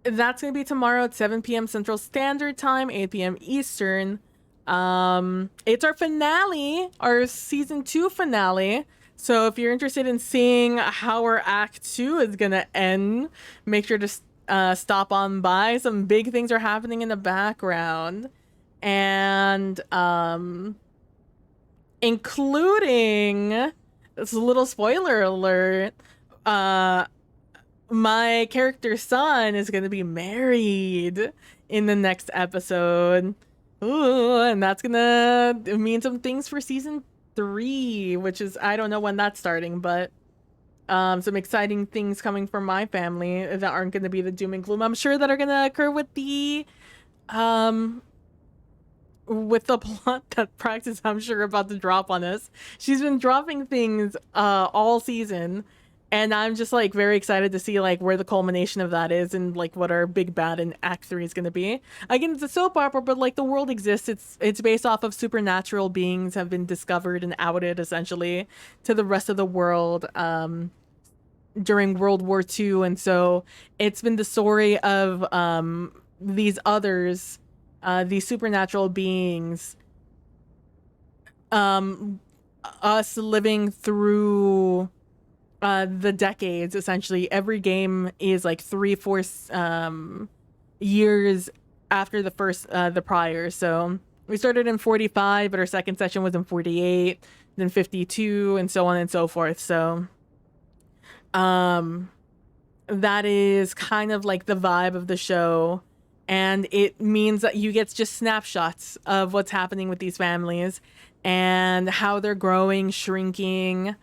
That's gonna be tomorrow at 7 p.m. Central Standard Time, 8 p.m. Eastern. It's our finale, our season 2 finale. So if you're interested in seeing how our act 2 is gonna end, make sure to stop on by. Some big things are happening in the background, and including this little spoiler alert. My character's son is going to be married in the next episode. Ooh, and that's going to mean some things for season 3, which is, I don't know when that's starting, but some exciting things coming from my family that aren't going to be the doom and gloom, I'm sure, that are going to occur with the plot that Praxis, I'm sure, about to drop on us. She's been dropping things all season. And I'm just like very excited to see like where the culmination of that is and like what our big bad in Act 3 is going to be. Again, it's a soap opera, but like the world exists. It's based off of supernatural beings have been discovered and outed essentially to the rest of the world during World War II. And so it's been the story of these others, these supernatural beings, us living through the decades. Essentially every game is like 3-4 years after the prior. So we started in 45, but our second session was in 48, then 52, and so on and so forth. So that is kind of like the vibe of the show, and it means that you get just snapshots of what's happening with these families and how they're growing, shrinking,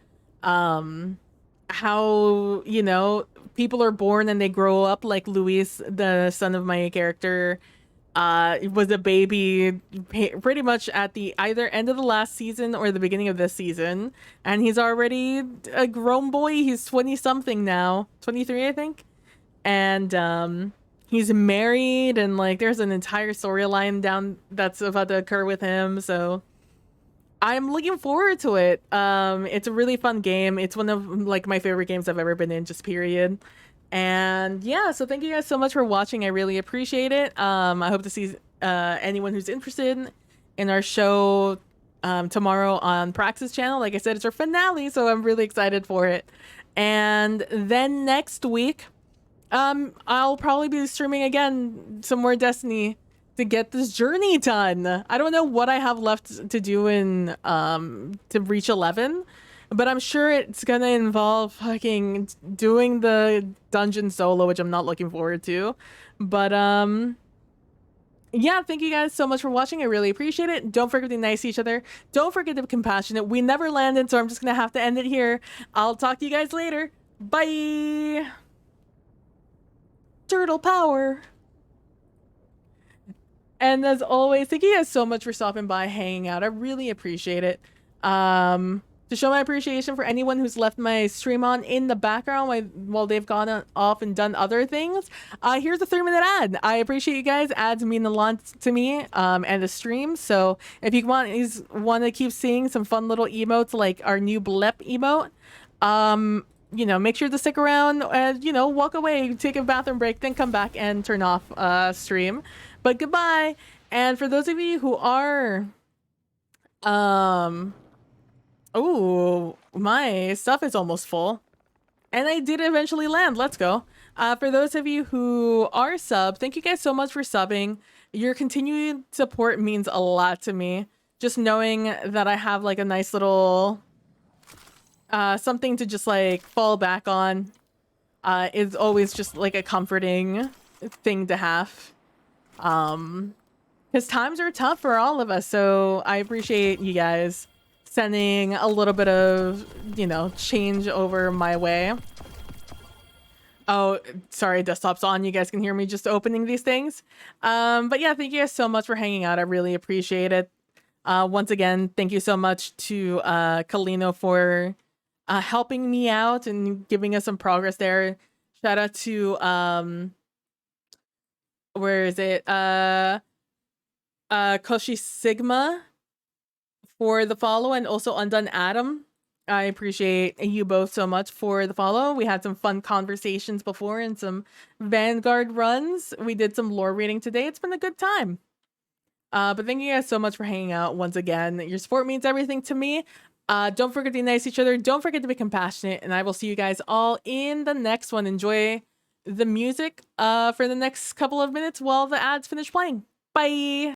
how, you know, people are born and they grow up. Like Luis, the son of my character, was a baby pretty much at the either end of the last season or the beginning of this season, and he's already a grown boy. He's 20 something now, 23 I think, and he's married, and like there's an entire storyline down that's about to occur with him. So I'm looking forward to it. It's a really fun game. It's one of like my favorite games I've ever been in, just period. And yeah, so thank you guys so much for watching. I really appreciate it. I hope to see anyone who's interested in our show tomorrow on Praxis channel. Like I said, it's our finale, so I'm really excited for it. And then next week, I'll probably be streaming again some more Destiny to get this journey done. I don't know what I have left to do in to reach 11, but I'm sure it's gonna involve fucking doing the dungeon solo, which I'm not looking forward to. But yeah, thank you guys so much for watching. I really appreciate it. Don't forget to be nice to each other. Don't forget to be compassionate. We never landed, so I'm just gonna have to end it here. I'll talk to you guys later. Bye. Turtle power. And as always, thank you guys so much for stopping by, hanging out. I really appreciate it. To show my appreciation for anyone who's left my stream on in the background while they've gone off and done other things, here's a 3-minute ad. I appreciate you guys. Ads mean a lot to me and the stream. So if you want to keep seeing some fun little emotes like our new blip emote, you know, make sure to stick around and, you know, walk away, take a bathroom break, then come back and turn off stream. But goodbye. And for those of you who are oh, my stuff is almost full. And I did eventually land. Let's go. For those of you who are sub, thank you guys so much for subbing. Your continued support means a lot to me. Just knowing that I have like a nice little something to just like fall back on is always just like a comforting thing to have. Because times are tough for all of us, so I appreciate you guys sending a little bit of, you know, change over my way. Oh, sorry, desktop's on. You guys can hear me just opening these things. But yeah, thank you guys so much for hanging out. I really appreciate it. Once again, thank you so much to Kalino for helping me out and giving us some progress there. Shout out to where is it? Koshi Sigma for the follow, and also Undone Adam. I appreciate you both so much for the follow. We had some fun conversations before and some Vanguard runs. We did some lore reading today. It's been a good time. But thank you guys so much for hanging out once again. Your support means everything to me. Don't forget to be nice to each other. Don't forget to be compassionate. And I will see you guys all in the next one. Enjoy the music for the next couple of minutes while the ads finish playing. Bye!